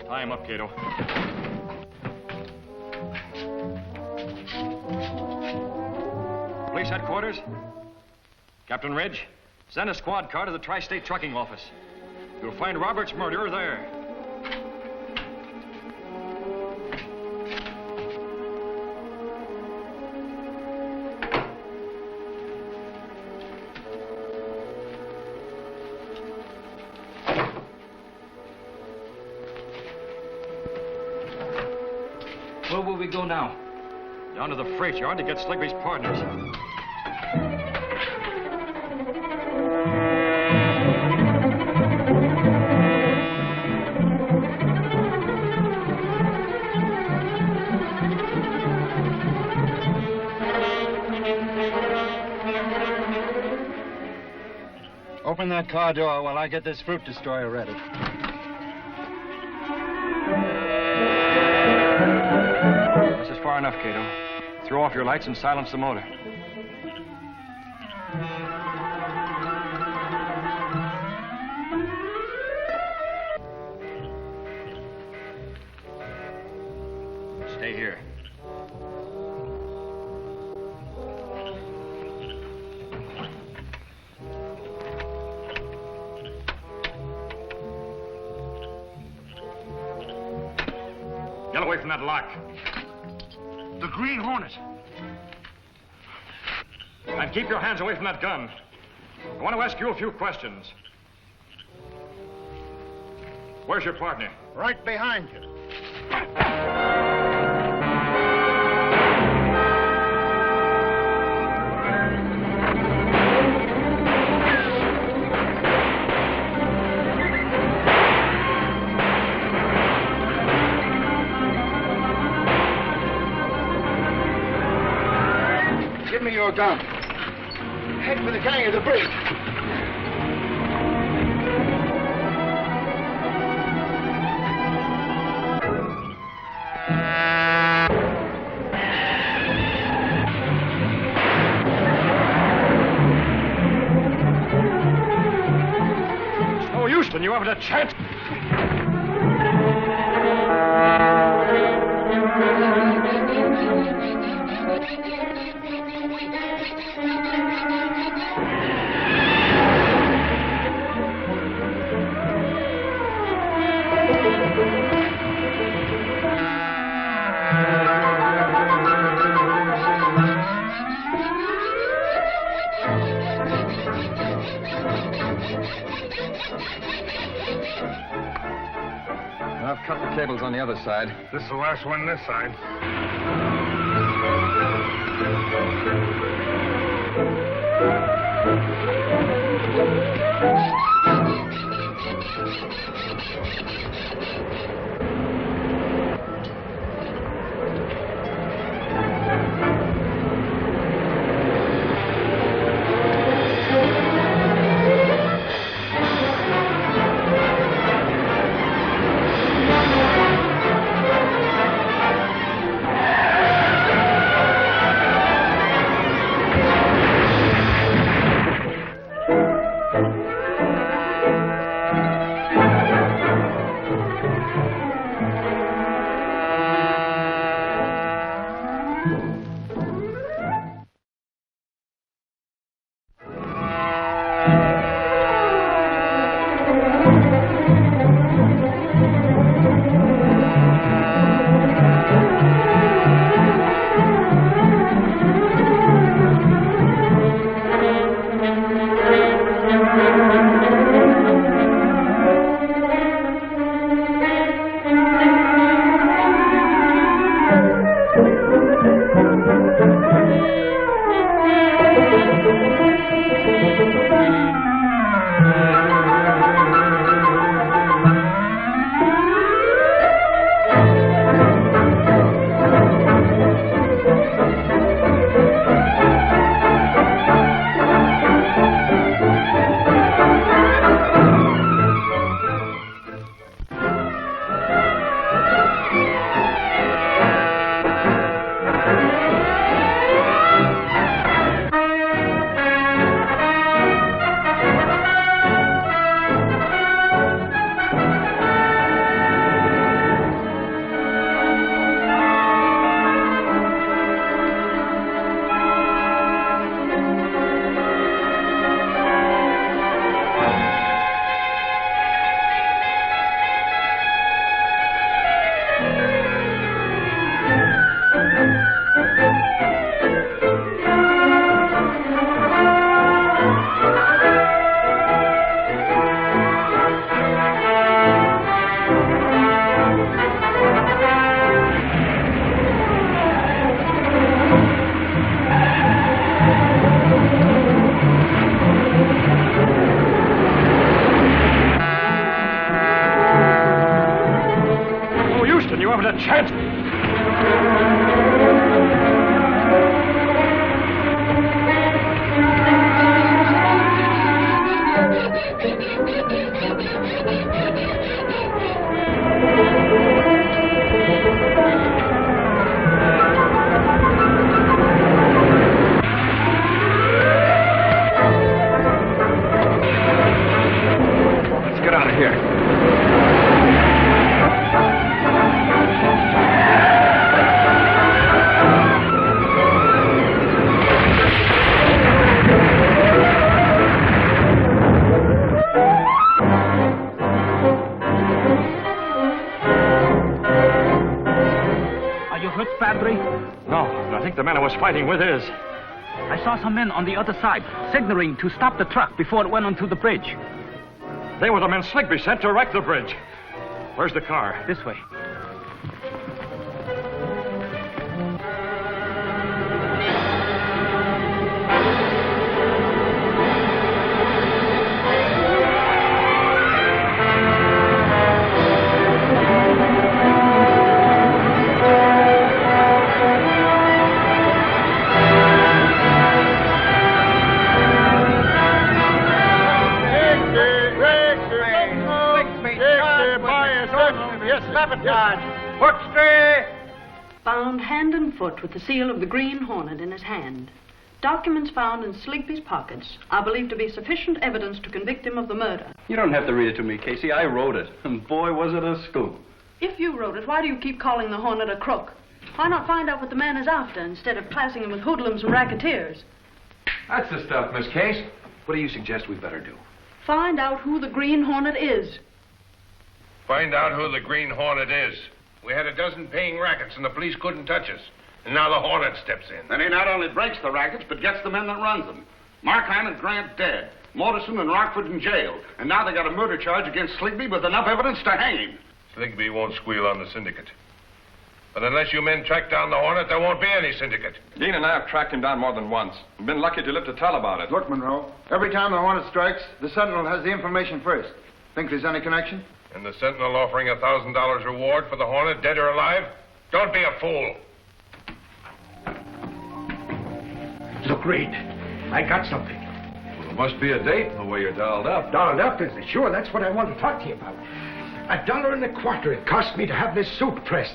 L: Tie him up, Cato. Police headquarters? Captain Ridge, send a squad car to the Tri-State Trucking Office. You'll find Robert's murderer there.
Q: Where will we go now?
L: Down to the freight yard to get Sligby's partners.
P: Open that car door while I get this fruit destroyer ready.
L: This is far enough, Cato. Throw off your lights and silence the motor. Stay here. Get away from that lock.
T: The Green Hornet.
L: And keep your hands away from that gun. I want to ask you a few questions. Where's your partner?
T: Right behind you.
P: Give me your gun. Head for the gang of the bridge.
L: Oh, Houston, you haven't a chance.
E: I've cut the cables on the other side.
T: This is the last one this side.
L: haven't a chance. man I was fighting with is.
Q: I saw some men on the other side signaling to stop the truck before it went onto the bridge.
L: They were the men Sligby sent to wreck the bridge. Where's the car?
Q: This way.
D: Found hand and foot with the seal of the Green Hornet in his hand. Documents found in Sligby's pockets are believed to be sufficient evidence to convict him of the murder.
E: You don't have to read it to me, Casey. I wrote it. And boy, was it a scoop.
D: If you wrote it, why do you keep calling the Hornet a crook? Why not find out what the man is after instead of classing him with hoodlums and racketeers?
A: That's the stuff, Miss Case. What do you suggest we better do?
D: Find out who the Green Hornet is.
K: Find out who the Green Hornet is. We had a dozen paying rackets, and the police couldn't touch us. And now the Hornet steps in.
T: Then he not only breaks the rackets, but gets the men that runs them. Markheim and Grant dead. Morrison and Rockford in jail. And now they got a murder charge against Sligby with enough evidence to hang him.
K: Sligby won't squeal on the syndicate. But unless you men track down the Hornet, there won't be any syndicate.
F: Dean and I have tracked him down more than once. And been lucky to live to tell about it.
G: Look, Monroe, every time the Hornet strikes, the Sentinel has the information first. Think there's any connection?
K: And the Sentinel offering $1,000 reward for the Hornet, dead or alive? Don't be a fool.
C: Look, Reed, I got something.
A: Well, there must be a date in the way you're dolled up.
C: Dolled up, is it? Sure, that's what I want to talk to you about. $1.25 it cost me to have this suit pressed.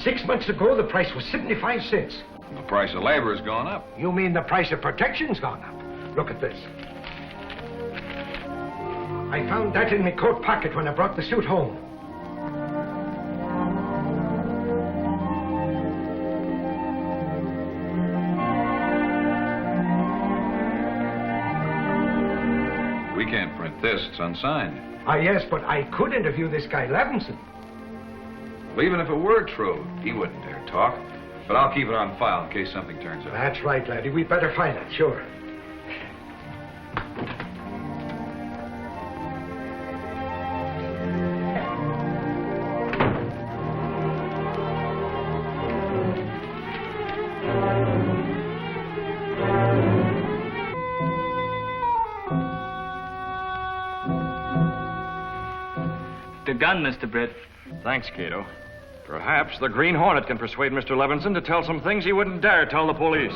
C: 6 months ago, the price was 75 cents.
A: The price of labor has gone up.
C: You mean the price of protection's gone up? Look at this. I found that in my coat pocket when I brought the suit home.
A: We can't print this. It's unsigned.
C: Ah, yes, but I could interview this guy Levinson.
A: Well, even if it were true, he wouldn't dare talk. But I'll keep it on file in case something turns up.
C: That's right, laddie. We'd better find it, sure.
Q: The gun, Mr. Britt.
L: Thanks, Cato. Perhaps the Green Hornet can persuade Mr. Levinson to tell some things he wouldn't dare tell the police.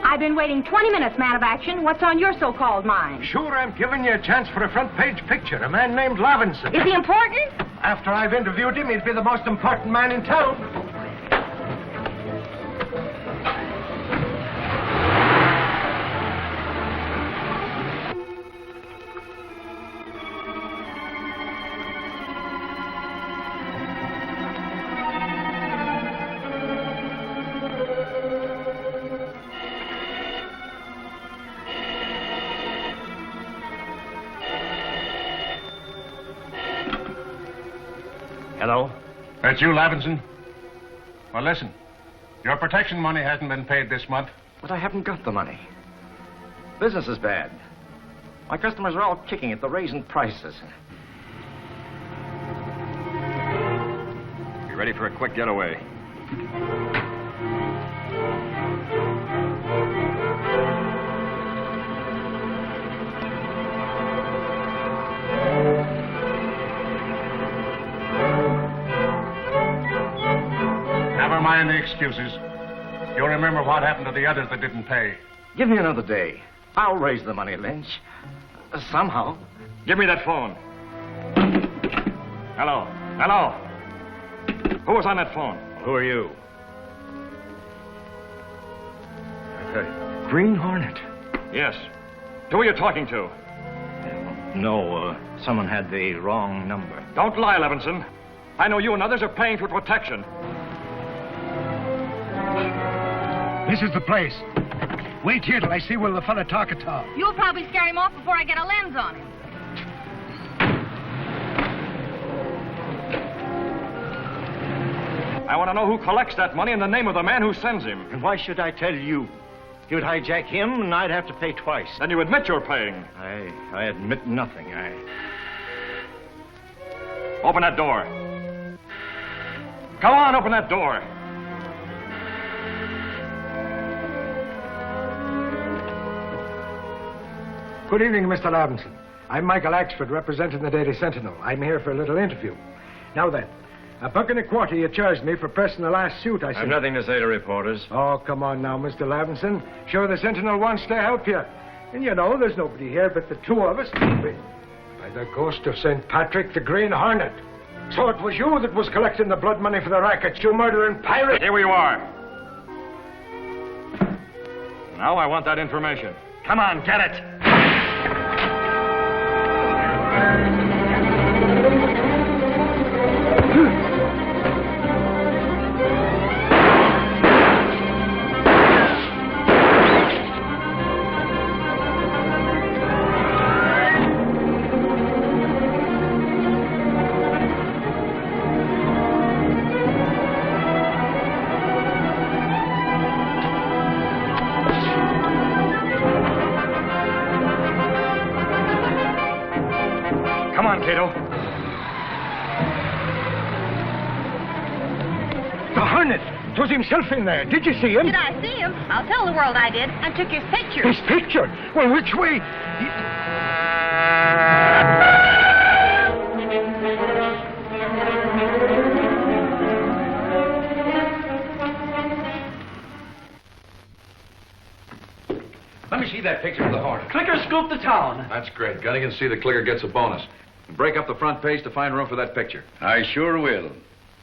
S: I've been waiting 20 minutes, man of action. What's on your so-called mind?
C: Sure, I'm giving you a chance for a front-page picture. A man named Levinson.
S: Is he important?
C: After I've interviewed him, he'd be the most important man in town.
B: Hello? That's you, Levinson? Well, listen. Your protection money hasn't been paid this month.
I: But I haven't got the money. Business is bad. My customers are all kicking at the raising prices.
L: Be ready for a quick getaway.
B: Never mind the excuses. You'll remember what happened to the others that didn't pay.
I: Give me another day. I'll raise the money, Lynch. Somehow.
L: Give me that phone. Hello? Hello? Who was on that phone?
I: Who are you? Green Hornet.
L: Yes. Who are you talking to?
V: No, someone had the wrong number.
L: Don't lie, Levinson. I know you and others are paying for protection.
C: This is the place. Wait here till I see where the fella talking to.
S: You'll probably scare him off before I get a lens on him.
L: I want to know who collects that money and the name of the man who sends him.
V: And why should I tell you? He would hijack him, and I'd have to pay twice.
L: Then you admit you're paying.
V: I admit nothing.
L: Open that door. Go on, open that door.
C: Good evening, Mr. Levinson. I'm Michael Axford, representing the Daily Sentinel. I'm here for a little interview. Now then, $1.25 you charged me for pressing the last suit I sent.
V: I've nothing to say to reporters.
C: Oh, come on now, Mr. Levinson. Sure, the Sentinel wants to help you. And you know, there's nobody here but the two of us. By the ghost of St. Patrick, the Green Hornet. So it was you that was collecting the blood money for the rackets, you murdering pirate.
L: Here you are. Now I want that information. Come on, get it.
C: Himself in there. Did you see him?
S: Did I see him? I'll tell the world I did. I took his picture.
C: His picture? Well, which way?
A: Let me see that picture of the Hornet.
I: Clicker scooped the town.
A: That's great. Gunnigan, see the clicker gets a bonus. And break up the front page to find room for that picture.
T: I sure will.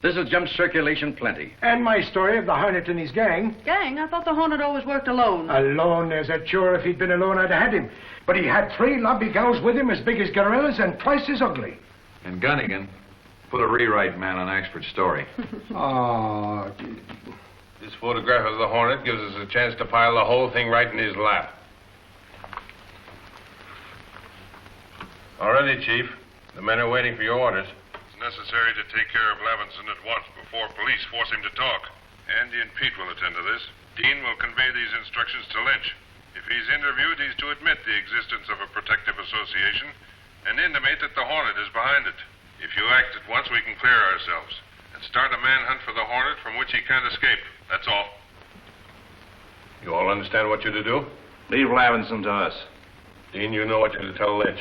T: This'll jump circulation plenty.
C: And my story of the Hornet and his gang.
D: Gang? I thought the Hornet always worked alone.
C: Alone, is it? Sure, if he'd been alone, I'd have had him. But he had 3 lobby gals with him as big as gorillas and twice as ugly.
A: And Gunnigan, put a rewrite man on Axford's story.
C: Oh.
J: This photograph of the Hornet gives us a chance to pile the whole thing right in his lap. All ready, Chief. The men are waiting for your orders.
K: Necessary to take care of Levinson at once before police force him to talk. Andy and Pete will attend to this. Dean will convey these instructions to Lynch. If he's interviewed, he's to admit the existence of a protective association and intimate that the Hornet is behind it. If you act at once, we can clear ourselves and start a manhunt for the Hornet from which he can't escape. That's all.
J: You all understand what you're to do?
L: Leave Levinson to us.
J: Dean, you know what you're to tell Lynch.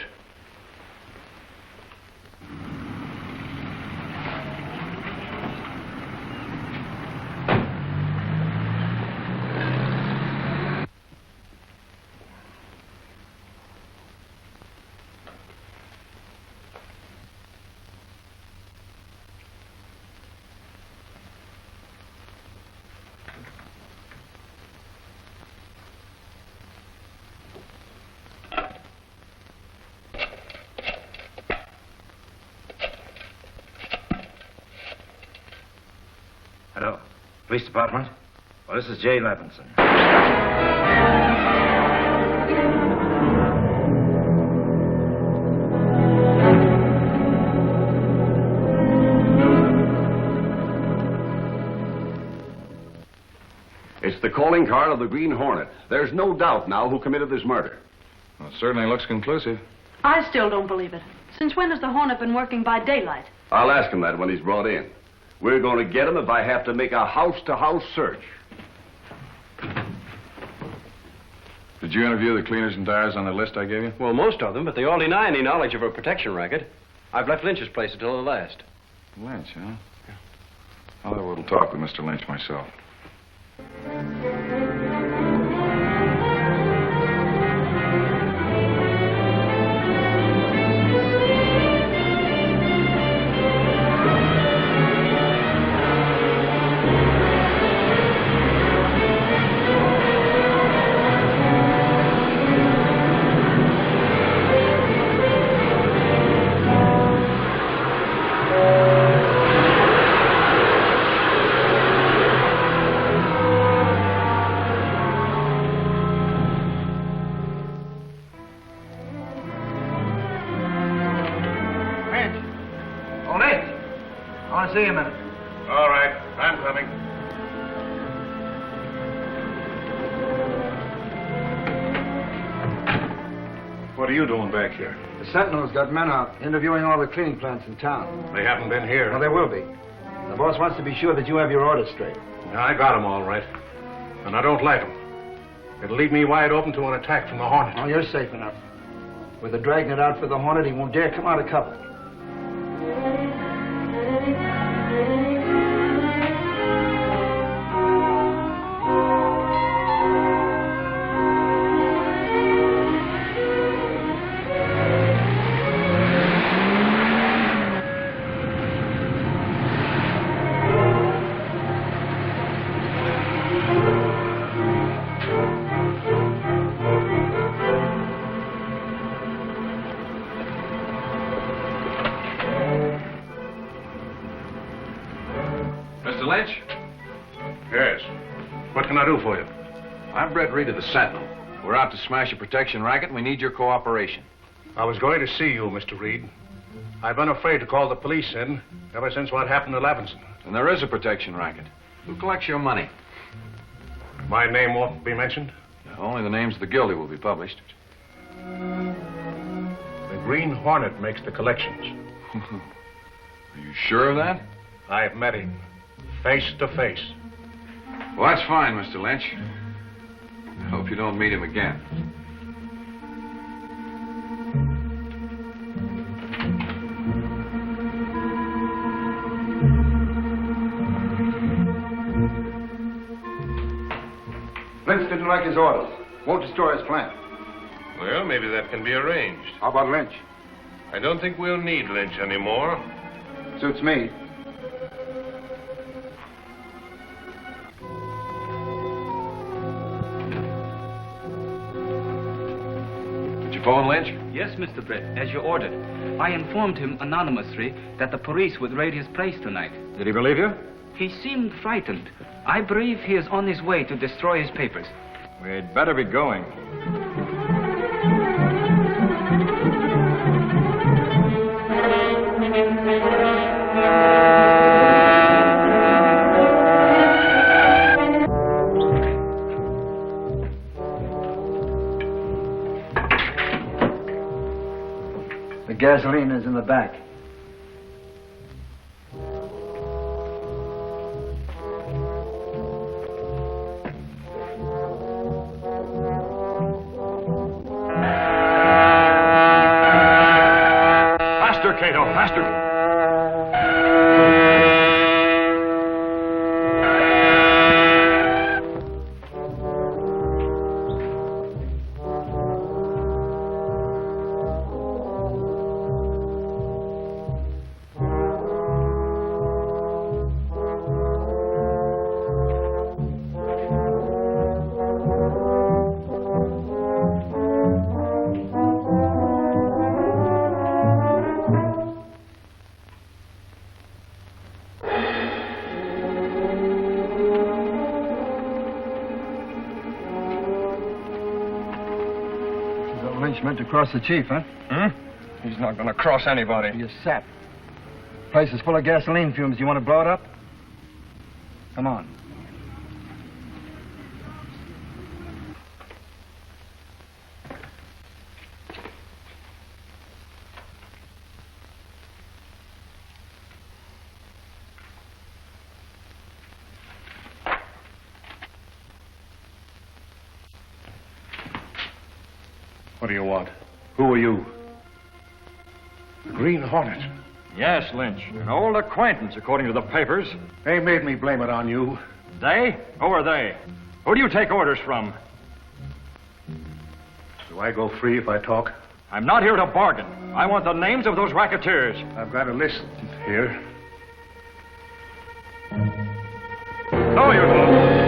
V: Hello. Police Department? Well, this is Jay Levinson.
T: It's the calling card of the Green Hornet. There's no doubt now who committed this murder.
A: Well, it certainly looks conclusive.
D: I still don't believe it. Since when has the Hornet been working by daylight?
T: I'll ask him that when he's brought in. We're going to get him if I have to make a house-to-house search.
A: Did you interview the cleaners and dyers on the list I gave you?
E: Well, most of them, but they all deny any knowledge of a protection racket. I've left Lynch's place until the last.
A: Lynch, huh? I'll have a little talk with Mr. Lynch myself.
I: I want to see you a minute.
J: All right, I'm coming. What are you doing back here?
P: The Sentinel's got men out interviewing all the cleaning plants in town.
J: They haven't been here.
P: Well, they will be. The boss wants to be sure that you have your orders straight.
J: Yeah, I got them all right. And I don't like them. It'll leave me wide open to an attack from the Hornet.
P: Oh, you're safe enough. With the dragnet out for the Hornet, he won't dare come out of cover.
A: Lynch?
J: Yes. What can I do for you?
A: I'm Brett Reed of the Sentinel. We're out to smash a protection racket, and we need your cooperation.
J: I was going to see you, Mr. Reed. I've been afraid to call the police in ever since what happened to Levinson.
A: And there is a protection racket. Who collects your money?
J: My name won't be mentioned?
A: Only the names of the guilty will be published.
J: The Green Hornet makes the collections.
A: Are you sure of that?
J: I've met him. Face to face.
A: Well, that's fine, Mr. Lynch. I hope you don't meet him again.
P: Lynch didn't like his orders. Won't destroy his plant.
J: Well, maybe that can be arranged.
P: How about Lynch?
J: I don't think we'll need Lynch anymore.
P: Suits me.
A: Phone Lynch?
Q: Yes, Mr. Brett, as you ordered. I informed him anonymously that the police would raid his place tonight.
L: Did he believe you?
Q: He seemed frightened. I believe he is on his way to destroy his papers.
L: We'd better be going.
P: Gasoline is in the back.
L: Faster, Cato, faster.
P: Lynch meant to cross the chief, huh?
L: He's not going to cross anybody.
P: You're sap. Place is full of gasoline fumes. Do you want to blow it up? Come on.
J: What do you want? Who are you? The Green Hornet.
L: Yes, Lynch. An old acquaintance, according to the papers.
J: They made me blame it on you.
L: They? Who are they? Who do you take orders from?
J: Do I go free if I talk?
L: I'm not here to bargain. I want the names of those racketeers.
J: I've got a list here.
L: No, you don't.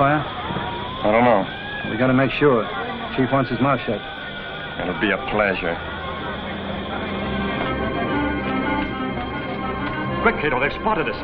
P: fire?
L: I don't know.
P: We gotta make sure. Chief wants his mouth shut.
L: It'll be a pleasure. Quick, Cato, they've spotted us.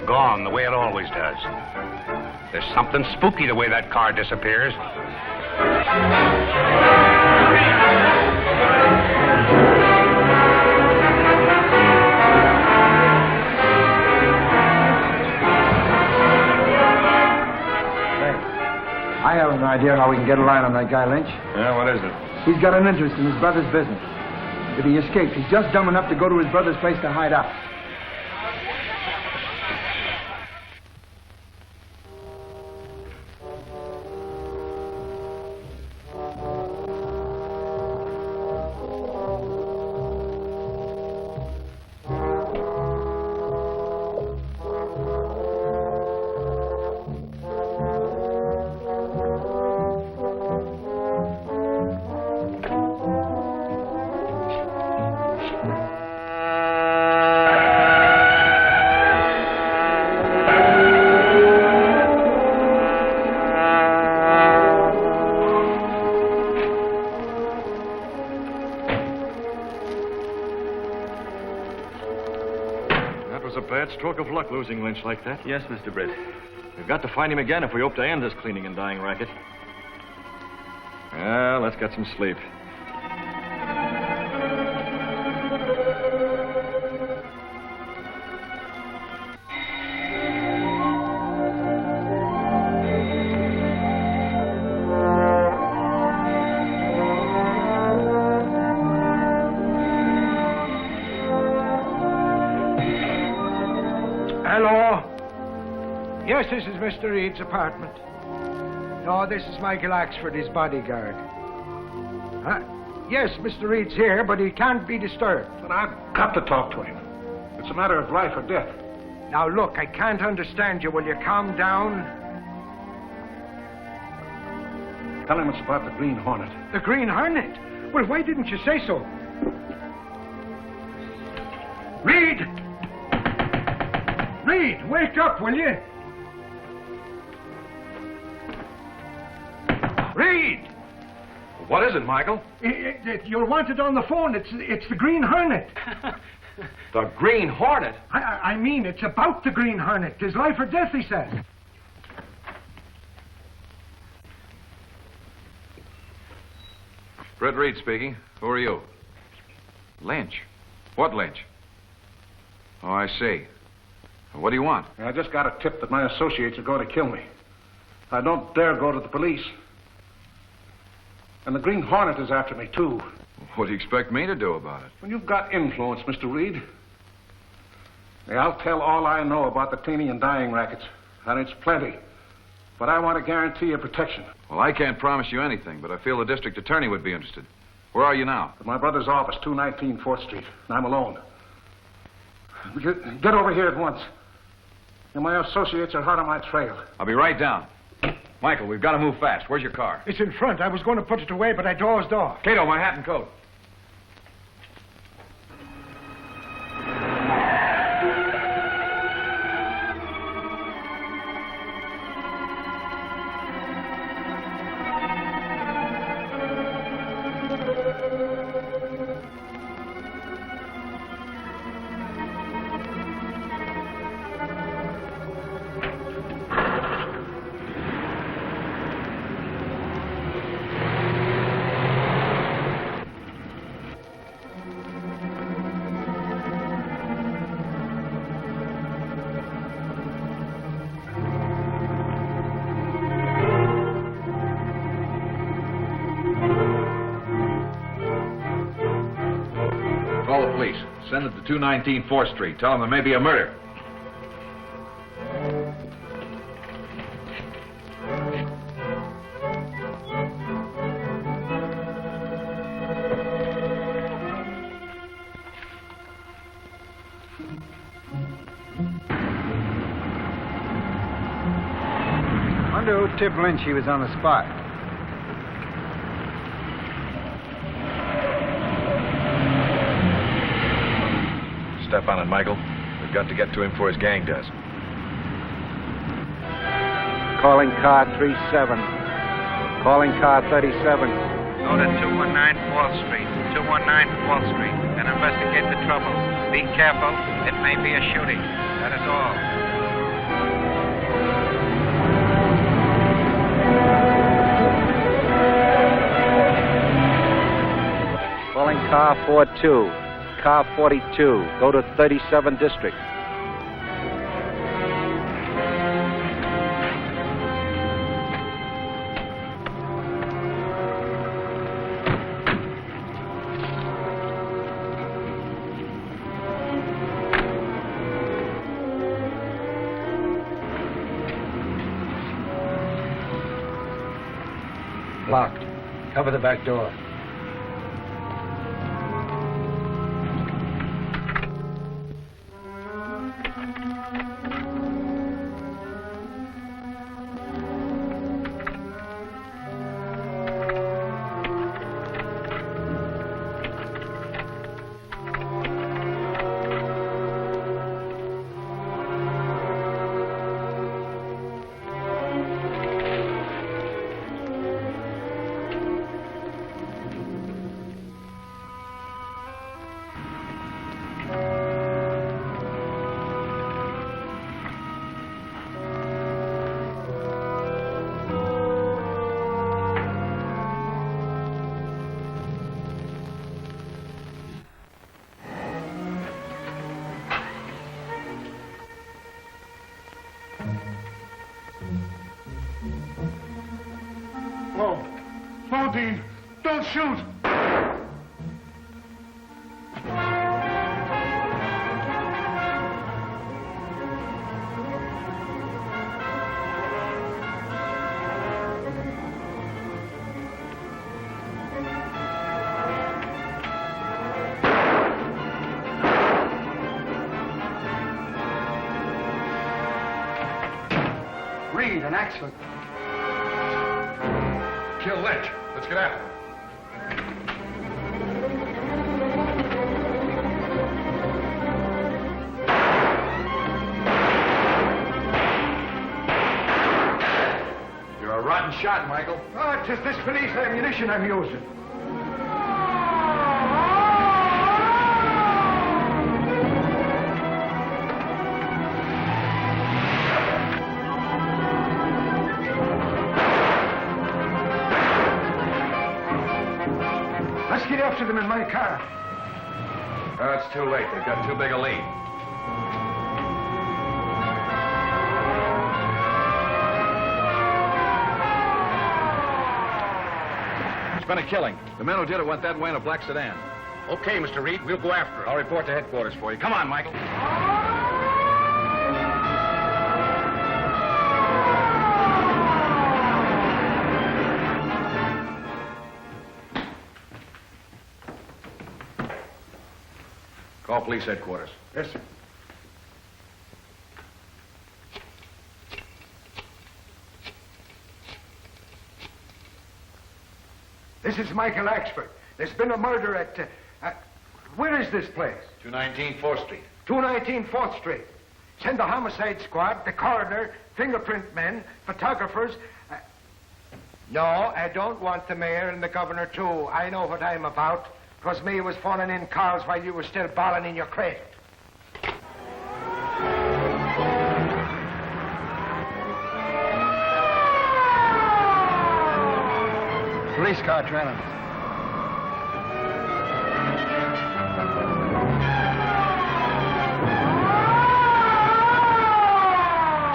T: Gone the way it always does. There's something spooky the way that car disappears.
P: I have an idea how we can get a line on that guy, Lynch.
L: Yeah, what is it?
P: He's got an interest in his brother's business. If he escapes, he's just dumb enough to go to his brother's place to hide out.
L: A bad stroke of luck losing Lynch like that.
E: Yes, Mr. Britt.
L: We've got to find him again if we hope to end this cleaning and dyeing racket. Well, let's get some sleep.
C: Hello? Yes, this is Mr. Reed's apartment. No, this is Michael Axford, his bodyguard. Yes, Mr. Reed's here, but he can't be disturbed.
N: But I've got to talk to him. It's a matter of life or death.
C: Now, look, I can't understand you. Will you calm down?
N: Tell him it's about the Green Hornet.
C: The Green Hornet? Well, why didn't you say so? Reed! Reed, wake up, will you? Reed!
A: What is it, Michael?
C: You're wanted on the phone. It's the Green Hornet.
A: The Green Hornet?
C: I mean, it's about the Green Hornet. His life or death, he says.
A: Britt Reed speaking. Who are you? Lynch. What Lynch? Oh, I see. What do you want?
N: I just got a tip that my associates are going to kill me. I don't dare go to the police. And the Green Hornet is after me, too.
A: What do you expect me to do about it?
N: Well, you've got influence, Mr. Reed. Yeah, I'll tell all I know about the cleaning and dyeing rackets. And it's plenty. But I want to guarantee your protection.
A: Well, I can't promise you anything, but I feel the district attorney would be interested. Where are you now?
N: At my brother's office, 219 4th Street. And I'm alone. Get over here at once. And my associates are hot on my trail.
A: I'll be right down. Michael, we've got to move fast. Where's your car?
C: It's in front. I was going to put it away, but I dozed off.
A: Cato, my hat and coat. Send them to 219 4th Street. Tell them there may be a murder.
P: Wonder who tipped Lynch he was on the spot.
A: Step on it, Michael. We've got to get to him before his gang does.
P: Calling car 37. Calling car 37.
H: Go to 219 4th Street. 219 4th Street. And investigate the trouble. Be careful. It may be a shooting. That is all.
P: Calling car 42. Car 42. Go to 37 District.
C: Locked. Cover the back door.
J: No, Dean. Don't shoot.
C: Reed, an accident.
J: Kill Lynch. Let's get after him.
A: You're a rotten shot, Michael.
C: Oh, it's just this police ammunition I'm using. Let's get after them in my car.
A: Oh, it's too late. They've got too big a lead. There's been a killing. The men who did it went that way in a black sedan.
J: Okay, Mr. Reed, we'll go after it.
A: I'll report to headquarters for you. Come on, Michael. Call police headquarters.
C: Yes, sir. This is Michael Axford. There's been a murder at where is this place?
A: 219 4th Street.
C: 219 4th Street. Send the homicide squad, the coroner, fingerprint men, photographers. No, I don't want the mayor and the governor, too. I know what I'm about. 'Twas me who was phoning in calls while you were still bawling in your crate.
P: Police car trailing.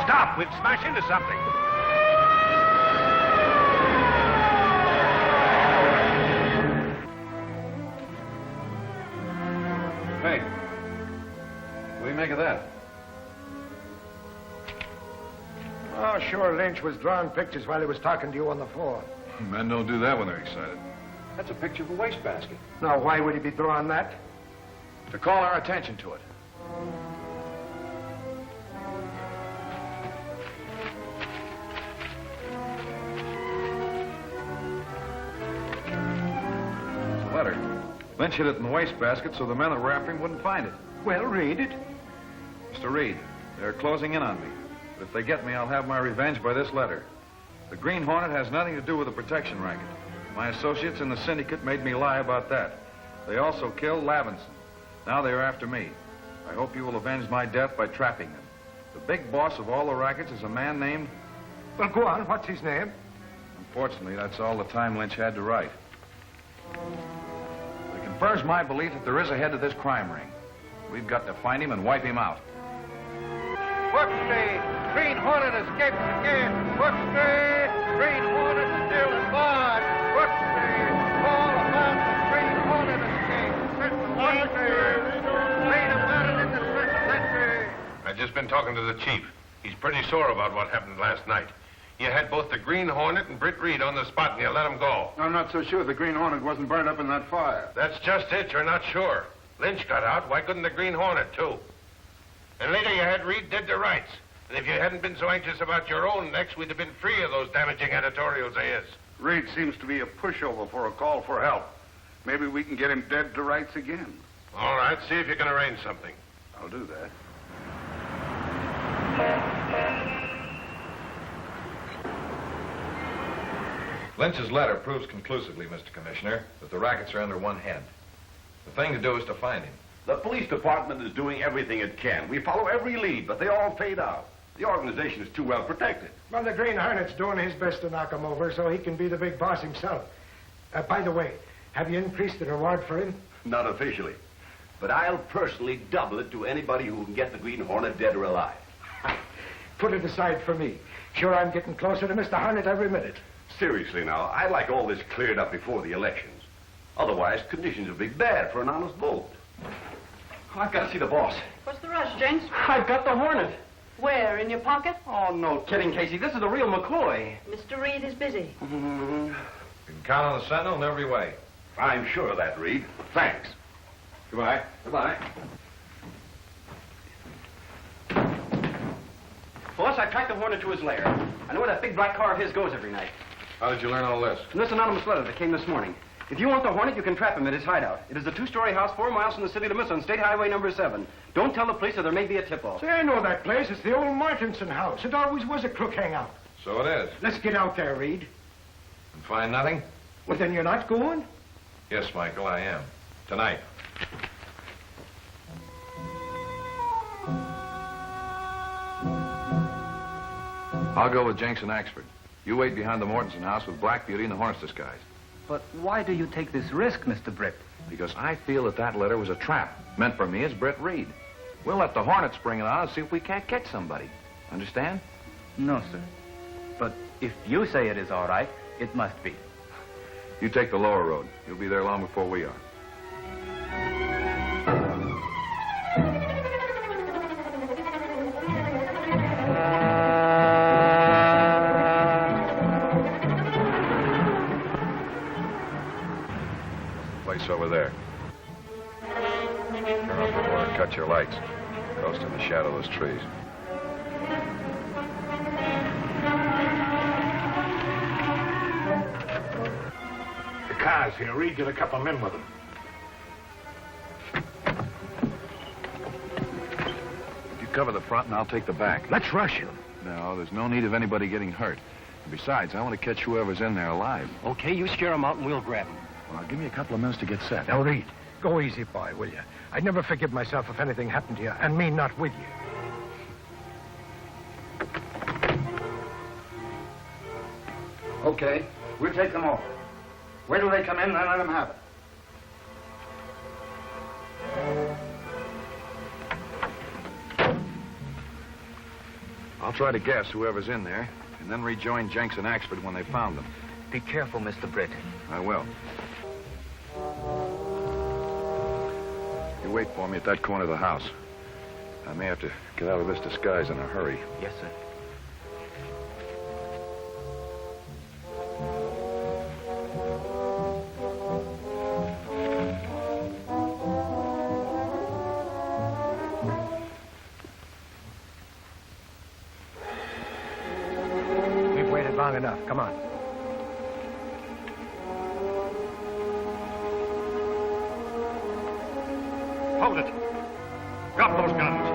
J: Stop! We've smashed into something.
A: Hey,
C: sure Lynch was drawing pictures while he was talking to you on the phone.
A: Men don't do that when they're excited.
N: That's a picture of a wastebasket.
C: Now, why would he be drawing that?
A: To call our attention to it. It's a letter. Lynch hid it in the wastebasket so the men that were after him wouldn't find it.
C: Well, read it.
A: Mr. Reed, they're closing in on me. But if they get me, I'll have my revenge by this letter. The Green Hornet has nothing to do with the protection racket. My associates in the syndicate made me lie about that. They also killed Lavinson. Now they are after me. I hope you will avenge my death by trapping them. The big boss of all the rackets is a man named...
C: Well, go on. What's his name?
A: Unfortunately, that's all the time Lynch had to write. It confirms my belief that there is a head to this crime ring. We've got to find him and wipe him out.
M: Whoopsie! Green Hornet escaped again! Whoopsie! Green Hornet still aboard! Whoopsie! All about the Green Hornet escape! Whoopsie! Read about it in the Century!
K: I've just been talking to the chief. He's pretty sore about what happened last night. You had both the Green Hornet and Britt Reed on the spot, and you let them go.
G: I'm not so sure the Green Hornet wasn't burned up in that fire.
K: That's just it. You're not sure. Lynch got out. Why couldn't the Green Hornet, too? And later you had Reed dead to rights. And if you hadn't been so anxious about your own necks, we'd have been free of those damaging editorials of his.
G: Reed seems to be a pushover for a call for help. Maybe we can get him dead to rights again.
K: All right, see if you can arrange something.
G: I'll do that.
A: Lynch's letter proves conclusively, Mr. Commissioner, that the rackets are under one head. The thing to do is to find him.
R: The police department is doing everything it can. We follow every lead, but they all fade out. The organization is too well protected.
C: Well, the Green Hornet's doing his best to knock him over so he can be the big boss himself. By the way, have you increased the reward for him?
R: Not officially. But I'll personally double it to anybody who can get the Green Hornet dead or alive.
C: Put it aside for me. Sure, I'm getting closer to Mr. Hornet every minute.
R: Seriously now, I'd like all this cleared up before the elections. Otherwise, conditions will be bad for an honest vote.
V: I've got to see the boss.
D: What's the rush, Jenks?
V: I've got the Hornet.
D: Where, in your pocket?
V: Oh, no kidding, Casey. This is the real McCoy.
D: Mr. Reed is busy.
A: You can count on the Sentinel in every way.
R: I'm sure of that, Reed. Thanks.
A: Goodbye.
V: Goodbye. Boss, I tracked the Hornet to his lair. I know where that big black car of his goes every night.
A: How did you learn all this?
V: From this anonymous letter that came this morning. If you want the Hornet, you can trap him at his hideout. It is a two-story house 4 miles from the city limits on State Highway number 7. Don't tell the police or there may be a tip-off.
C: Say, I know that place. It's the old Martinson house. It always was a crook hangout.
A: So it is.
C: Let's get out there, Reed.
A: And find nothing?
C: Well, then you're not going?
A: Yes, Michael, I am. Tonight. I'll go with Jenks and Axford. You wait behind the Mortensen house with Black Beauty in the Hornet's disguise.
U: But why do you take this risk, Mr. Britt?
A: Because I feel that that letter was a trap meant for me as Britt Reed. We'll let the Hornets bring it on and see if we can't catch somebody. Understand?
U: No, sir. But if you say it is all right, it must be.
A: You take the lower road. You'll be there long before we are. Place over there. Turn off the door and cut your lights. Coast in the shadow of those trees.
C: The car's here. Reed, get a couple of men with him.
A: You cover the front and I'll take the back.
C: Let's rush him.
A: No, there's no need of anybody getting hurt. And besides, I want to catch whoever's in there alive.
V: Okay, you scare him out and we'll grab him.
A: Well, give me a couple of minutes to get set.
C: Now, Reed, go easy, boy, will you? I'd never forgive myself if anything happened to you, and me not with you.
P: Okay, we'll take them all. Wait till they come in, then let them have it.
A: I'll try to guess whoever's in there, and then rejoin Jenks and Axford when they found them.
U: Be careful, Mr. Britt.
A: I will. You wait for me at that corner of the house. I may have to get out of this disguise in a hurry.
U: Yes, sir.
C: long enough. Come on.
L: Hold it. Drop those guns.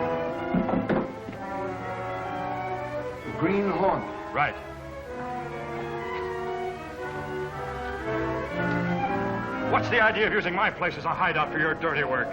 G: Green Hornet.
L: Right. What's the idea of using my place as a hideout for your dirty work?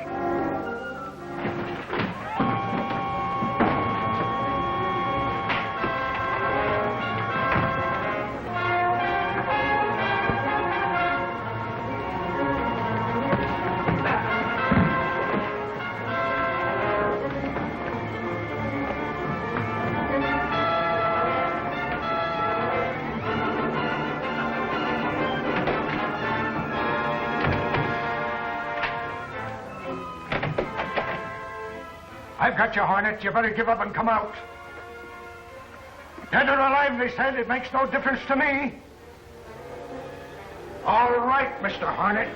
C: I've got you, Hornet. You better give up and come out. Dead or alive, they said. It makes no difference to me. All right, Mr. Hornet.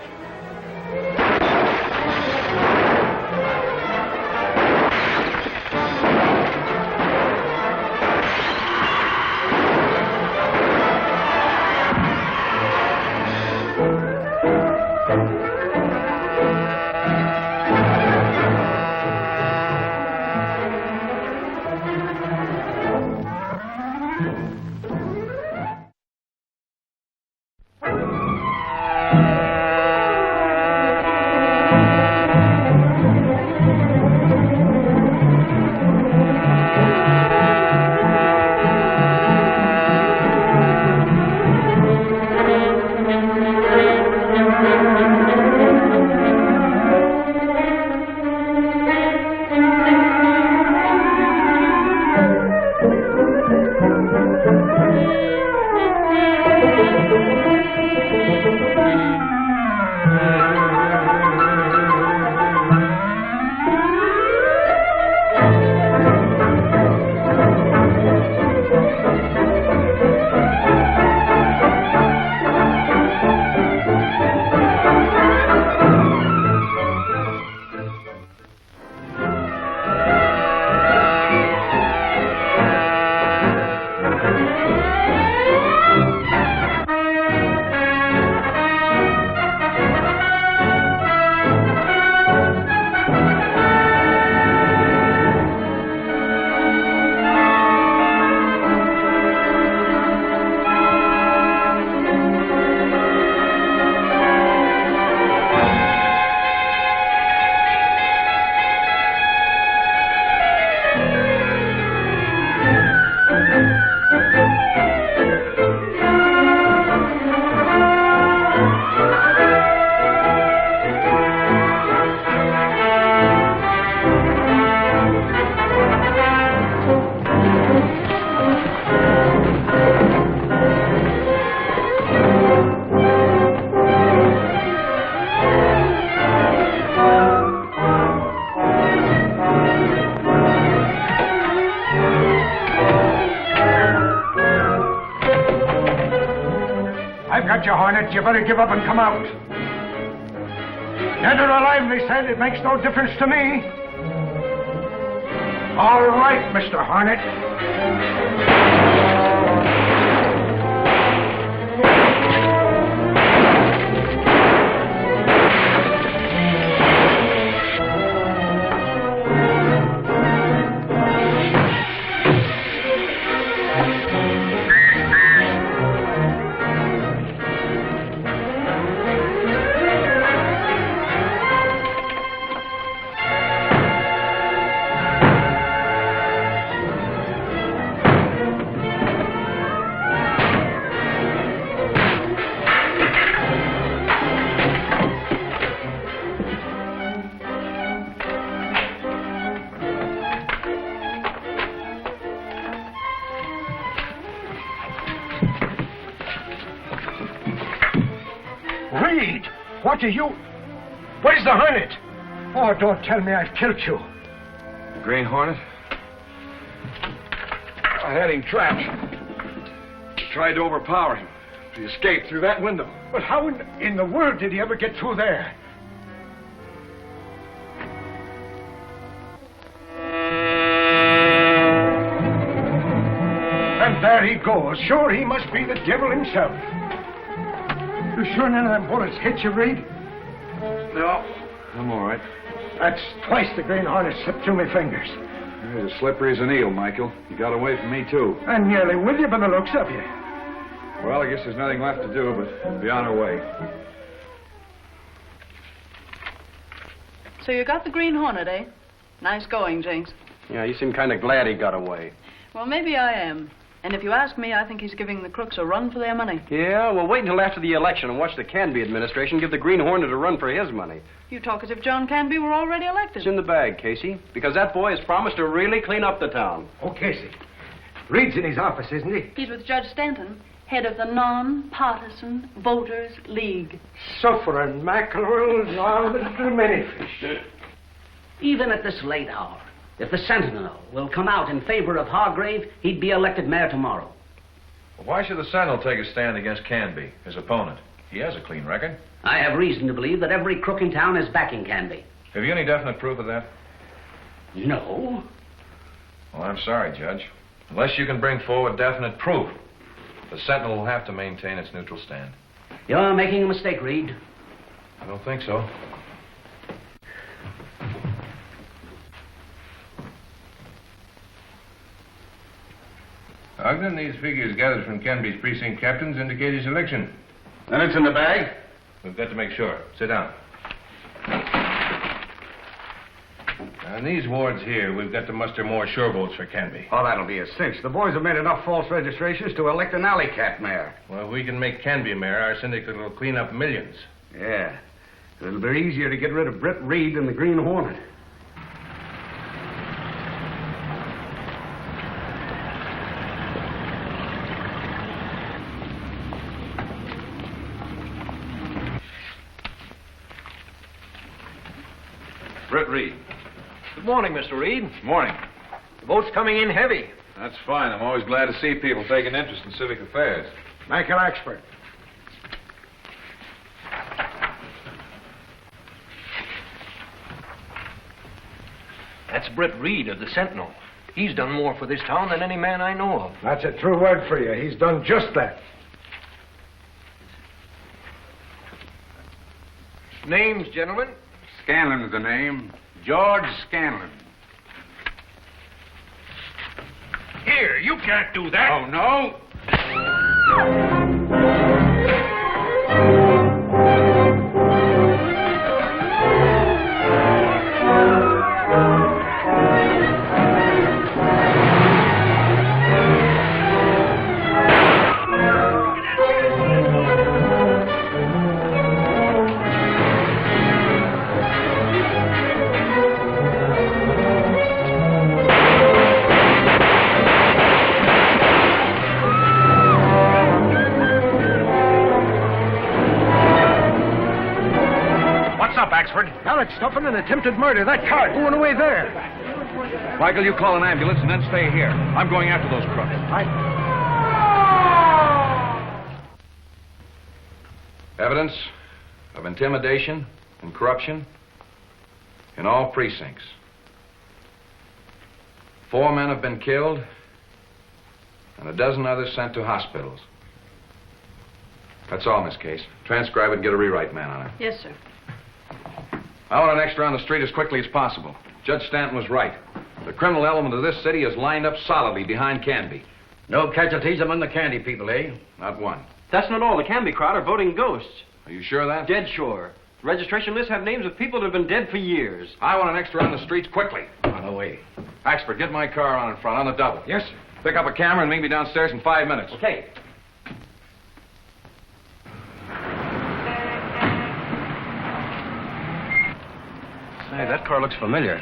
C: You, Hornet. You better give up and come out. Dead or alive, they said. It makes no difference to me. All right, Mr. Hornet. Reed! What are you... Where's the Hornet? Oh, don't tell me I've killed you.
A: The Green Hornet? I had him trapped. Tried to overpower him. He escaped through that window.
C: But how in the world did he ever get through there? And there he he goes. Sure, he must be the devil himself. You sure none of them bullets hit you, Reed?
A: No, I'm all right.
C: That's twice the Green Hornet slipped through my fingers.
A: You're as slippery as an eel, Michael. You got away from me, too.
C: I'm nearly with you by the looks of you.
A: Well, I guess there's nothing left to do but be on our way.
D: So you got the Green Hornet, eh? Nice going, Jinx.
V: Yeah, you seem kind of glad he got away.
D: Well, maybe I am. And if you ask me, I think he's giving the crooks a run for their money.
V: Yeah, well, wait until after the election and watch the Canby administration give the Green Hornet a run for his money.
D: You talk as if John Canby were already elected.
V: It's in the bag, Casey, because that boy has promised to really clean up the town.
C: Oh, Casey. Reed's in his office, isn't he?
D: He's with Judge Stanton, head of the Non-Partisan Voters League.
C: Suffering mackerel, now the little many fish.
F: Even at this late hour, if the Sentinel will come out in favor of Hargrave, he'd be elected mayor tomorrow.
A: Well, why should the Sentinel take a stand against Canby, his opponent? He has a clean record.
F: I have reason to believe that every crook in town is backing Canby.
A: Have you any definite proof of that?
F: No.
A: Well, I'm sorry, Judge. Unless you can bring forward definite proof, the Sentinel will have to maintain its neutral stand.
F: You're making a mistake, Reed.
A: I don't think so.
K: Ogden, these figures gathered from Canby's precinct captains indicate his election.
T: Then it's in the bag?
K: We've got to make sure. Sit down. On these wards here, we've got to muster more sure votes for Canby.
T: Oh, that'll be a cinch. The boys have made enough false registrations to elect an alley cat mayor.
K: Well, if we can make Canby mayor, our syndicate will clean up millions.
T: Yeah. It'll be easier to get rid of Britt Reed than the Green Hornet.
A: Britt Reed.
P: Good morning, Mr. Reed.
A: Morning.
P: The vote's coming in heavy.
A: That's fine. I'm always glad to see people take an interest in civic affairs.
C: Make an expert.
P: That's Britt Reed of the Sentinel. He's done more for this town than any man I know of.
C: That's a true word for you. He's done just that.
P: Names, gentlemen?
T: Scanlon's the name. George Scanlon.
P: Here, you can't do that.
T: Oh, no?
C: Now it's stuffing an attempted murder. That car going away there.
L: Michael, you call an ambulance and then stay here. I'm going after those crooks.
A: Evidence of intimidation and corruption in all precincts. 4 men have been killed and a dozen others sent to hospitals. That's all, Miss Case. Transcribe it and get a rewrite man on it.
D: Yes, sir.
A: I want an extra on the street as quickly as possible. Judge Stanton was right. The criminal element of this city is lined up solidly behind Canby.
F: No casualties among the Candy people, eh?
A: Not one.
V: That's not all. The Canby crowd are voting ghosts.
A: Are you sure of that?
V: Dead sure. The registration lists have names of people that have been dead for years.
A: I want an extra on the streets quickly.
F: On the way.
A: Expert, get my car on in front, on the double.
C: Yes, sir.
A: Pick up a camera and meet me downstairs in 5 minutes.
F: Okay.
V: Say, that car looks familiar.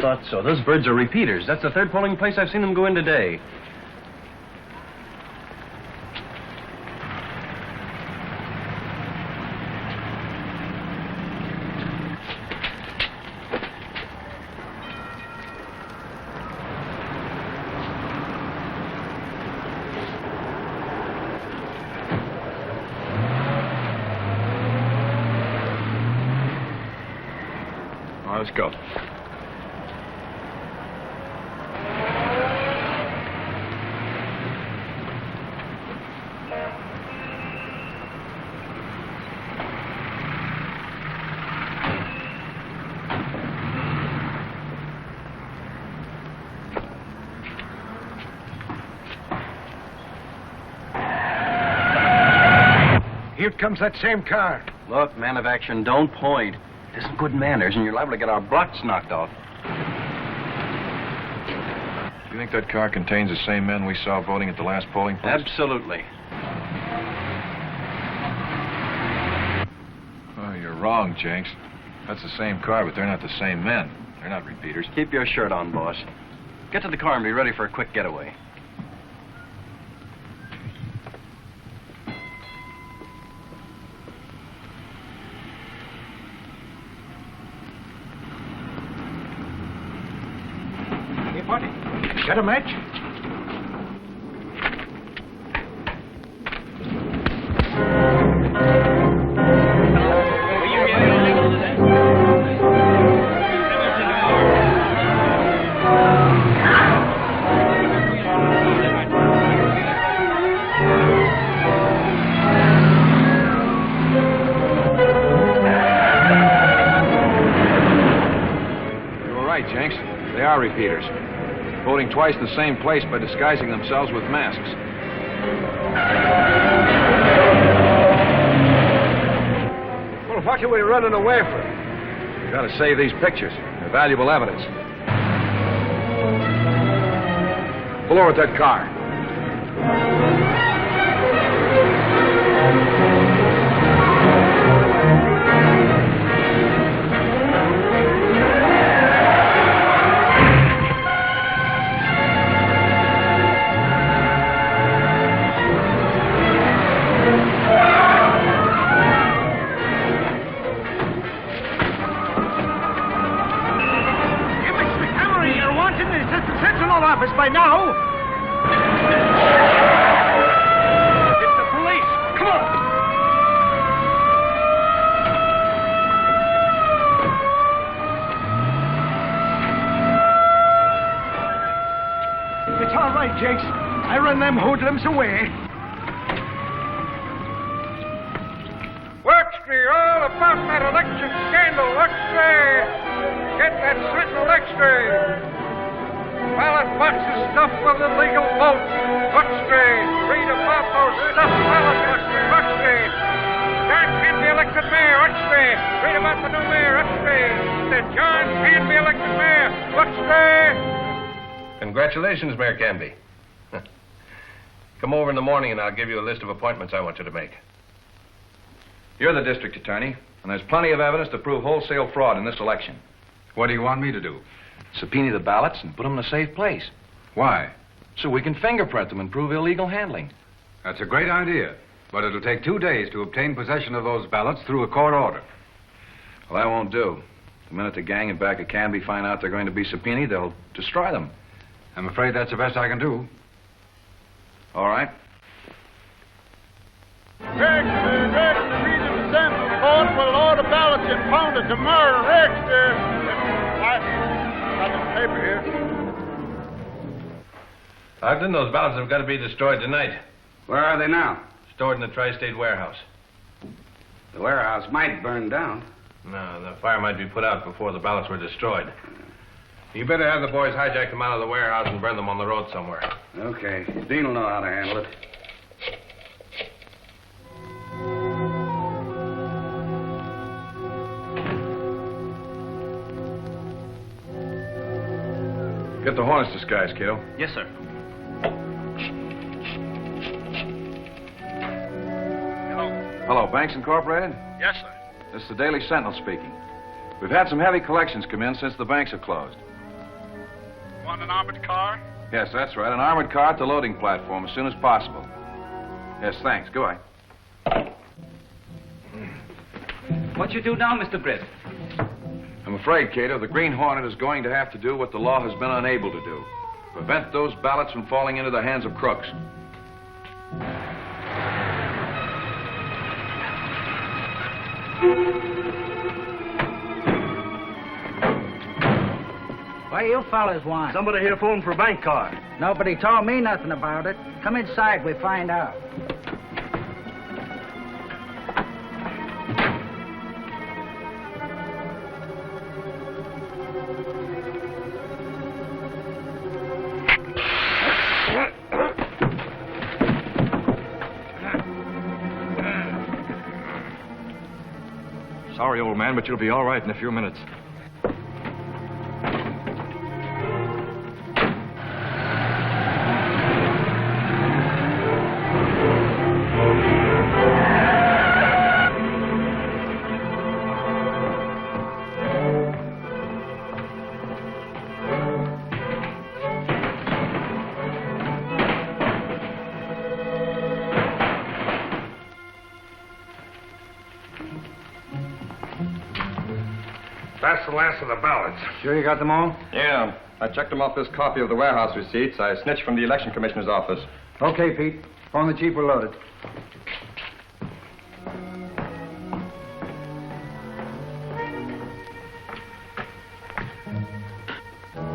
V: Thought so. Those birds are repeaters. That's the third polling place I've seen them go in today.
L: on, let's go.
C: Here comes that same car.
U: Look, man of action, don't point. It isn't good manners, and you're liable to get our blocks knocked off.
A: Do you think that car contains the same men we saw voting at the last polling place?
U: Absolutely.
A: Oh, you're wrong, Jenks. That's the same car, but they're not the same men. They're not repeaters.
U: Keep your shirt on, boss. Get to the car and be ready for a quick getaway.
C: Buddy, got a match?
A: You were right, Jenks. They are repeaters. Voting twice in the same place by disguising themselves with masks.
C: Well, what are we running away from?
A: We've got to save these pictures. They're valuable evidence. Pull over at that car.
C: Office by now. It's the police. Come on. It's all right, Jakes. I run them hoodlums away.
B: Extra, all about that election scandal. Extra. Get that Sentinel extra. Ballot boxes stuffed with illegal votes. Extra. Read about those stuffed ballot boxes. Extra. John can't be elected mayor. Extra. Read about the new mayor. Extra. That John can't be elected mayor. Extra.
K: Congratulations, Mayor Canby. Come over in the morning and I'll give you a list of appointments I want you to make.
A: You're the district attorney, and there's plenty of evidence to prove wholesale fraud in this election.
O: What do you want me to do?
A: Subpoena the ballots and put them in a safe place.
O: Why?
A: So we can fingerprint them and prove illegal handling.
O: That's a great idea, but it'll take 2 days to obtain possession of those ballots through a court order.
A: Well, that won't do. The minute the gang in back of Canby find out they're going to be subpoenaed, they'll destroy them.
O: I'm afraid that's the best I can do.
A: All right.
B: Court will order ballots impounded tomorrow. Extra. Got the paper here.
K: Ogden, those ballots have got to be destroyed tonight.
M: Where are they now?
K: Stored in the tri-state warehouse.
M: The warehouse might burn down.
K: No, the fire might be put out before the ballots were destroyed. You better have the boys hijack them out of the warehouse and burn them on the road somewhere.
M: Okay. Dean will know how to handle it.
A: Get the Hornet's disguise, kiddo.
V: Yes, sir.
A: Hello, Banks Incorporated?
B: Yes, sir.
A: This is the Daily Sentinel speaking. We've had some heavy collections come in since the banks have closed.
B: Want an armored car?
A: Yes, that's right. An armored car at the loading platform as soon as possible. Yes, thanks. Goodbye.
Q: What you do now, Mr. Britt?
A: I'm afraid, Cato, the Green Hornet is going to have to do what the law has been unable to do. Prevent those ballots from falling into the hands of crooks.
F: What do you fellas want?
L: Somebody here phoned for a bank car.
F: Nobody told me nothing about it. Come inside, we find out.
L: Sorry, old man, but you'll be all right in a few minutes.
N: That's the last of the ballots.
P: Sure you got them all?
U: Yeah. I checked them off this copy of the warehouse receipts. I snitched from the election commissioner's office.
P: Okay, Pete. Phone the chief, we're loaded.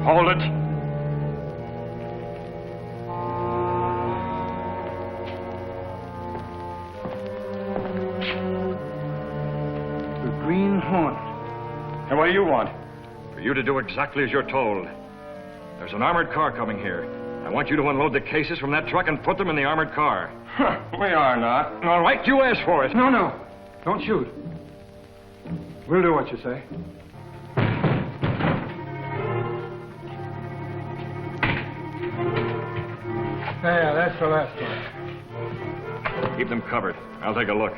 L: Hold it.
P: The Green Hornet.
L: And what do you want? For you to do exactly as you're told. There's an armored car coming here. I want you to unload the cases from that truck and put them in the armored car.
U: We are not.
L: All right, you asked for it.
P: No. Don't shoot. We'll do what you say. Yeah, that's the last one.
L: Keep them covered. I'll take a look.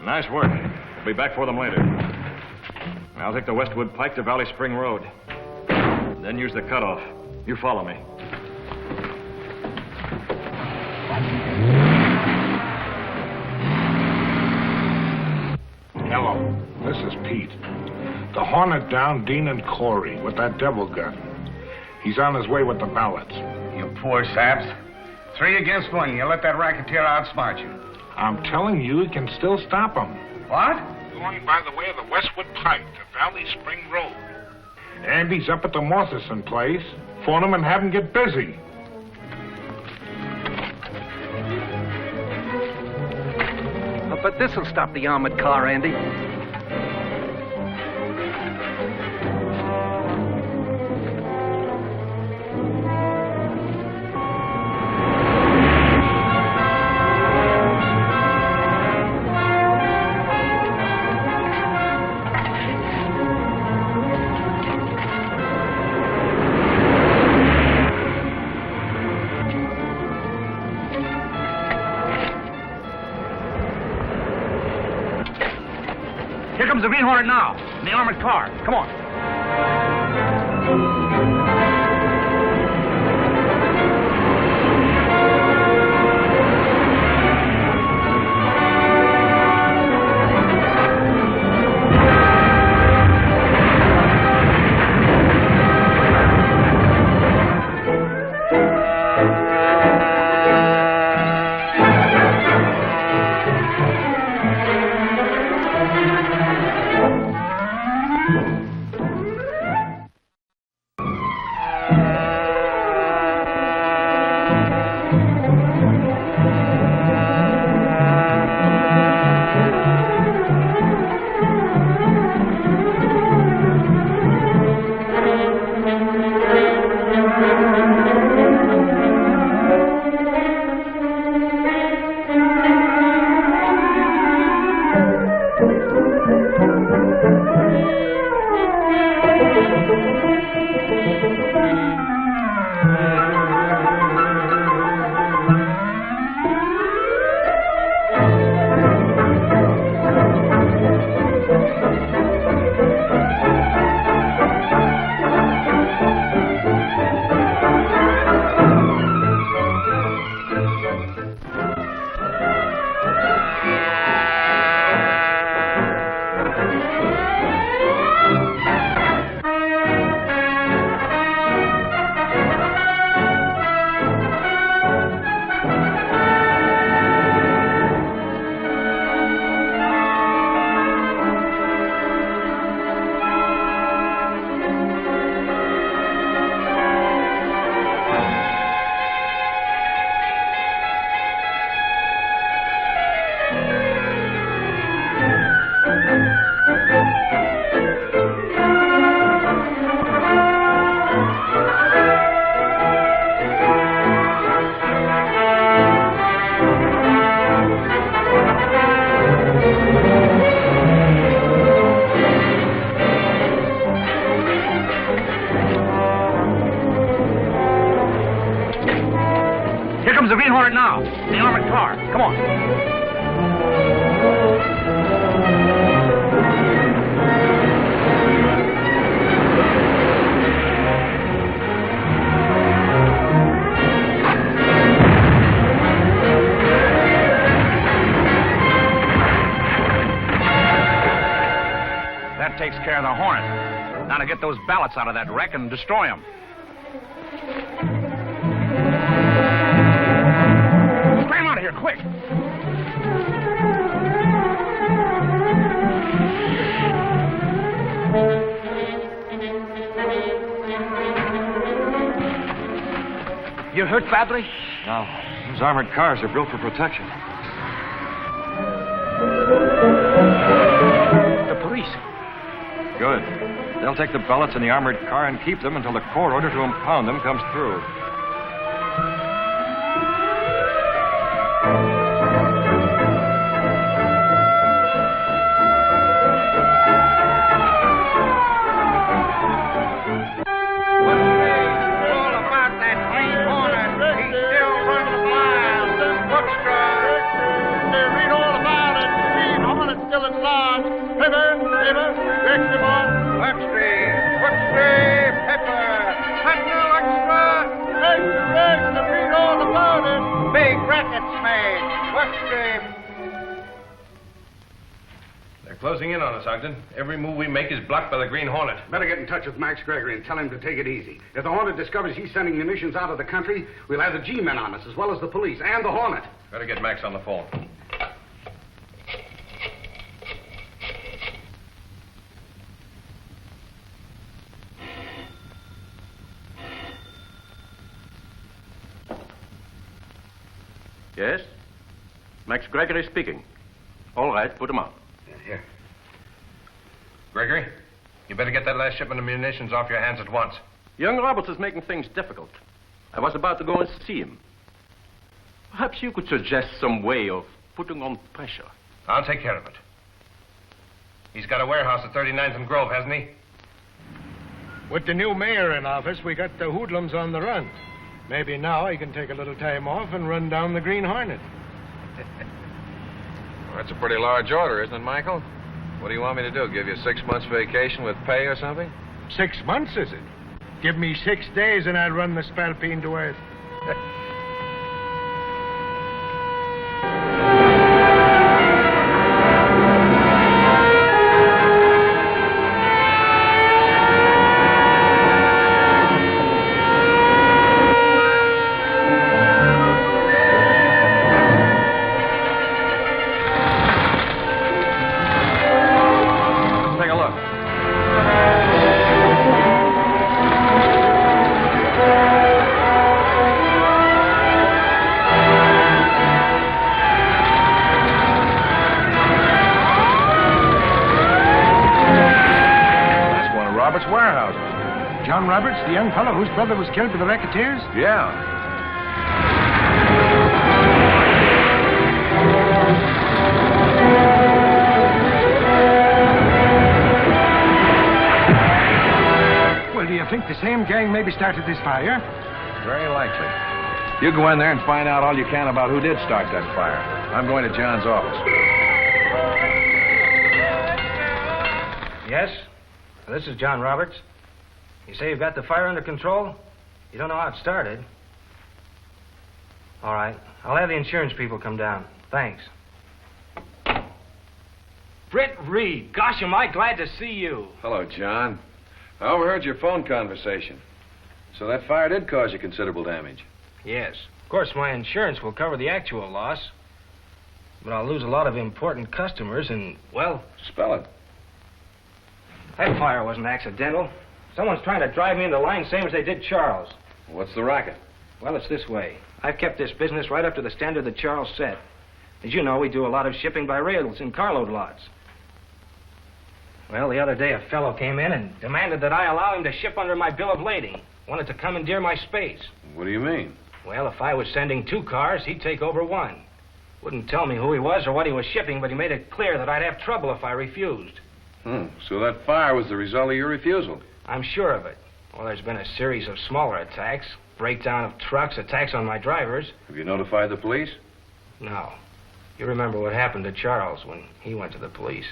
L: Nice work. We'll be back for them later. I'll take the Westwood Pike to Valley Spring Road. Then use the cutoff. You follow me.
N: Hello, this is Pete. The Hornet down Dean and Corey with that devil gun. He's on his way with the ballots.
M: You poor saps. 3 against 1. You let that racketeer outsmart you.
N: I'm telling you, you can still stop him.
M: What?
N: Going by the way of the Westwood Pike to Valley Spring Road. Andy's up at the Morthison place. Phone him and have him get busy.
V: But this'll stop the armored car, Andy.
F: Here comes the Green Hornet now, in the armored car. Come on. Green Hornet now. The armored car. Come on.
V: That takes care of the Hornet. Now to get those ballots out of that wreck and destroy them. Climb out of here, quick! You hurt badly?
L: No. Those armored cars are built for protection.
V: The police.
L: Good. They'll take the ballots in the armored car and keep them until the court order to impound them comes through.
B: All about that Green Hornet. He's still running wild. Read all about it. Green Hornet's still at large. Pepper, extra ball. Buckstreet, Pepper, Sentinel extra, read all about it. Big rackets made. Buckstreet.
K: They're closing in on us, Ogden. Every move we make is blocked by the Green Hornet.
T: Better get in touch with Max Gregory and tell him to take it easy. If the Hornet discovers he's sending munitions out of the country, we'll have the G-men on us, as well as the police and the Hornet.
K: Better get Max on the phone.
R: Yes? Max Gregory speaking. All right, put him on.
K: Here. Gregory, you better get that last shipment of munitions off your hands at once.
R: Young Roberts is making things difficult. I was about to go and see him. Perhaps you could suggest some way of putting on pressure.
K: I'll take care of it. He's got a warehouse at 39th and Grove, hasn't he?
C: With the new mayor in office, we got the hoodlums on the run. Maybe now he can take a little time off and run down the Green Hornet.
A: Well, that's a pretty large order, isn't it, Michael? What do you want me to do? Give you 6 months vacation with pay or something?
C: 6 months, is it? Give me 6 days and I'll run the Spalpeen to earth. John Roberts, the young fellow whose brother was killed by the racketeers?
A: Yeah.
C: Well, do you think the same gang maybe started this fire?
A: Very likely. You go in there and find out all you can about who did start that fire. I'm going to John's office.
V: Yes? This is John Roberts. You say you've got the fire under control? You don't know how it started. All right. I'll have the insurance people come down. Thanks. Britt Reed. Gosh, am I glad to see you.
A: Hello, John. I overheard your phone conversation. So that fire did cause you considerable damage.
V: Yes. Of course, my insurance will cover the actual loss. But I'll lose a lot of important customers and, well...
A: Spell it.
V: That fire wasn't accidental. Someone's trying to drive me into line, same as they did Charles.
A: What's the racket?
V: Well, it's this way. I've kept this business right up to the standard that Charles set. As you know, we do a lot of shipping by rails in carload lots. Well, the other day a fellow came in and demanded that I allow him to ship under my bill of lading. Wanted to commandeer my space.
A: What do you mean?
V: Well, if I was sending 2 cars, he'd take over 1. Wouldn't tell me who he was or what he was shipping, but he made it clear that I'd have trouble if I refused.
A: So that fire was the result of your refusal?
V: I'm sure of it. Well, there's been a series of smaller attacks. breakdown of trucks, attacks on my drivers.
K: Have you notified the police?
V: No. You remember what happened to Charles when he went to the police.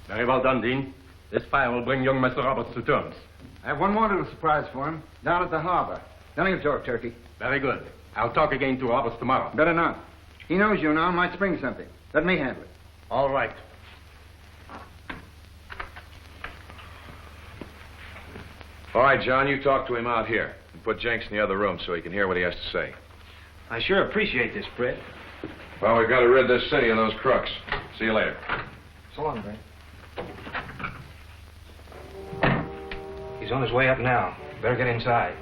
R: Very well done, Dean. This fire will bring young Mr. Roberts to terms.
V: I have one more little surprise for him, down at the harbor. Nothing of talk, Turkey.
R: Very good. I'll talk again to Roberts tomorrow.
V: Better not. He knows you now, might spring something. Let me handle it.
R: All right.
A: All right, John, you talk to him out here. And put Jenks in the other room so he can hear what he has to say.
V: I sure appreciate this, Britt.
A: Well, we've got to rid this city of those crooks. See you later.
V: So long, Britt. He's on his way up now. Better get inside.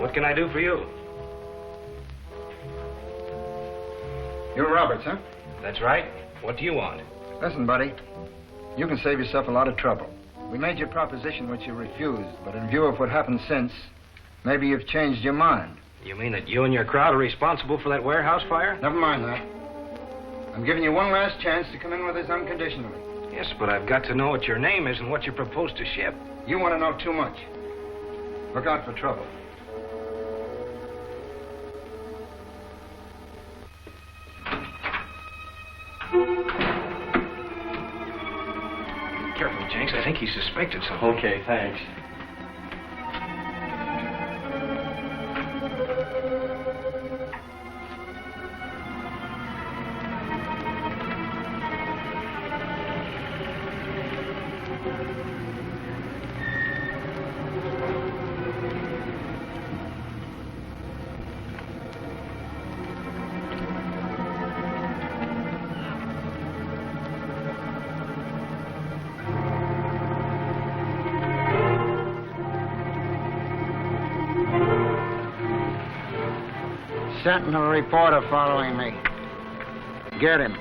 V: What can I do for you? You're Roberts, huh? That's right. What do you want?
P: Listen, buddy. You can save yourself a lot of trouble. We made your proposition which you refused, but in view of what happened since, maybe you've changed your mind.
V: You mean that you and your crowd are responsible for that warehouse fire?
P: Never mind that. I'm giving you one last chance to come in with us unconditionally.
V: Yes, but I've got to know what your name is and what you propose to ship.
P: You want to know too much. Look out for trouble.
V: Careful, Jenks. I think he suspected something.
R: Okay, thanks.
P: Sentinel reporter following me. Get him.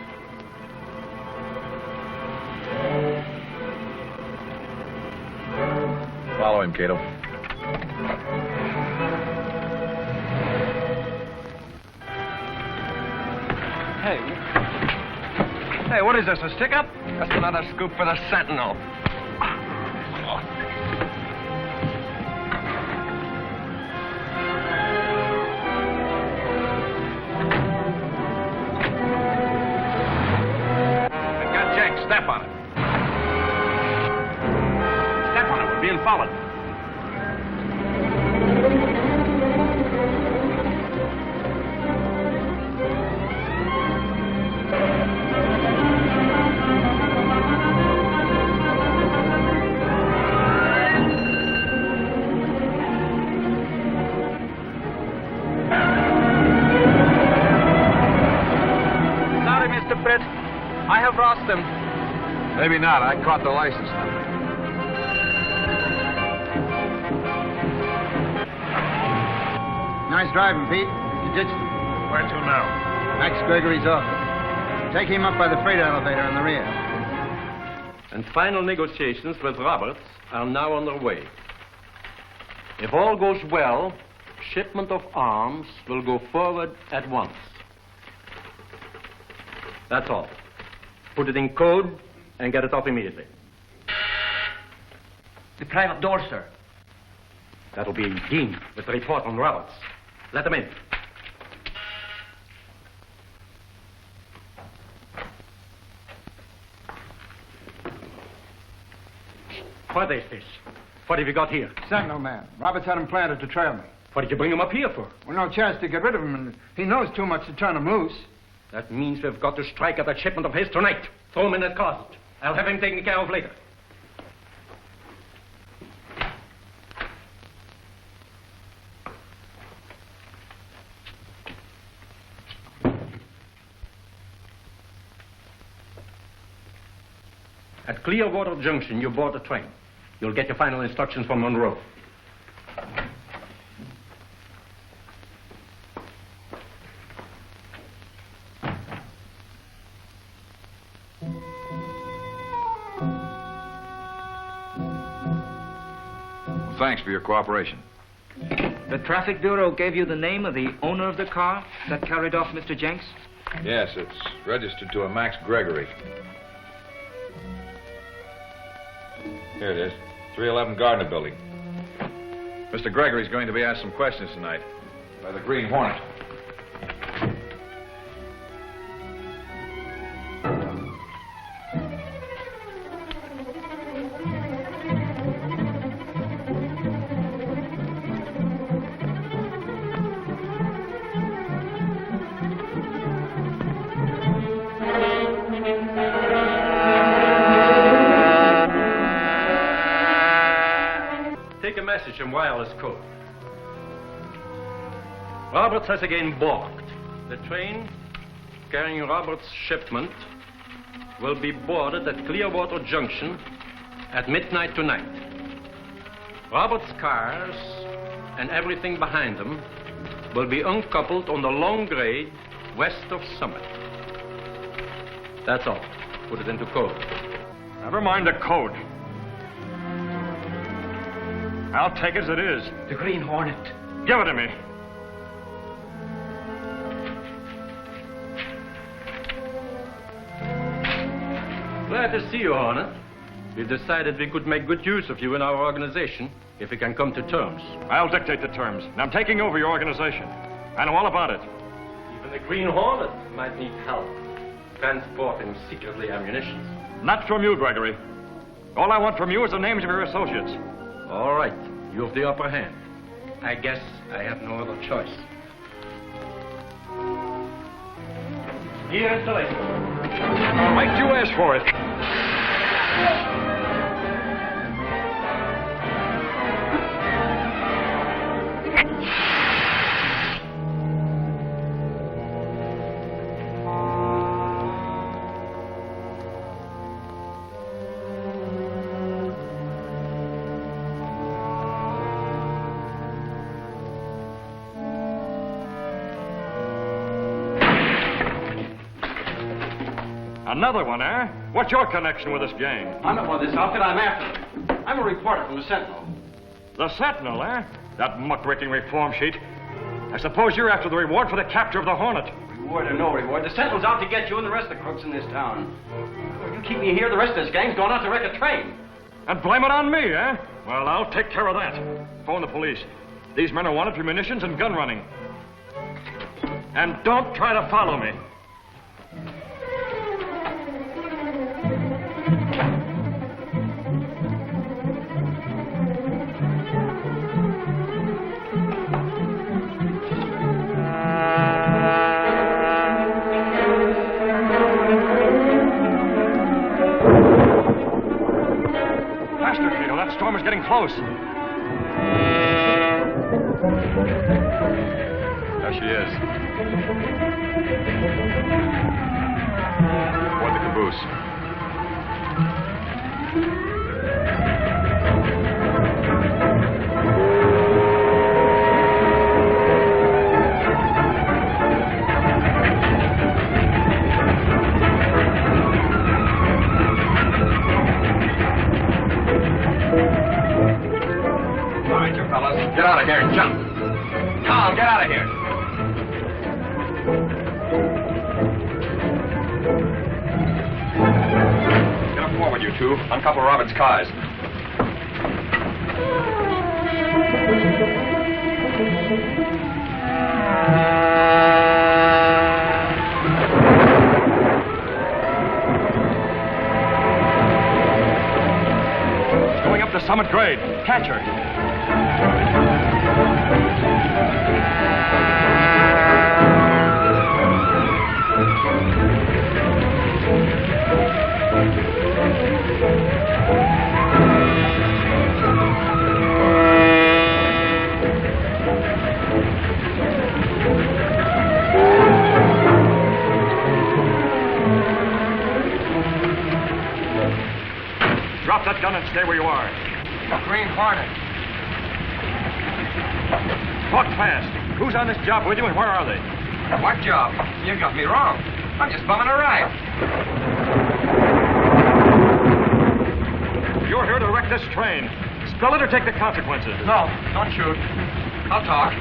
A: Follow him, Cato.
V: Hey, what is this, a stick-up?
R: Just another scoop for the Sentinel.
V: Step on it. Step on it. We're being followed.
Q: Sorry, Mr. Britt. I have lost them.
A: Maybe not. I caught the license number.
P: Nice driving, Pete. You ditched him.
N: Where to now?
P: Max Gregory's office. Take him up by the freight elevator in the rear.
R: And final negotiations with Roberts are now underway. If all goes well, shipment of arms will go forward at once. That's all. Put it in code and get it off immediately.
F: The private door, sir.
R: That'll be Dean with the report on Roberts. Let him in. What is this? What have you got here?
P: Sentinel man. Roberts had him planted to trail me.
R: What did you bring him up here for?
P: Well, no chance to get rid of him, and he knows too much to turn him loose.
R: That means we've got to strike at that shipment of his tonight. Throw him in that closet. I'll have him taken care of later. At Clearwater Junction, you board the train. You'll get your final instructions from Monroe.
A: Thanks for your cooperation.
Q: The Traffic Bureau gave you the name of the owner of the car that carried off Mr. Jenks?
A: Yes, it's registered to a Max Gregory. Here it is. 311 Gardner Building. Mr. Gregory's going to be asked some questions tonight by the Green Hornet.
R: Take a message from wireless code. Roberts has again balked. The train carrying Roberts' shipment will be boarded at Clearwater Junction at midnight tonight. Roberts' cars and everything behind them will be uncoupled on the long grade west of Summit. That's all. Put it into code.
L: Never mind the code. I'll take it as it is.
F: The Green Hornet.
L: Give it to me.
R: Glad to see you, Hornet. We've decided we could make good use of you in our organization if we can come to terms.
L: I'll dictate the terms. And I'm taking over your organization. I know all about it.
R: Even the Green Hornet might need help transporting secretly ammunition.
L: Not from you, Gregory. All I want from you is the names of your associates.
R: All right. You have the upper hand. I guess I have no other choice. Here's the list.
L: Right, you asked for it. Another one, eh? What's your connection with this gang?
V: I'm not one of this outfit. I'm after them. I'm a reporter from the Sentinel.
L: The Sentinel, eh? That muckraking reform sheet. I suppose you're after the reward for the capture of the Hornet.
V: Reward or no reward, the Sentinel's out to get you and the rest of the crooks in this town. Well, you keep me here, the rest of this gang's going out to wreck a train.
L: And blame it on me, eh? Well, I'll take care of that. Phone the police. These men are wanted for munitions and gun running. And don't try to follow me. Storm is getting close. There
A: she is. Aboard the caboose.
K: Get out of here and jump. Come on, get out of here. Get up forward, you two. Uncouple Robert's cars.
L: It's going up to Summit Grade. Catch her. Drop that gun and stay where you are.
V: The Green Hornet.
L: Talk fast. Who's on this job with you and where are they?
K: What job? You got me wrong. I'm just bumming a ride.
L: You're here to wreck this train. Spill it or take the consequences.
K: No, don't shoot. I'll talk.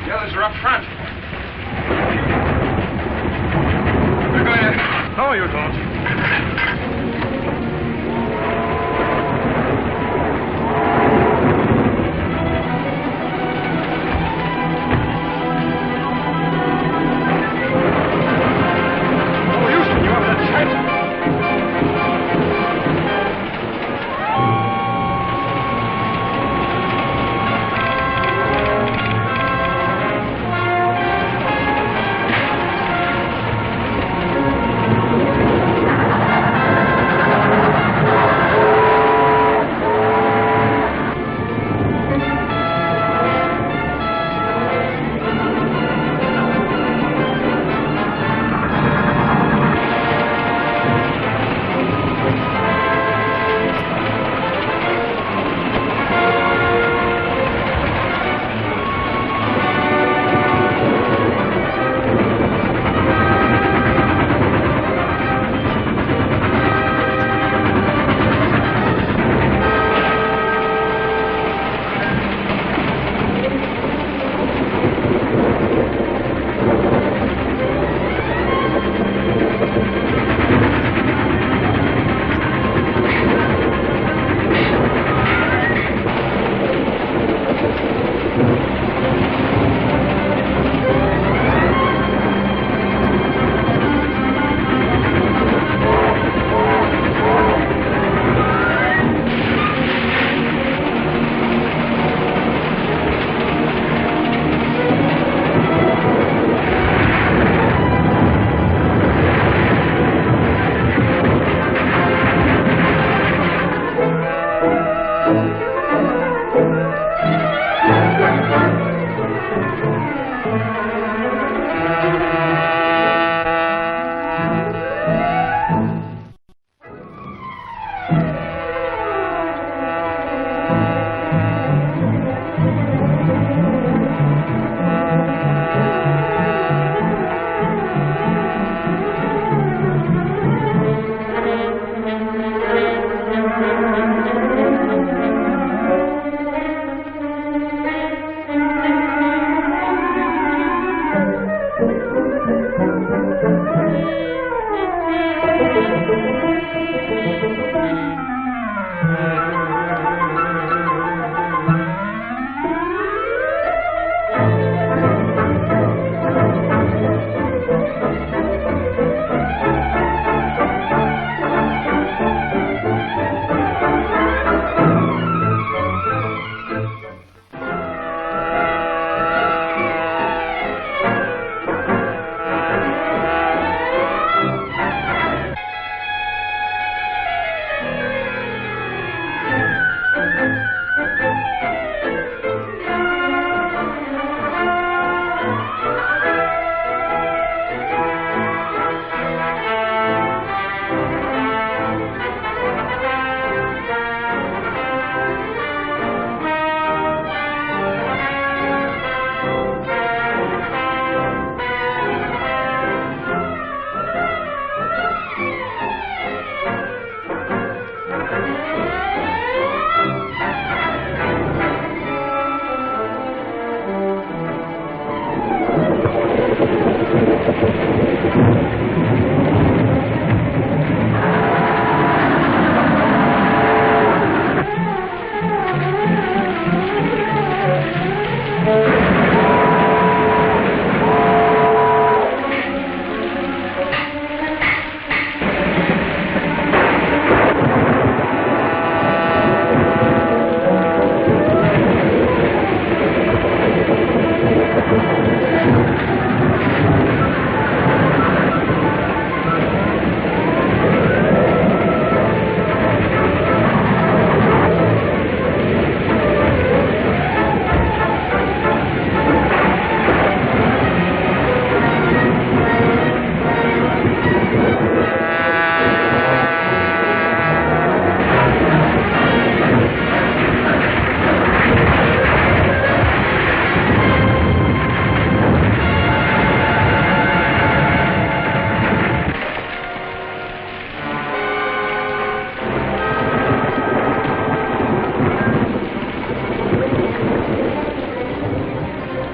K: The others are up front.
L: You're going to... No, you don't.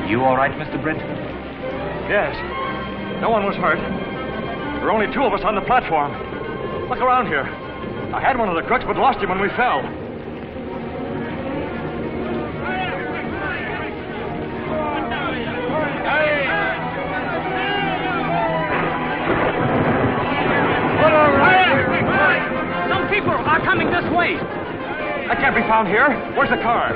U: You all right, Mr. Britt?
L: Yes. No one was hurt. There are only two of us on the platform. Look around here. I had one of the crooks, but lost him when we fell.
F: Some people are coming this way.
L: That can't be found here. Where's the car?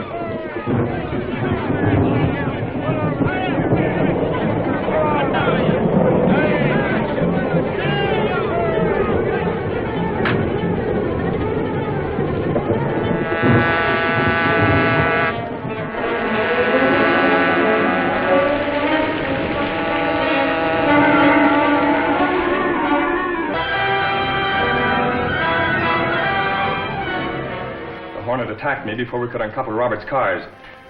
V: Attacked me before we could uncouple Robert's cars.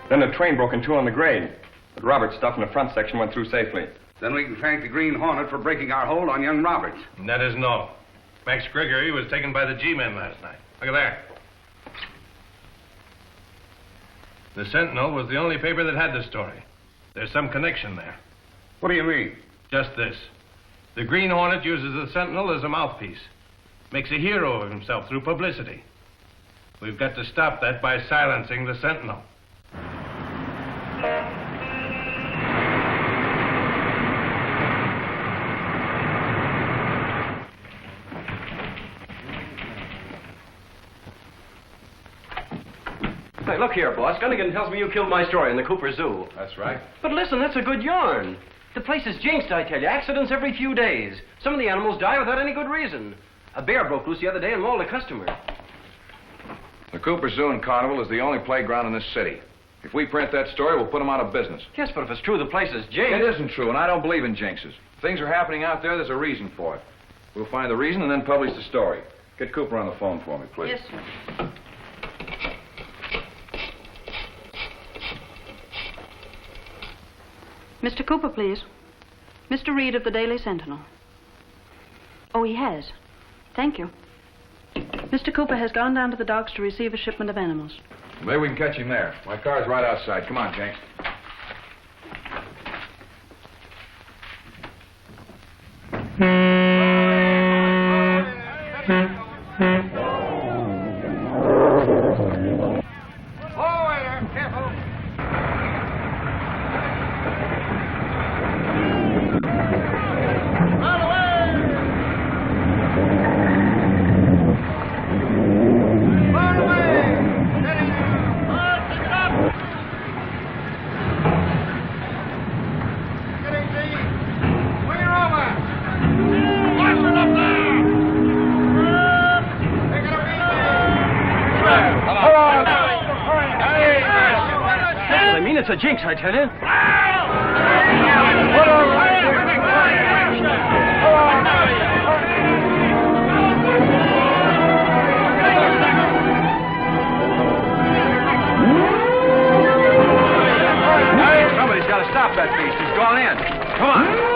V: Then the train broke in two on the grade. But Robert's stuff in the front section went through safely.
I: Then we can thank the Green Hornet for breaking our hold on young Roberts.
K: And that isn't all. Max Gregory was taken by the G-men last night. Look at there. The Sentinel was the only paper that had the story. There's some connection there.
I: What do you mean?
K: Just this. The Green Hornet uses the Sentinel as a mouthpiece. Makes a hero of himself through publicity. We've got to stop that by silencing the Sentinel.
V: Hey, look here, boss. Gunnigan tells me you killed my story in the Cooper Zoo.
A: That's right.
V: But listen, that's a good yarn. The place is jinxed, I tell you. Accidents every few days. Some of the animals die without any good reason. A bear broke loose the other day and mauled a customer.
A: The Cooper Zoo and Carnival is the only playground in this city. If we print that story, we'll put them out of business.
V: Yes, but if it's true the place is jinxed...
A: It isn't true, and I don't believe in jinxes. If things are happening out there, there's a reason for it. We'll find the reason and then publish the story. Get Cooper on the phone for me, please.
D: Yes, sir. Mr. Cooper, please. Mr. Reed of the Daily Sentinel. Oh, he has. Thank you. Mr. Cooper has gone down to the docks to receive a shipment of animals.
A: Maybe we can catch him there. My car's right outside. Come on, Jenks.
V: It's a jinx, I tell you. Somebody's got to stop that beast. He's gone in. Come on.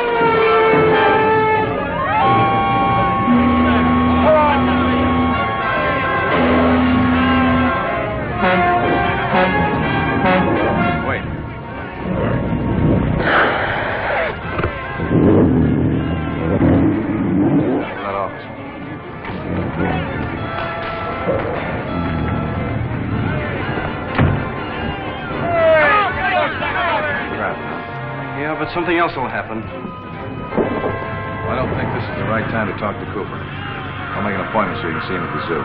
V: But something else will happen.
A: Well, I don't think this is the right time to talk to Cooper. I'll make an appointment so you can see him at the zoo.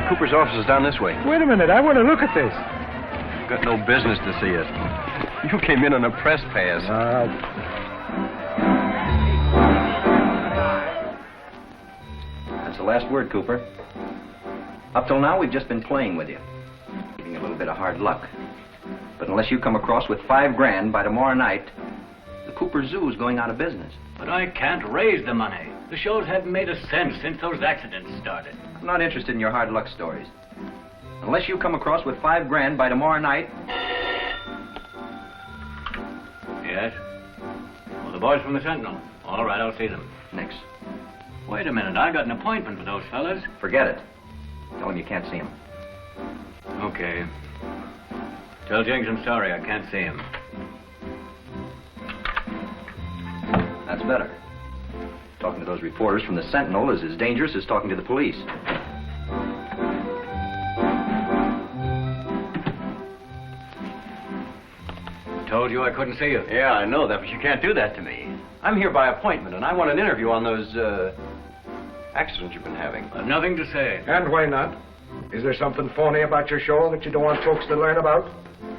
V: Cooper's office is down this way.
C: Wait a minute, I want to look at this.
V: You've got no business to see it. You came in on a press pass. That's the last word, Cooper.
E: Up till now, we've just been playing with you, giving you a little bit of hard luck. But unless you come across with $5,000 by tomorrow night, the Cooper Zoo is going out of business.
S: But I can't raise the money. The shows haven't made a cent since those accidents started.
E: I'm not interested in your hard luck stories. Unless you come across with $5,000 by tomorrow night.
S: Yes? Well, the boys from the Sentinel. All right, I'll see them.
E: Nix.
S: Wait a minute. I got an appointment with those fellas.
E: Forget it. Tell them you can't see them.
S: Okay. Tell Jenks I'm sorry. I can't see him.
E: That's better. Talking to those reporters from the Sentinel is as dangerous as talking to the police.
S: Told you I couldn't see you. Yeah, I know that, but you can't do that to me. I'm here by appointment, and I want an interview on those, accidents you've been having. Nothing to say.
C: And why not? Is there something phony about your show that you don't want folks to learn about?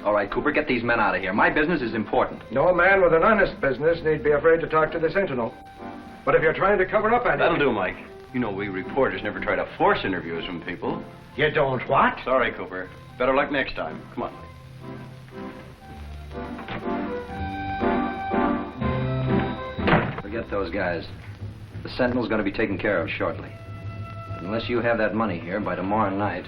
E: All right, Cooper, get these men out of here. My business is important.
C: No man with an honest business need be afraid to talk to the Sentinel. But if you're trying to cover up anything...
S: That'll do, Mike. You know we reporters never try to force interviews from people.
C: You don't what?
S: Sorry, Cooper. Better luck next time. Come on, Mike.
E: Forget those guys. The Sentinel's going to be taken care of shortly. But unless you have that money here by tomorrow night...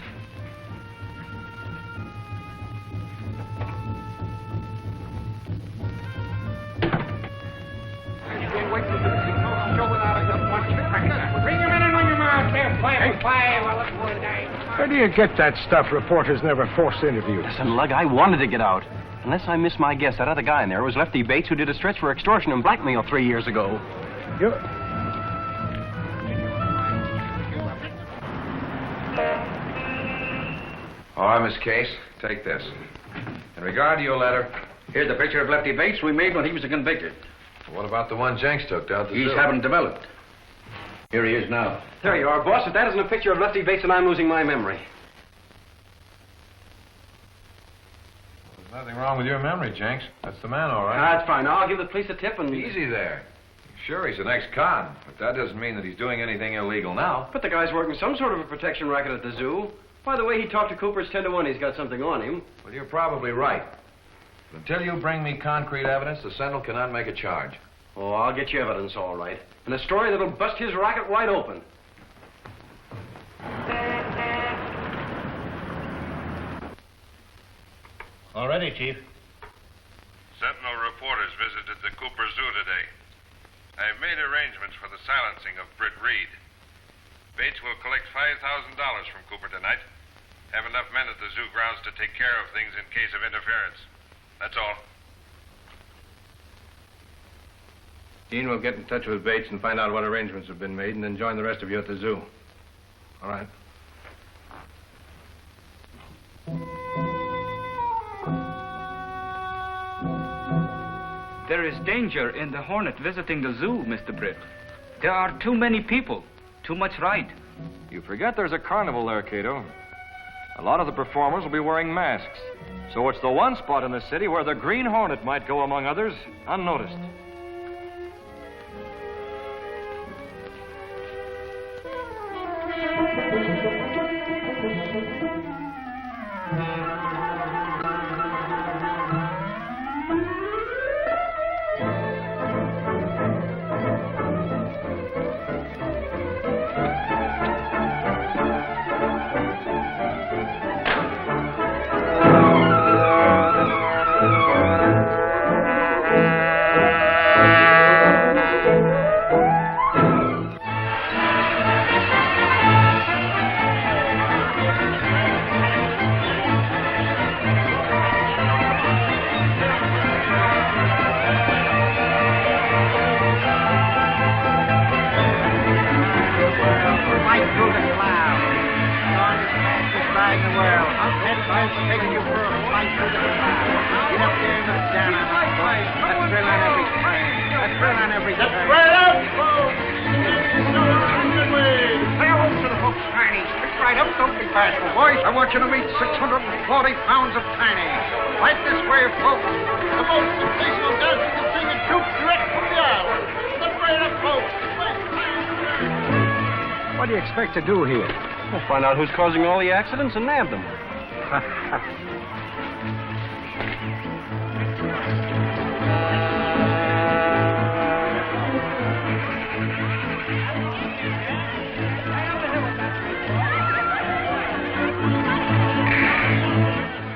C: Where do you get that stuff reporters never force interviews?
R: Listen, Lug, I wanted to get out. Unless I miss my guess, that other guy in there was Lefty Bates, who did a stretch for extortion and blackmail 3 years ago.
C: You...
A: All right, Miss Case, take this. In regard to your letter...
I: Here's the picture of Lefty Bates we made when he was convicted.
A: What about the one Jenks took down at the
I: He's
A: zoo?
I: haven't developed. Here he is now.
V: There you are, boss. If that isn't a picture of Lefty Bates, then I'm losing my memory.
A: There's nothing wrong with your memory, Jenks. That's the man, all right.
V: That's fine. I'll give the police a tip and...
A: Easy there. Sure, he's an ex-con, but that doesn't mean that he's doing anything illegal now.
V: But the guy's working some sort of a protection racket at the zoo. By the way he talked to Cooper, it's 10 to 1 he's got something on him.
A: Well, you're probably right. But until you bring me concrete evidence, the Sentinel cannot make a charge.
V: Oh, I'll get you evidence, all right. And a story that'll bust his racket wide open.
W: All ready, Chief.
K: Sentinel reporters visited the Cooper Zoo today. I've made arrangements for the silencing of Britt Reed. Bates will collect $5,000 from Cooper tonight. Have enough men at the zoo grounds to take care of things in case of interference. That's all.
W: Dean will get in touch with Bates and find out what arrangements have been made and then join the rest of you at the zoo. All right.
Q: There is danger in the Hornet visiting the zoo, Mr. Britt. There are too many people. Too much ride.
L: You forget there's a carnival there, Cato. A lot of the performers will be wearing masks. So it's the one spot in the city where the Green Hornet might go, among others, unnoticed.
B: I want you to meet 640 pounds of tiny. Right this way, folks. The most sensational dance you can see in troops direct from the island. Get right up, folks.
C: What do you expect to do here?
R: We'll find out who's causing all the accidents and nab them.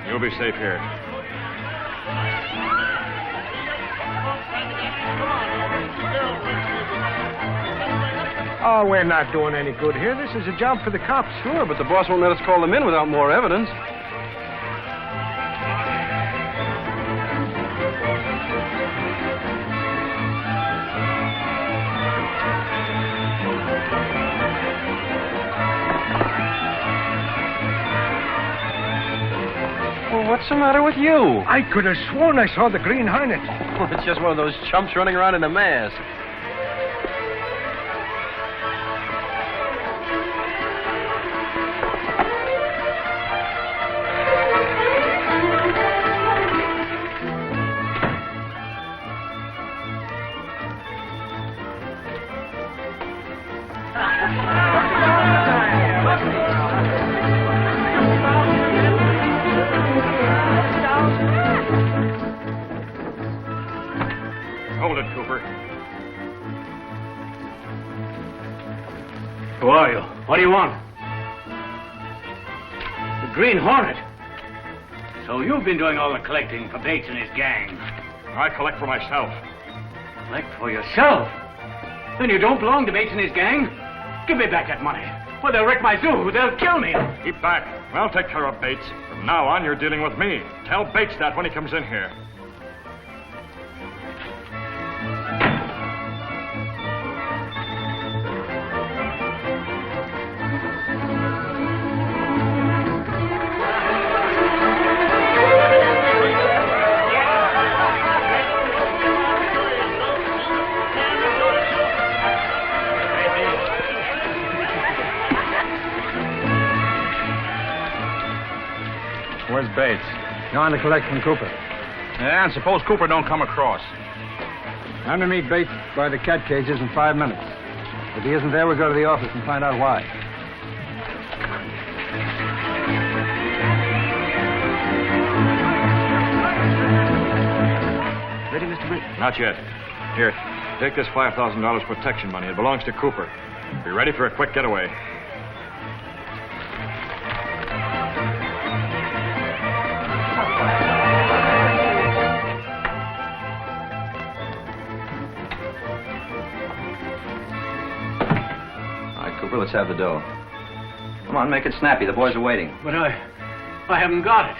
L: You'll be safe here.
V: Oh, we're not doing any good here. This is a job for the cops.
R: Sure, but the boss won't let us call them in without more evidence. Well, what's the matter with you?
V: I could have sworn I saw the Green Hornet.
R: It's just one of those chumps running around in a mask.
L: Hold it, Cooper.
F: Who are you? What do you want? The Green Hornet? So you've been doing all the collecting for Bates and his gang.
L: I collect for myself.
F: Collect for yourself? Then you don't belong to Bates and his gang? Give me back that money. Or they'll wreck my zoo. They'll kill me.
L: Keep back. I'll take care of Bates. From now on, you're dealing with me. Tell Bates that when he comes in here.
W: Where's Bates?
P: Going to collect from Cooper.
W: Yeah, and suppose Cooper don't come across.
P: I'm to meet Bates by the cat cages in 5 minutes. If he isn't there, we'll go to the office and find out why.
F: Ready, Mr. Britt?
L: Not yet. Here, take this $5,000 protection money. It belongs to Cooper. Be ready for a quick getaway.
E: Let's have the dough. Come on, make it snappy. The boys are waiting.
F: But I haven't got it.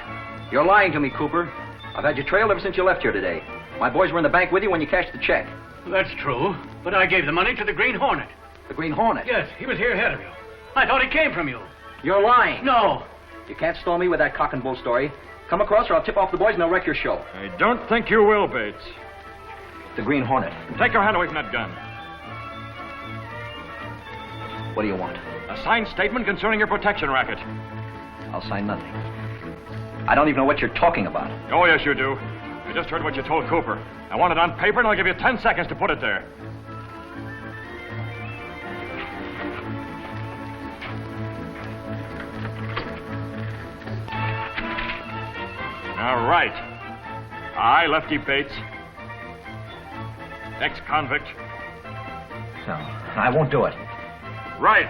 E: You're lying to me, Cooper. I've had you trailed ever since you left here today. My boys were in the bank with you when you cashed the check.
F: That's true. But I gave the money to the Green Hornet.
E: The Green Hornet?
F: Yes, he was here ahead of you. I thought he came from you.
E: You're lying.
F: No.
E: You can't stall me with that cock and bull story. Come across or I'll tip off the boys and they'll wreck your show.
L: I don't think you will, Bates.
E: The Green Hornet.
L: Take your hand away from that gun.
E: What do you want?
L: A signed statement concerning your protection racket.
E: I'll sign nothing. I don't even know what you're talking about.
L: Oh, yes, you do. I just heard what you told Cooper. I want it on paper, and I'll give you 10 seconds to put it there. All right. I, Lefty Bates, ex-convict.
E: No, I won't do it.
L: Right.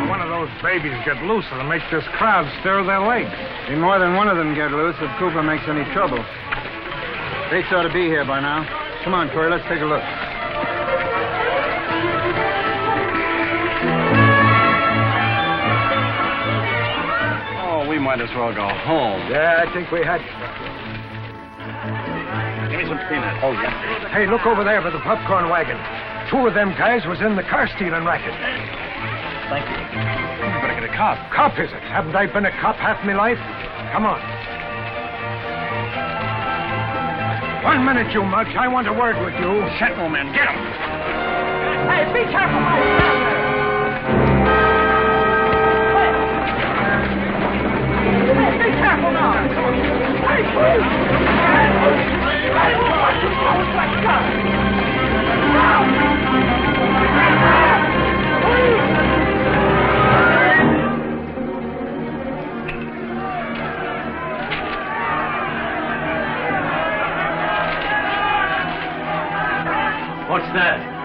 V: One of those babies get loose and it makes this crowd stir their legs.
P: Be more than one of them get loose if Cooper makes any trouble. Bates ought to be here by now. Come on, Corey, let's take a look.
R: Oh, we might as well go home.
V: Yeah, I think we had.
R: Give me some peanuts.
V: Oh, yeah. Hey, look over there by the popcorn wagon. 2 of them guys was in the car stealing racket.
E: Thank you.
V: You better get a cop. Cop, is it? Haven't I been a cop half my life? Come on.
C: 1 minute, you mugs. I want a word with you.
B: Sentinel men, get him.
G: Hey, be careful, my friend. Hey, be careful now. Hey, please.
S: What's that?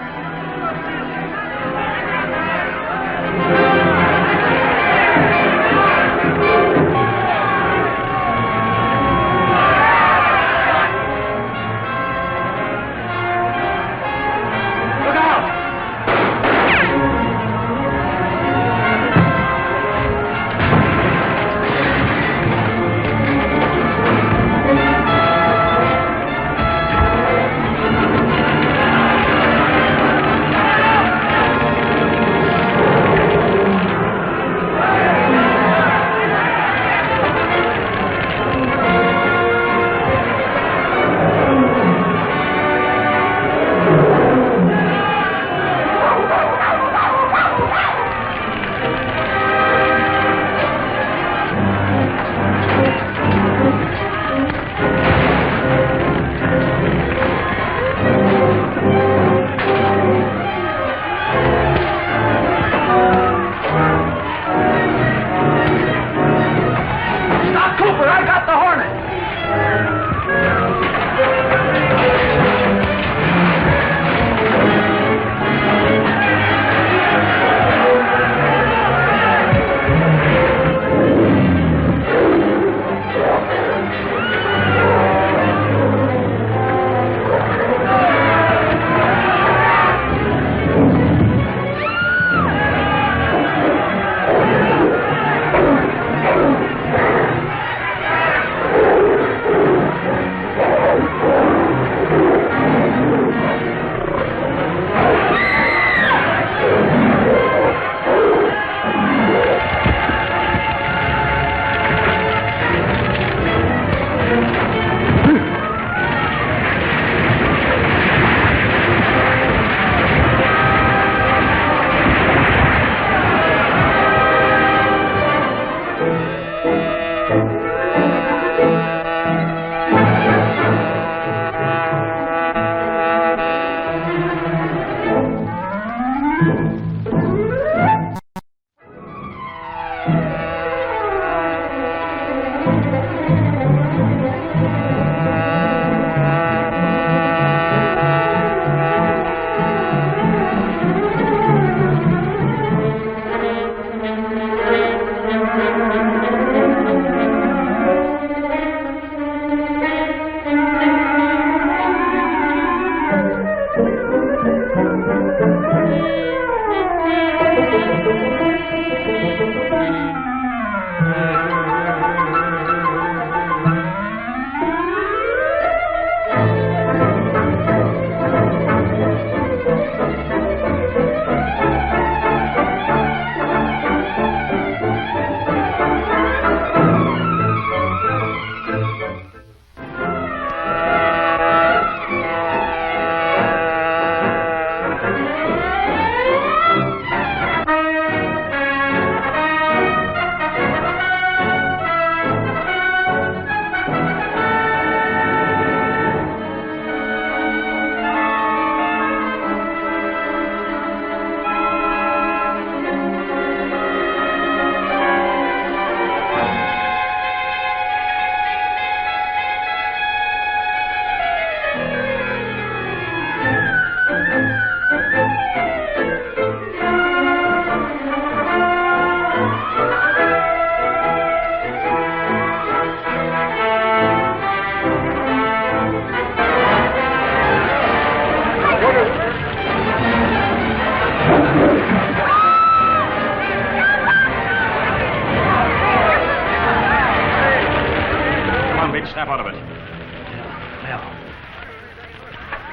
L: Snap out of it.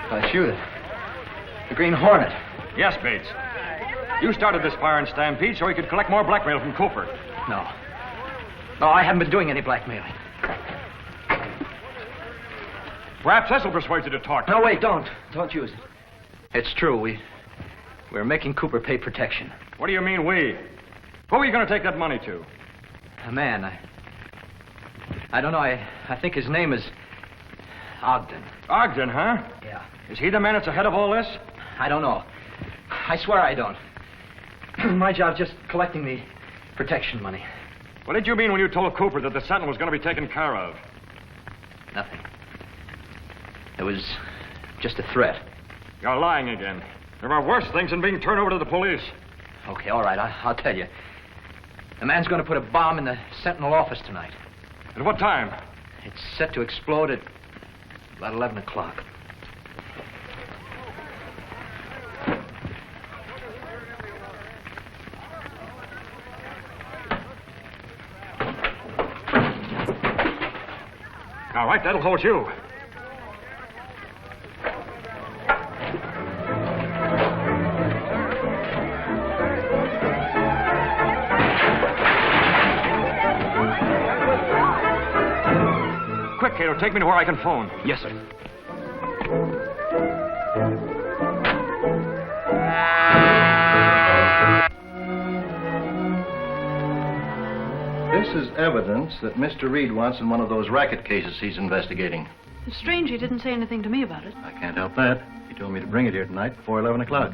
P: That's you, the Green Hornet.
L: Yes, Bates. You started this fire and stampede so he could collect more blackmail from Cooper.
P: No. No, I haven't been doing any blackmailing.
L: Perhaps this will persuade you to talk.
E: No, wait, don't. Don't use it. It's true. We're making Cooper pay protection.
L: What do you mean, we? Who are you going to take that money to?
E: A man. I don't know. I think his name is Ogden.
L: Ogden, huh?
E: Yeah.
L: Is he the man that's ahead of all this?
E: I don't know. I swear I don't. My job's just collecting the protection money.
L: What did you mean when you told Cooper that the Sentinel was going to be taken care of?
E: Nothing. It was just a threat.
L: You're lying again. There are worse things than being turned over to the police.
E: Okay, all right. I'll tell you. The man's going to put a bomb in the Sentinel office tonight.
L: At what time?
E: It's set to explode at about 11 o'clock.
L: All right, that'll hold you. Quick, Cato, take me to where I can phone.
E: Yes, sir.
S: This is evidence that Mr. Reed wants in one of those racket cases he's investigating.
D: It's strange he didn't say anything to me about it.
S: I can't help that. He told me to bring it here tonight before 11 o'clock.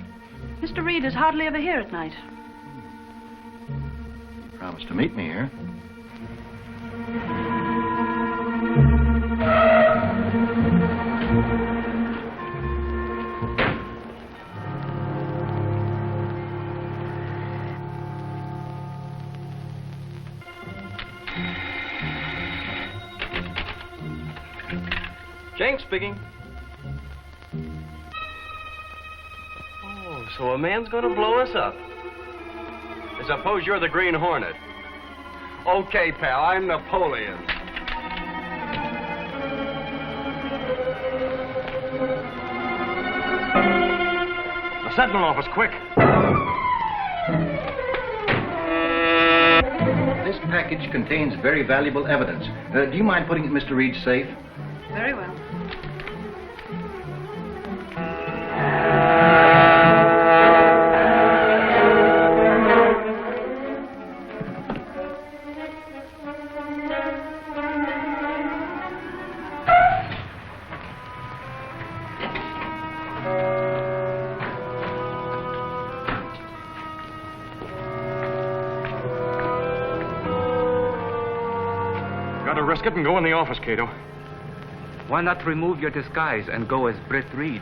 D: Mr. Reed is hardly ever here at night.
S: He promised to meet me here.
R: James speaking. Oh, so a man's gonna blow us up. I suppose you're the Green Hornet. Okay, pal, I'm Napoleon.
L: The Sentinel office, quick.
S: This package contains very valuable evidence. Do you mind putting it in Mr. Reed's safe?
D: Very well.
L: Gotta risk it and go in the office, Cato.
Q: Why not remove your disguise and go as Britt Reed?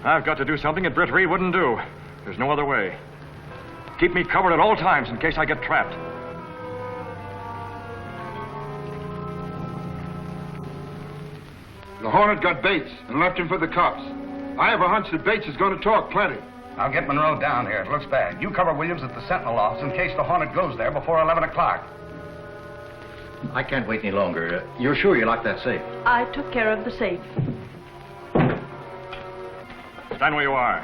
L: I've got to do something that Britt Reed wouldn't do. There's no other way. Keep me covered at all times in case I get trapped.
N: The Hornet got Bates and left him for the cops. I have a hunch that Bates is going to talk plenty.
I: I'll get Monroe down here. It looks bad. You cover Williams at the Sentinel office in case the Hornet goes there before 11 o'clock.
S: I can't wait any longer. You're sure you locked that safe?
D: I took care of the safe.
L: Stand where you are.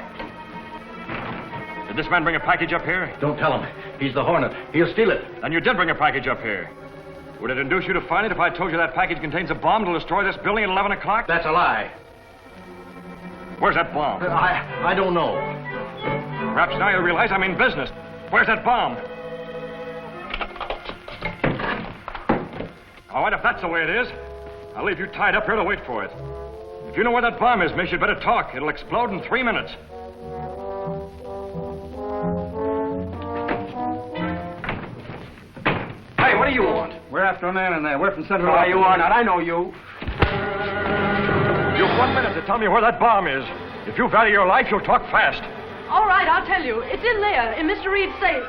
L: Did this man bring a package up here?
S: Don't tell him. He's the Hornet. He'll steal it.
L: Then you did bring a package up here. Would it induce you to find it if I told you that package contains a bomb to destroy this building at 11 o'clock?
S: That's a lie.
L: Where's that bomb?
S: I don't know.
L: Perhaps now you realize I'm in business. Where's that bomb? All right, if that's the way it is, I'll leave you tied up here to wait for it. If you know where that bomb is, miss, you'd better talk. It'll explode in 3 minutes.
V: Hey, what do you want?
N: We're after a man in there. We're from Central.
V: Oh, you are not. I know you.
L: You've 1 minute to tell me where that bomb is. If you value your life, you'll talk fast.
D: All right, I'll tell you. It's in there, in Mr. Reed's safe.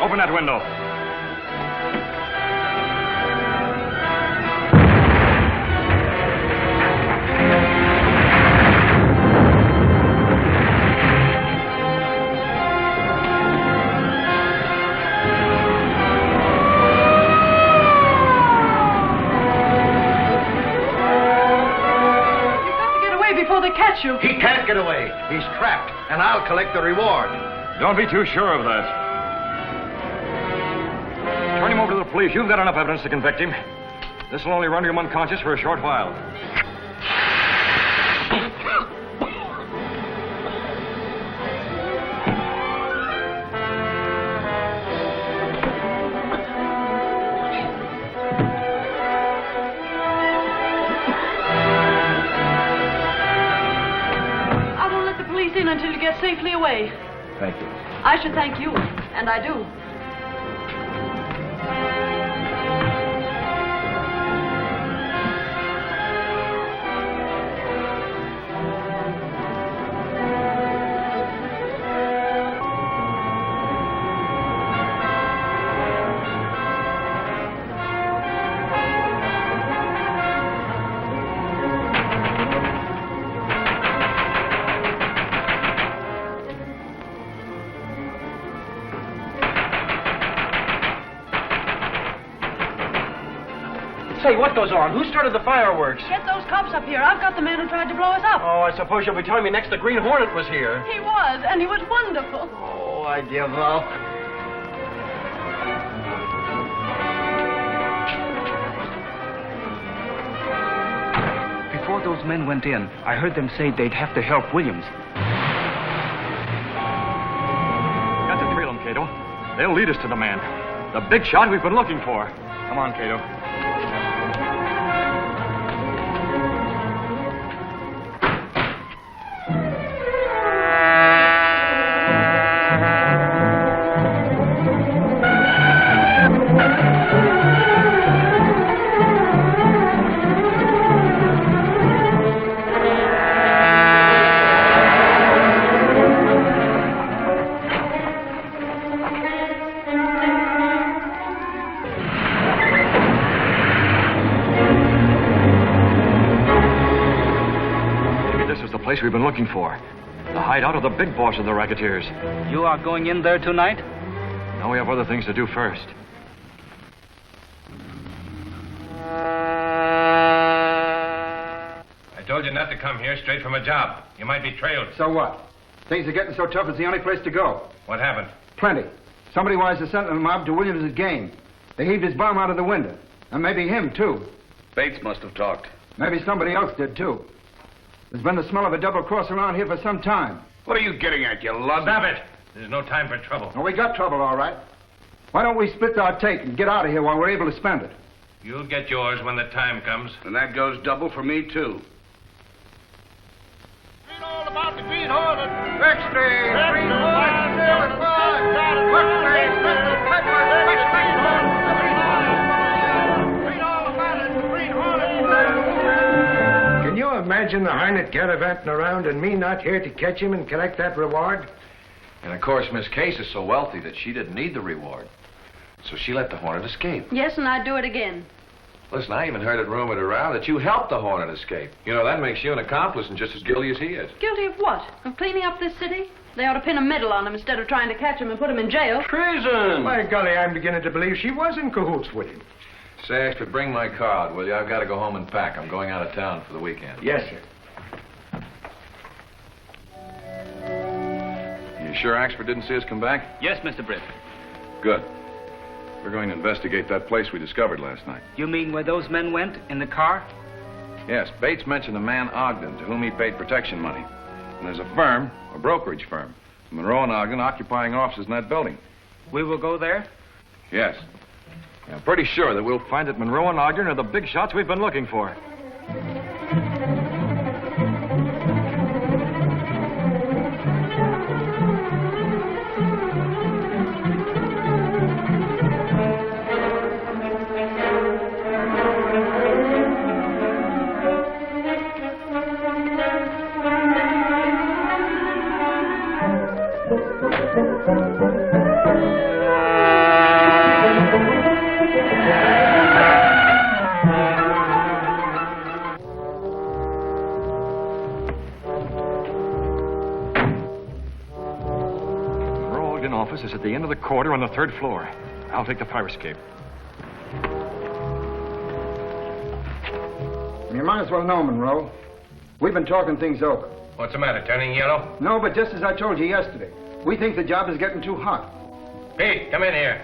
L: Open that window.
D: Before they catch you.
S: He can't get away. He's trapped, and I'll collect the reward.
L: Don't be too sure of that. police, you've got enough evidence to convict him. This will only render him unconscious for a short while.
D: I won't let the police in until you get safely away.
A: Thank you.
D: I should thank you, and I do.
V: Say, what goes on? Who started the fireworks?
D: Get those cops up here. I've got the man who tried to blow us up.
V: Oh, I suppose you'll be telling me next the Green Hornet was here.
D: He was, and he was wonderful.
V: Oh, I give up.
Q: Before those men went in, I heard them say they'd have to help Williams.
L: Got to trail him, Cato. They'll lead us to the man. The big shot we've been looking for. Come on, Cato. We've been looking for. The hideout of the big boss of the racketeers.
Q: You are going in there tonight?
L: Now we have other things to do first.
W: I told you not to come here straight from a job. You might be trailed.
P: So what? Things are getting so tough it's the only place to go.
W: What happened?
P: Plenty. Somebody wires the sentinel mob to Williams' gang. They heaved his bomb out of the window. And maybe him, too.
T: Bates must have talked.
P: Maybe somebody else did, too. There's been the smell of a double cross around here for some time.
T: What are you getting at, you lug?
W: Stop it! There's no time for trouble.
P: Well, we got trouble, all right. Why don't we split our take and get out of here while we're able to spend it?
W: You'll get yours when the time comes.
T: And that goes double for me, too.
B: Read all about the Green Hornet. Extra! Green Hornet! Read all about it. Green Hornet!
C: Can you imagine the Hornet gallivanting around and me not here to catch him and collect that reward?
A: And of course, Miss Case is so wealthy that she didn't need the reward. So she let the Hornet escape.
D: Yes, and I'd do it again.
A: Listen, I even heard it rumored around that you helped the Hornet escape. You know, that makes you an accomplice and just as guilty as he is.
D: Guilty of what? Of cleaning up this city? They ought to pin a medal on him instead of trying to catch him and put him in jail.
C: Treason! By golly, I'm beginning to believe she was in cahoots with him.
A: Say, Ashford, bring my car out, will you? I've got to go home and pack. I'm going out of town for the weekend.
C: Yes, sir.
A: You sure Axford didn't see us come back?
Q: Yes, Mr. Britt.
A: Good. We're going to investigate that place we discovered last night.
Q: You mean where those men went, in the car?
A: Yes, Bates mentioned a man Ogden, to whom he paid protection money. And there's a firm, a brokerage firm, Monroe and Ogden, occupying offices in that building.
Q: We will go there?
A: Yes.
L: I'm pretty sure that we'll find that Monroe and Ogden are the big shots we've been looking for. Is at the end of the corridor on the third floor. I'll take the fire escape.
P: You might as well know, Monroe. We've been talking things over.
W: What's the matter, turning yellow?
P: No, but just as I told you yesterday, we think the job is getting too hot.
W: Pete, come in here.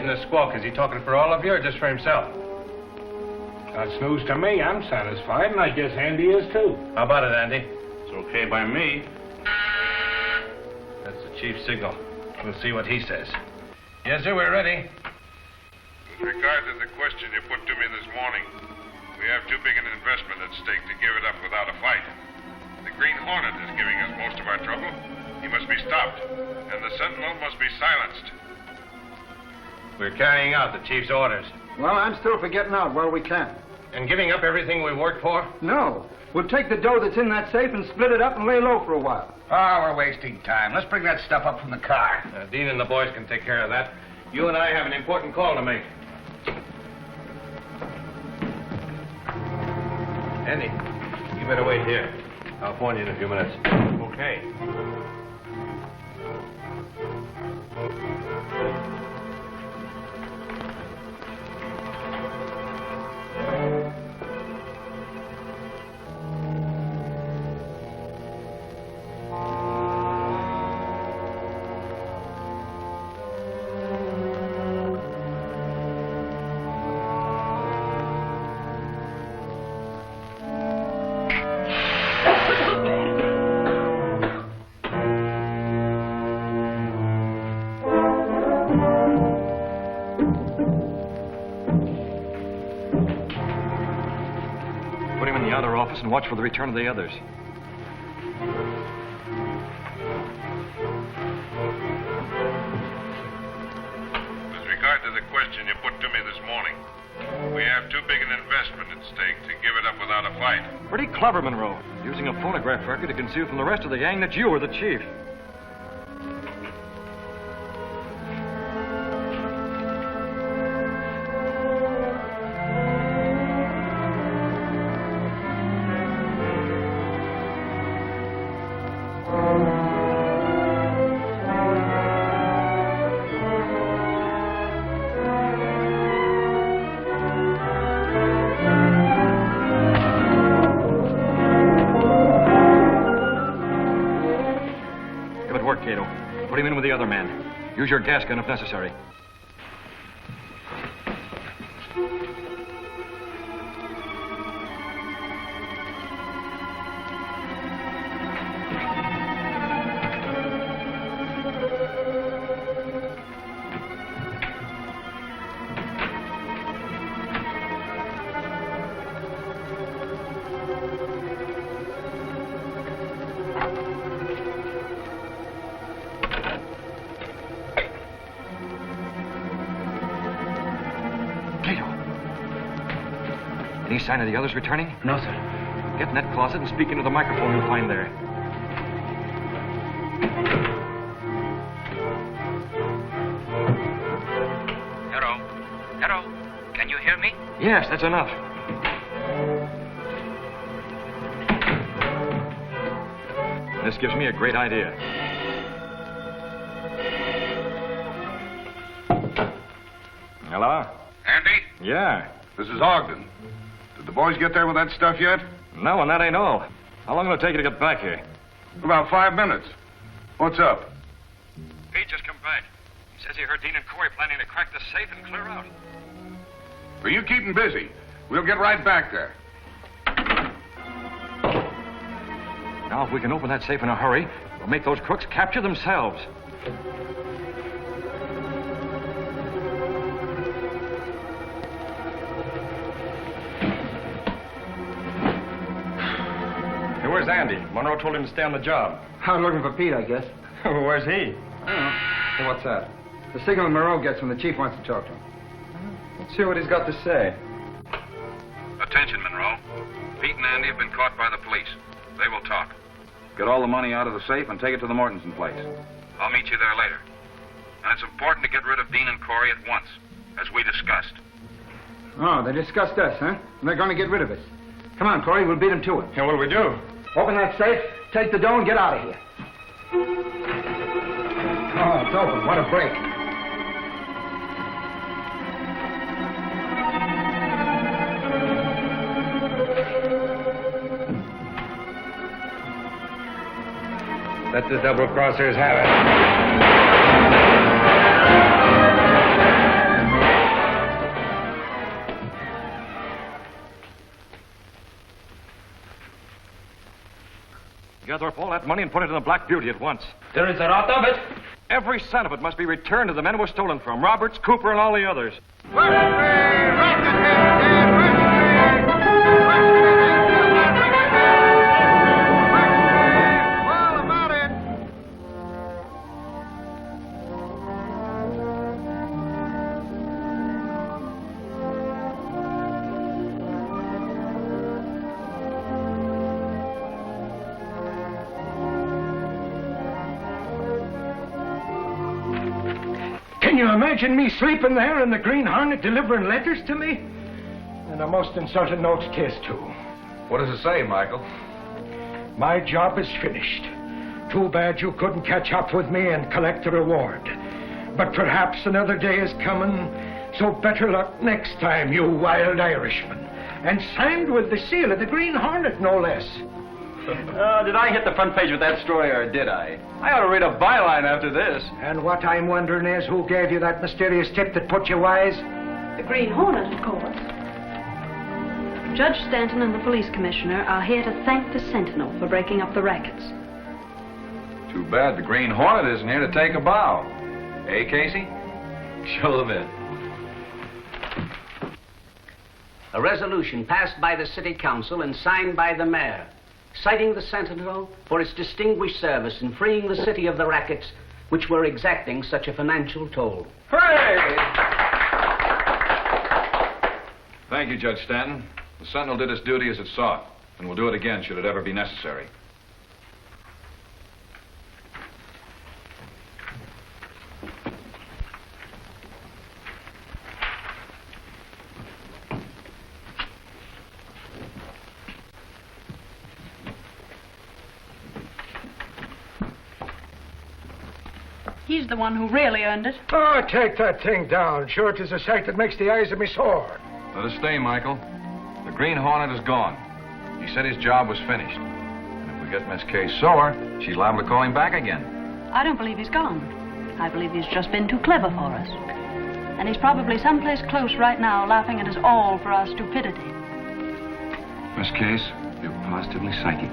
W: raising a squawk? Is he talking for all of you or just for himself?
N: That's news to me. I'm satisfied, and I guess Andy is too.
W: How about it, Andy?
T: It's okay by me.
W: That's the chief's signal. We'll see what he says. Yes, sir, we're ready.
K: With regard to the question you put to me this morning, we have too big an investment at stake to give it up without a fight. The Green Hornet is giving us most of our trouble. He must be stopped, and the Sentinel must be silenced.
W: We're carrying out the chief's orders.
P: Well, I'm still for getting out while we can.
W: And giving up everything we worked for?
P: No. We'll take the dough that's in that safe and split it up and lay low for a while.
I: Oh, we're wasting time. Let's bring that stuff up from the car.
W: Dean and the boys can take care of that. You and I have an important call to make. Andy, you better wait here. I'll phone you in a few minutes. Okay.
L: And watch for the return of the others.
K: With regard to the question you put to me this morning, we have too big an investment at stake to give it up without a fight.
L: Pretty clever, Monroe. Using a phonograph record to conceal from the rest of the gang that you were the chief. Put him in with the other man. Use your gas gun if necessary. Any sign of the others returning?
Q: No, sir.
L: Get in that closet and speak into the microphone you'll find there.
H: Hello? Hello? Can you hear me?
L: Yes, that's enough. This gives me a great idea.
W: Hello?
K: Andy?
L: Yeah.
K: This is Ogden. Did the boys get there with that stuff yet?
L: No, and that ain't all. How long will it take you to get back here?
K: About 5 minutes. What's up?
L: Pete just come back. He says he heard Dean and Corey planning to crack the safe and clear out.
K: Well, you keep them busy. We'll get right back there.
L: Now, if we can open that safe in a hurry, we'll make those crooks capture themselves.
W: Hey, where's Andy? Monroe told him to stay on the job.
P: I'm looking for Pete, I guess.
W: Where's he?
P: I don't know. Hey, what's that? The signal Monroe gets when the chief wants to talk to him.
W: Let's hear what he's got to say.
K: Attention, Monroe. Pete and Andy have been caught by the police. They will talk.
I: Get all the money out of the safe and take it to the Mortensen place.
K: I'll meet you there later. And it's important to get rid of Dean and Corey at once, as we discussed.
P: Oh, they discussed us, huh? And they're going to get rid of us. Come on, Corey, we'll beat them to it.
W: Yeah, what'll we do?
P: Open that safe, take the dough, and get out of here. Oh, it's open. What a break.
W: Let the double-crossers have it.
L: gather up all that money and put it in the Black Beauty at once.
Q: There is a lot of it.
L: Every cent of it must be returned to the men it was stolen from. Roberts, Cooper, and all the others.
C: Can you imagine me sleeping there in the Green Hornet delivering letters to me? And a most insulting notes case, too.
A: What does it say, Michael?
C: My job is finished. Too bad you couldn't catch up with me and collect the reward. But perhaps another day is coming, so better luck next time, you wild Irishman. And signed with the seal of the Green Hornet, no less.
S: Did I hit the front page with that story, or did I? I ought to read a byline after this.
C: And what I'm wondering is who gave you that mysterious tip that put you wise?
D: The Green Hornet, of course. Judge Stanton and the police commissioner are here to thank the Sentinel for breaking up the rackets.
A: Too bad the Green Hornet isn't here to take a bow. Eh, Casey? Show them in.
J: A resolution passed by the City Council and signed by the Mayor, citing the Sentinel for its distinguished service in freeing the city of the rackets which were exacting such a financial toll.
A: Hooray! Thank you, Judge Stanton. The Sentinel did its duty as it sought, and will do it again should it ever be necessary.
D: He's the one who really earned it.
C: Oh, take that thing down. Sure, it is a sight that makes the eyes of me sore.
A: Let us stay, Michael. The Green Hornet is gone. He said his job was finished. And if we get Miss Kay sore, she's liable to call him back again.
D: I don't believe he's gone. I believe he's just been too clever for us. And he's probably someplace close right now laughing at us all for our stupidity.
A: Miss Case, you're positively psychic.